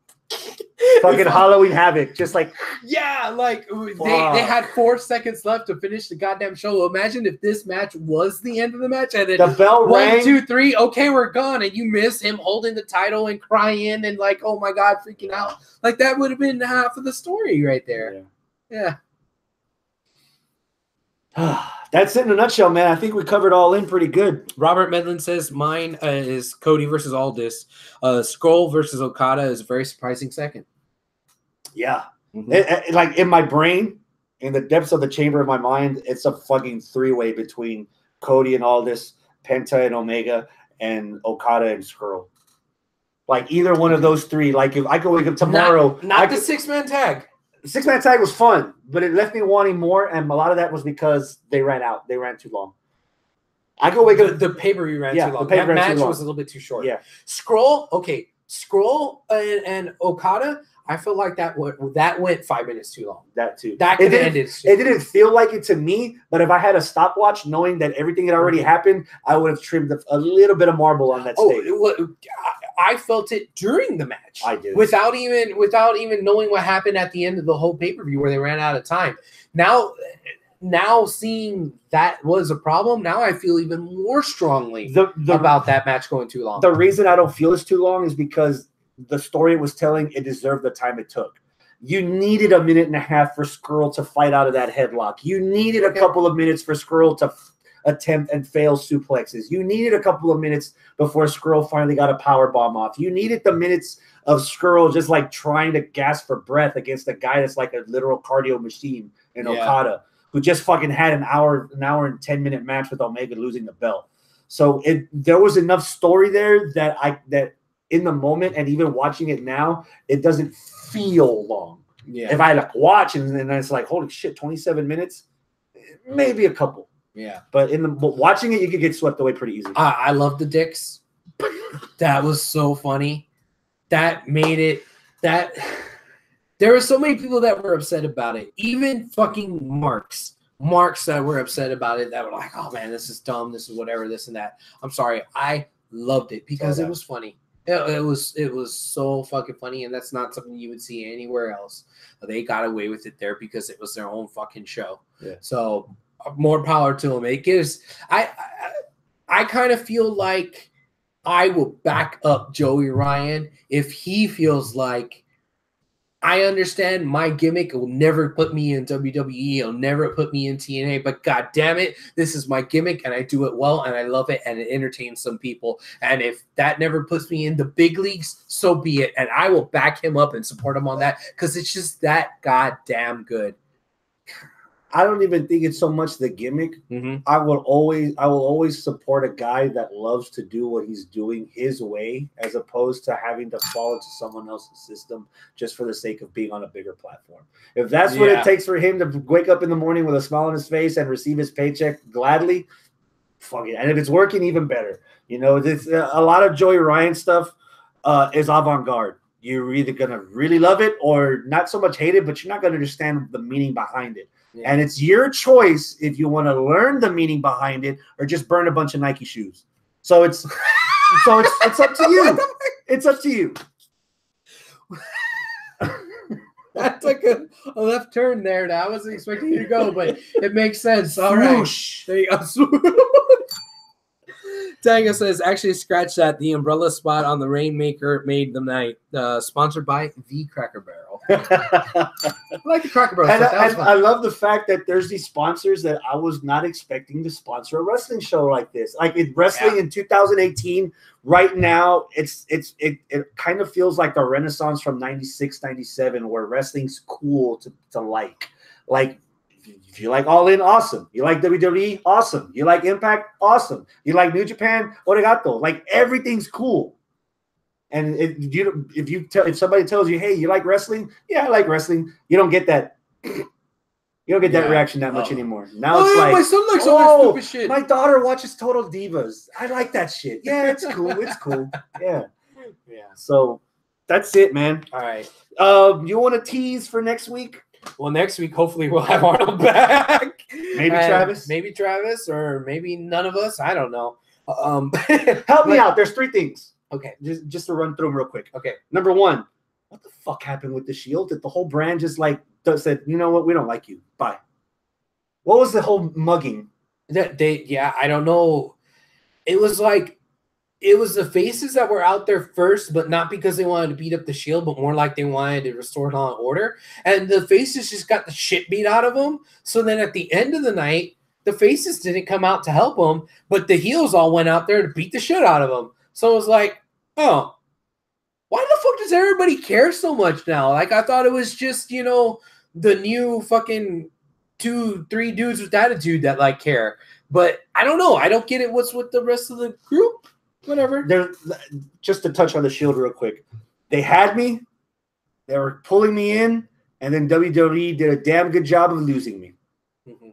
[SPEAKER 1] Fucking Halloween Havoc, just like
[SPEAKER 2] they had 4 seconds left to finish the goddamn show. Imagine if this match was the end of the match and then
[SPEAKER 1] the bell rang.
[SPEAKER 2] 1, 2, 3, okay, we're gone, and you miss him holding the title and crying and like, oh my God, freaking out. Like that would have been half of the story right there.
[SPEAKER 1] Yeah. That's it in a nutshell, man. I think we covered all in pretty good.
[SPEAKER 2] Robert Medlin says mine is Cody versus Aldis. Scroll versus Okada is a very surprising second.
[SPEAKER 1] Yeah. Like in my brain, in the depths of the chamber of my mind, it's a fucking three-way between Cody and Aldis, Penta and Omega, and Okada and Scurll. Like either one of those three. Like if I could wake up tomorrow,
[SPEAKER 2] not the 6-man tag.
[SPEAKER 1] The 6-man tag was fun, but it left me wanting more, and a lot of that was because they ran out. They ran too long. I could wake up.
[SPEAKER 2] The pay-per-view ran too long. That match was a little bit too short.
[SPEAKER 1] Yeah.
[SPEAKER 2] Scroll and Okada, I feel like that went 5 minutes too long.
[SPEAKER 1] That too.
[SPEAKER 2] That could have ended.
[SPEAKER 1] It didn't feel like it to me, but if I had a stopwatch, knowing that everything had already happened, I would have trimmed a little bit of marble on that stage.
[SPEAKER 2] I felt it during the match.
[SPEAKER 1] I did.
[SPEAKER 2] Without even knowing what happened at the end of the whole pay-per-view where they ran out of time. Now seeing that was a problem, now I feel even more strongly about that match going too long.
[SPEAKER 1] The reason I don't feel it's too long is because the story it was telling, it deserved the time it took. You needed a minute and a half for Scurll to fight out of that headlock. You needed a couple of minutes for Scurll to attempt and fail suplexes. You needed a couple of minutes before Scurll finally got a power bomb off. You needed the minutes of Scurll just like trying to gasp for breath against a guy that's like a literal cardio machine in Okada, who just fucking had an hour and 10-minute match with Omega losing the belt. So there was enough story there that in the moment and even watching it now, it doesn't feel long.
[SPEAKER 2] Yeah.
[SPEAKER 1] If I like watch and then it's like, holy shit, 27 minutes, maybe a couple.
[SPEAKER 2] Yeah.
[SPEAKER 1] But watching it, you could get swept away pretty easy.
[SPEAKER 2] I love the dicks. That was so funny. That made it that there were so many people that were upset about it. Even fucking marks that were upset about it, that were like, oh man, this is dumb, this is whatever, this and that. I'm sorry. I loved it because it was funny. It was so fucking funny, and that's not something you would see anywhere else. They got away with it there because it was their own fucking show.
[SPEAKER 1] Yeah.
[SPEAKER 2] So more power to them. It gives I kind of feel like I will back up Joey Ryan if he feels like I understand my gimmick will never put me in WWE. It'll never put me in TNA. But God damn it, this is my gimmick, and I do it well, and I love it, and it entertains some people. And if that never puts me in the big leagues, so be it. And I will back him up and support him on that because it's just that goddamn good.
[SPEAKER 1] I don't even think it's so much the gimmick.
[SPEAKER 2] Mm-hmm.
[SPEAKER 1] I will always support a guy that loves to do what he's doing his way, as opposed to having to fall into someone else's system just for the sake of being on a bigger platform. If that's what it takes for him to wake up in the morning with a smile on his face and receive his paycheck gladly, fuck it. And if it's working, even better. You know, this a lot of Joey Ryan stuff is avant-garde. You're either gonna really love it or not so much hate it, but you're not gonna understand the meaning behind it. Yeah. And it's your choice if you want to learn the meaning behind it or just burn a bunch of Nike shoes. So it's it's up to you. It's up to you.
[SPEAKER 2] That took a left turn there. I wasn't expecting you to go, but it makes sense. All right. There you go. Tango says, actually scratch that. The umbrella spot on the Rainmaker made the night. Sponsored by The Cracker Barrel. I like The Cracker Barrel.
[SPEAKER 1] And I love the fact that there's these sponsors that I was not expecting to sponsor a wrestling show like this. Like wrestling in 2018, right now, it kind of feels like the renaissance from 96, 97, where wrestling's cool to like. Like, if you like All In, awesome. You like WWE, awesome. You like Impact, awesome. You like New Japan, Oregato. Like, everything's cool. And if somebody tells you, hey, you like wrestling? Yeah, I like wrestling. You don't get that. You don't get that reaction that much anymore. Now it's like,
[SPEAKER 2] my son likes all that stupid shit.
[SPEAKER 1] My daughter watches Total Divas. I like that shit. Yeah, it's cool. It's cool. Yeah.
[SPEAKER 2] Yeah.
[SPEAKER 1] So that's it, man.
[SPEAKER 2] All right.
[SPEAKER 1] You want to tease for next week?
[SPEAKER 2] Well, next week, hopefully, we'll have Arnold back.
[SPEAKER 1] Maybe Travis.
[SPEAKER 2] Maybe Travis, or maybe none of us. I don't know.
[SPEAKER 1] Help me out. There's three things.
[SPEAKER 2] Okay.
[SPEAKER 1] Just to run through them real quick.
[SPEAKER 2] Okay.
[SPEAKER 1] Number one, what the fuck happened with the Shield? Did the whole brand just said, you know what? We don't like you. Bye. What was the whole mugging?
[SPEAKER 2] I don't know. It was like, it was the faces that were out there first, but not because they wanted to beat up the Shield, but more like they wanted to restore law and order. And the faces just got the shit beat out of them. So then at the end of the night, the faces didn't come out to help them, but the heels all went out there to beat the shit out of them. So it was like, oh, why the fuck does everybody care so much now? Like, I thought it was just, you know, the new fucking 2-3 dudes with attitude that like care. But I don't know. I don't get it. What's with the rest of the group? Whatever.
[SPEAKER 1] Just to touch on the Shield real quick. They had me. They were pulling me in. And then WWE did a damn good job of losing me. Mm-hmm.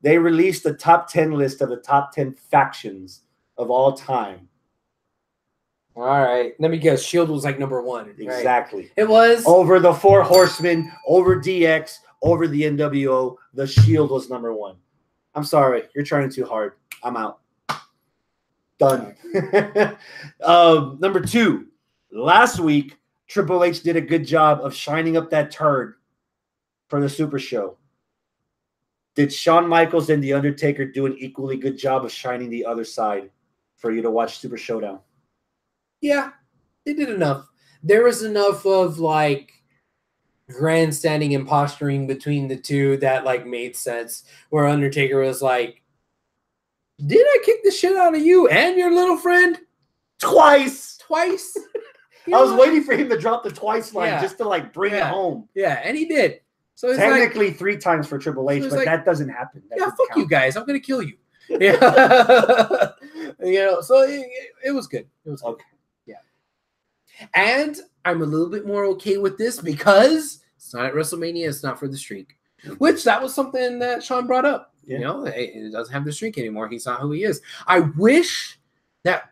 [SPEAKER 1] They released the top 10 list of the top 10 factions of all time.
[SPEAKER 2] All right. Let me guess. Shield was like number 1.
[SPEAKER 1] Exactly.
[SPEAKER 2] Right? It was.
[SPEAKER 1] Over the 4 Horsemen, over DX, over the NWO, the Shield was number 1. I'm sorry. You're trying too hard. I'm out. Done. Number 2. Last week, Triple H did a good job of shining up that turd for the Super Show. Did Shawn Michaels and The Undertaker do an equally good job of shining the other side for you to watch Super Showdown?
[SPEAKER 2] Yeah, they did enough. There was enough of like grandstanding and posturing between the two that like made sense. Where Undertaker was like, "Did I kick the shit out of you and your little friend
[SPEAKER 1] twice?"
[SPEAKER 2] I
[SPEAKER 1] was waiting for him to drop the twice line just to like bring it home.
[SPEAKER 2] Yeah, and he did. So it's
[SPEAKER 1] technically like, 3 times for Triple H, but that doesn't happen. That
[SPEAKER 2] fuck count. You guys. I'm gonna kill you. Yeah, you know. So it was good. It was okay. Yeah, and I'm a little bit more okay with this because it's not at WrestleMania. It's not for the streak, which that was something that Sean brought up. Yeah. You know, it doesn't have the streak anymore. He's not who he is. I wish that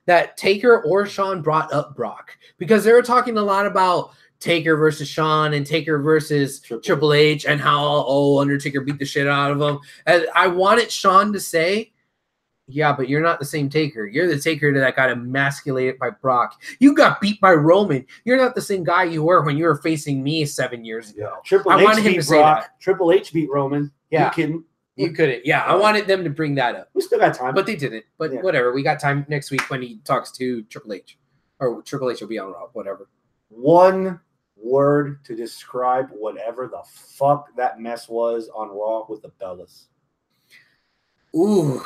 [SPEAKER 2] that Taker or Sean brought up Brock because they were talking a lot about Taker versus Sean and Taker versus Triple H and how Undertaker beat the shit out of him. And I wanted Sean to say, yeah, but you're not the same Taker. You're the Taker that got emasculated by Brock. You got beat by Roman. You're not the same guy you were when you were facing me 7 years ago.
[SPEAKER 1] Yeah. Triple H beat Brock. Triple H beat Roman.
[SPEAKER 2] Yeah.
[SPEAKER 1] You kidding?
[SPEAKER 2] You couldn't. Yeah, I wanted them to bring that up.
[SPEAKER 1] We still got time.
[SPEAKER 2] But they didn't. But whatever. We got time next week when he talks to Triple H. Or Triple H will be on Raw. Whatever.
[SPEAKER 1] One word to describe whatever the fuck that mess was on Raw with the Bellas.
[SPEAKER 2] Ooh.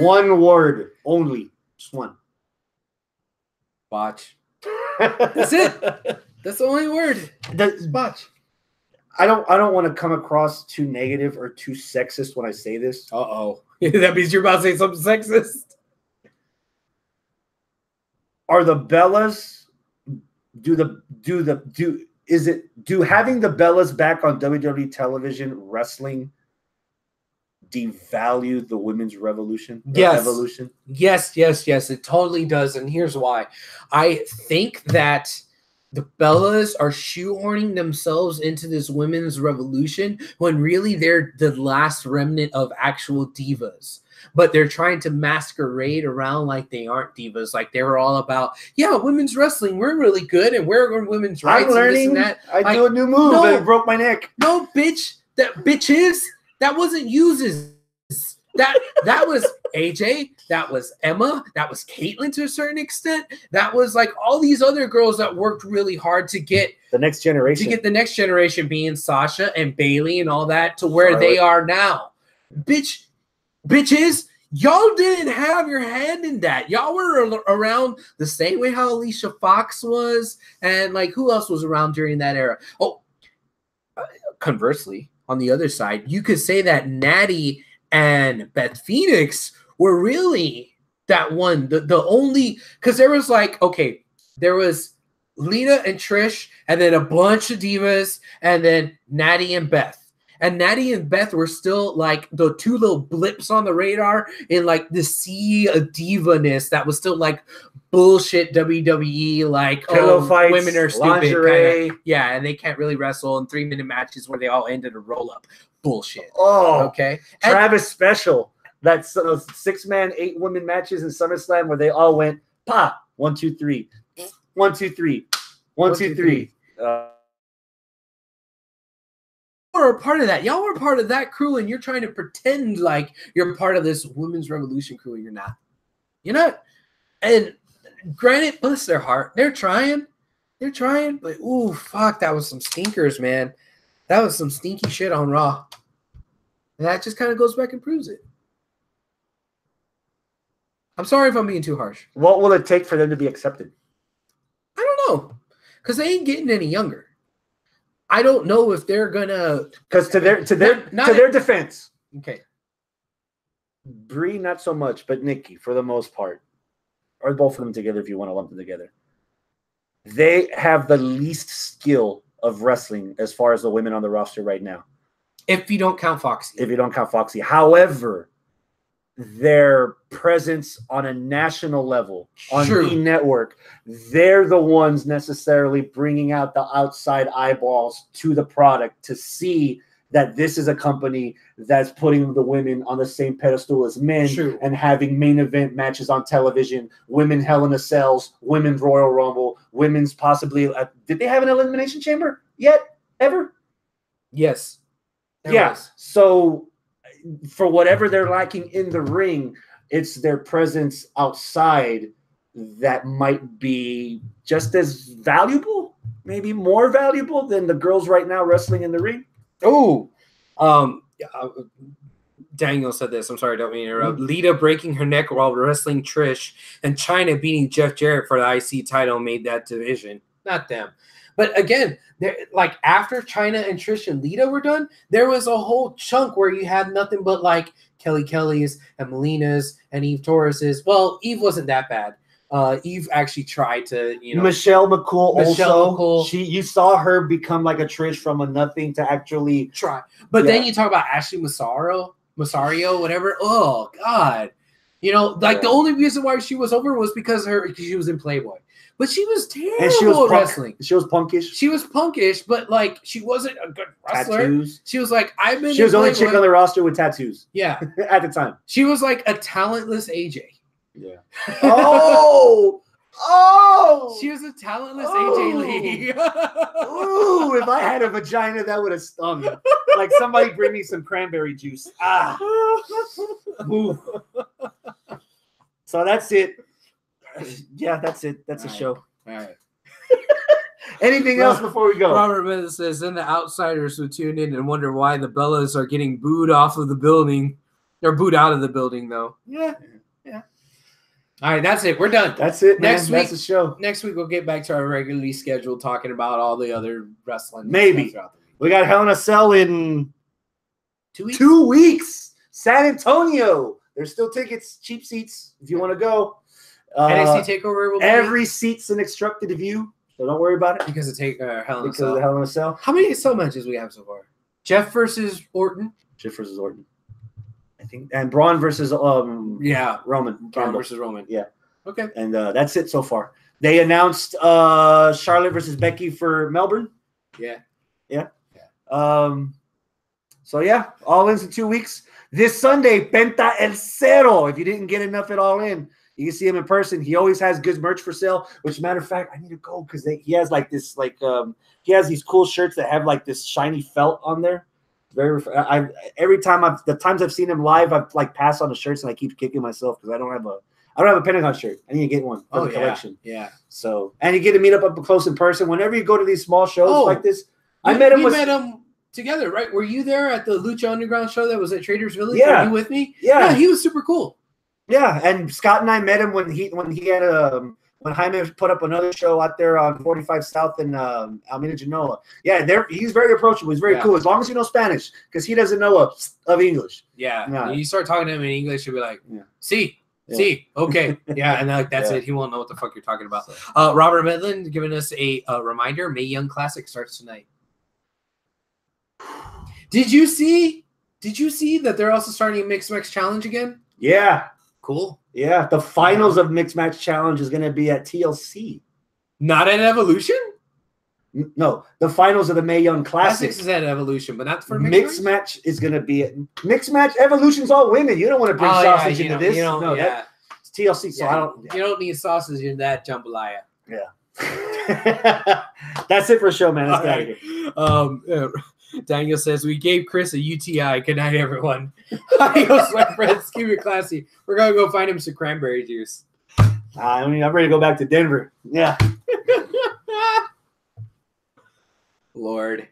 [SPEAKER 1] One word only. Just one.
[SPEAKER 2] Botch. That's it. That's the only word.
[SPEAKER 1] That's botch. I don't want to come across too negative or too sexist when I say this.
[SPEAKER 2] Uh-oh. That means you're about to say something sexist.
[SPEAKER 1] Are the Bellas do having the Bellas back on WWE television wrestling devalue the women's revolution?
[SPEAKER 2] Yes.
[SPEAKER 1] Evolution?
[SPEAKER 2] Yes, it totally does. And here's why. I think that the Bellas are shoehorning themselves into this women's revolution when really they're the last remnant of actual divas. But they're trying to masquerade around like they aren't divas. Like they were all about, women's wrestling. We're really good and we're on women's rights.
[SPEAKER 1] I'm learning.
[SPEAKER 2] And this and that.
[SPEAKER 1] I do a new move and it broke my neck.
[SPEAKER 2] No, bitch. That wasn't uses. That was AJ, that was Emma, that was Caitlyn to a certain extent. That was like all these other girls that worked really hard to get
[SPEAKER 1] the next generation.
[SPEAKER 2] To get the next generation being Sasha and Bailey and all that to where they are now. Bitches, y'all didn't have your hand in that. Y'all were around the same way how Alicia Fox was and like who else was around during that era? Conversely, on the other side, you could say that Natty and Beth Phoenix were really that one, the only, because there was like, there was Lita and Trish, and then a bunch of divas, and then Natty and Beth. And Natty and Beth were still like the two little blips on the radar in like the sea of diva-ness that was still like bullshit WWE, like
[SPEAKER 1] fights,
[SPEAKER 2] women are stupid.
[SPEAKER 1] Lingerie.
[SPEAKER 2] Yeah, and they can't really wrestle in 3-minute matches where they all ended a roll-up. Bullshit.
[SPEAKER 1] Okay. Travis Special. That's 6-man, 8-woman matches in SummerSlam where they all went, 1, 2, 3. 1, 2, 3. 1, 2, 3.
[SPEAKER 2] Were a part of that. Y'all were part of that crew, and you're trying to pretend like you're part of this women's revolution crew, and you're not. You're not. And granted, bless their heart, they're trying, but ooh, fuck, that was some stinkers, man. That was some stinky shit on Raw. And that just kind of goes back and proves it. I'm sorry if I'm being too harsh.
[SPEAKER 1] What will it take for them to be accepted?
[SPEAKER 2] I don't know. Because they ain't getting any younger. I don't know if they're gonna.
[SPEAKER 1] Because to their defense,
[SPEAKER 2] okay,
[SPEAKER 1] Brie not so much, but Nikki for the most part, or both of them together if you want to lump them together. They have the least skill of wrestling as far as the women on the roster right now.
[SPEAKER 2] If you don't count Foxy.
[SPEAKER 1] If you don't count Foxy, however, their presence on a national level on the network, they're the ones necessarily bringing out the outside eyeballs to the product to see that this is a company that's putting the women on the same pedestal as men and having main event matches on television, women Hell in a Cells, women's Royal Rumble, women's possibly did they have an Elimination Chamber yet ever?
[SPEAKER 2] Yes.
[SPEAKER 1] Was. So for whatever they're lacking in the ring, it's their presence outside that might be just as valuable, maybe more valuable than the girls right now wrestling in the ring.
[SPEAKER 2] Oh, Daniel said this. I'm sorry, don't mean to interrupt. Lita breaking her neck while wrestling Trish and Chyna beating Jeff Jarrett for the IC title made that division. Not them. But again, like after Chyna and Trish and Lita were done, there was a whole chunk where you had nothing but like Kelly Kelly's and Melina's and Eve Torres's. Well, Eve wasn't that bad. Eve actually tried to,
[SPEAKER 1] Michelle McCool you saw her become like a Trish from a nothing to actually
[SPEAKER 2] try. But then you talk about Ashley Masario, whatever. Oh God. The only reason why she was over was because she was in Playboy. But she was terrible
[SPEAKER 1] and she was
[SPEAKER 2] at wrestling.
[SPEAKER 1] She was punkish.
[SPEAKER 2] She was punkish, but like she wasn't a good wrestler. Tattoos. She was like, She
[SPEAKER 1] was the only chick on the roster with tattoos.
[SPEAKER 2] Yeah.
[SPEAKER 1] At the time.
[SPEAKER 2] She was like a talentless AJ.
[SPEAKER 1] Yeah. Oh!
[SPEAKER 2] She was a talentless AJ Lee.
[SPEAKER 1] Ooh, if I had a vagina, that would have stung. Like somebody bring me some cranberry juice. Ah. Ooh. So that's it. Yeah, that's it. That's a show.
[SPEAKER 2] All right.
[SPEAKER 1] Anything else before we go?
[SPEAKER 2] Robert Miller says, then the outsiders would tune in and wonder why the Bellas are getting booed off of the building. They're booed out of the building, though.
[SPEAKER 1] Yeah.
[SPEAKER 2] All right, that's it. We're done.
[SPEAKER 1] That's it, man.
[SPEAKER 2] Next week,
[SPEAKER 1] that's the show.
[SPEAKER 2] Next week, we'll get back to our regularly scheduled talking about all the other wrestling.
[SPEAKER 1] Maybe. We got Hell in a Cell in
[SPEAKER 2] 2 weeks.
[SPEAKER 1] 2 weeks. San Antonio. There's still tickets, cheap seats if you want to go.
[SPEAKER 2] NXT TakeOver will be
[SPEAKER 1] every seat's an instructed view, so don't worry about it.
[SPEAKER 2] Because of Hell in a Cell.
[SPEAKER 1] Because of the Hell in a Cell.
[SPEAKER 2] How many cell matches we have so far? Jeff versus Orton.
[SPEAKER 1] I think, and Braun versus Roman.
[SPEAKER 2] Braun versus Roman.
[SPEAKER 1] Yeah.
[SPEAKER 2] Okay.
[SPEAKER 1] And that's it so far. They announced Charlotte versus Becky for Melbourne.
[SPEAKER 2] Yeah.
[SPEAKER 1] So yeah, All In's in 2 weeks. This Sunday, Penta El Cero. If you didn't get enough at All In, you can see him in person. He always has good merch for sale. Which, matter of fact, I need to go because he has like this, he has these cool shirts that have like this shiny felt on there. Every time the times I've seen him live, I've like passed on the shirts and I keep kicking myself because I don't have a Pentagon shirt. I need to get one for the collection.
[SPEAKER 2] Yeah.
[SPEAKER 1] So, and you get to meet up close in person whenever you go to these small shows like this. We met him
[SPEAKER 2] together, right? Were you there at the Lucha Underground show that was at Traders Village?
[SPEAKER 1] Yeah.
[SPEAKER 2] Were you with me?
[SPEAKER 1] Yeah,
[SPEAKER 2] he was super cool.
[SPEAKER 1] Yeah, and Scott and I met him when he had when Jaime put up another show out there on 45 South in Almena, Genoa. Yeah, he's very approachable. He's very cool as long as you know Spanish because he doesn't know of English.
[SPEAKER 2] Yeah, no. You start talking to him in English, he'll be like, "See, okay, yeah," and that's it. He won't know what the fuck you're talking about. Robert Midland giving us a reminder: Mae Young Classic starts tonight. Did you see that they're also starting a Mixed Match Challenge again?
[SPEAKER 1] Yeah.
[SPEAKER 2] Cool.
[SPEAKER 1] Yeah. The finals of Mixed Match Challenge is going to be at TLC.
[SPEAKER 2] Not at Evolution?
[SPEAKER 1] No. The finals of the Mae Young Classic.
[SPEAKER 2] Classics is at Evolution, but not for
[SPEAKER 1] Mixed Match is going to be at Mixed Match. Evolution's all women. You don't want to bring sausage into this. It's TLC, so
[SPEAKER 2] you don't need sausage in that jambalaya.
[SPEAKER 1] Yeah. That's it for a show, man. Let's get out of here.
[SPEAKER 2] Daniel says, we gave Chris a UTI. Good night, everyone. Adios, my friends. Keep it classy. We're going to go find him some cranberry juice.
[SPEAKER 1] I'm ready to go back to Denver. Yeah.
[SPEAKER 2] Lord.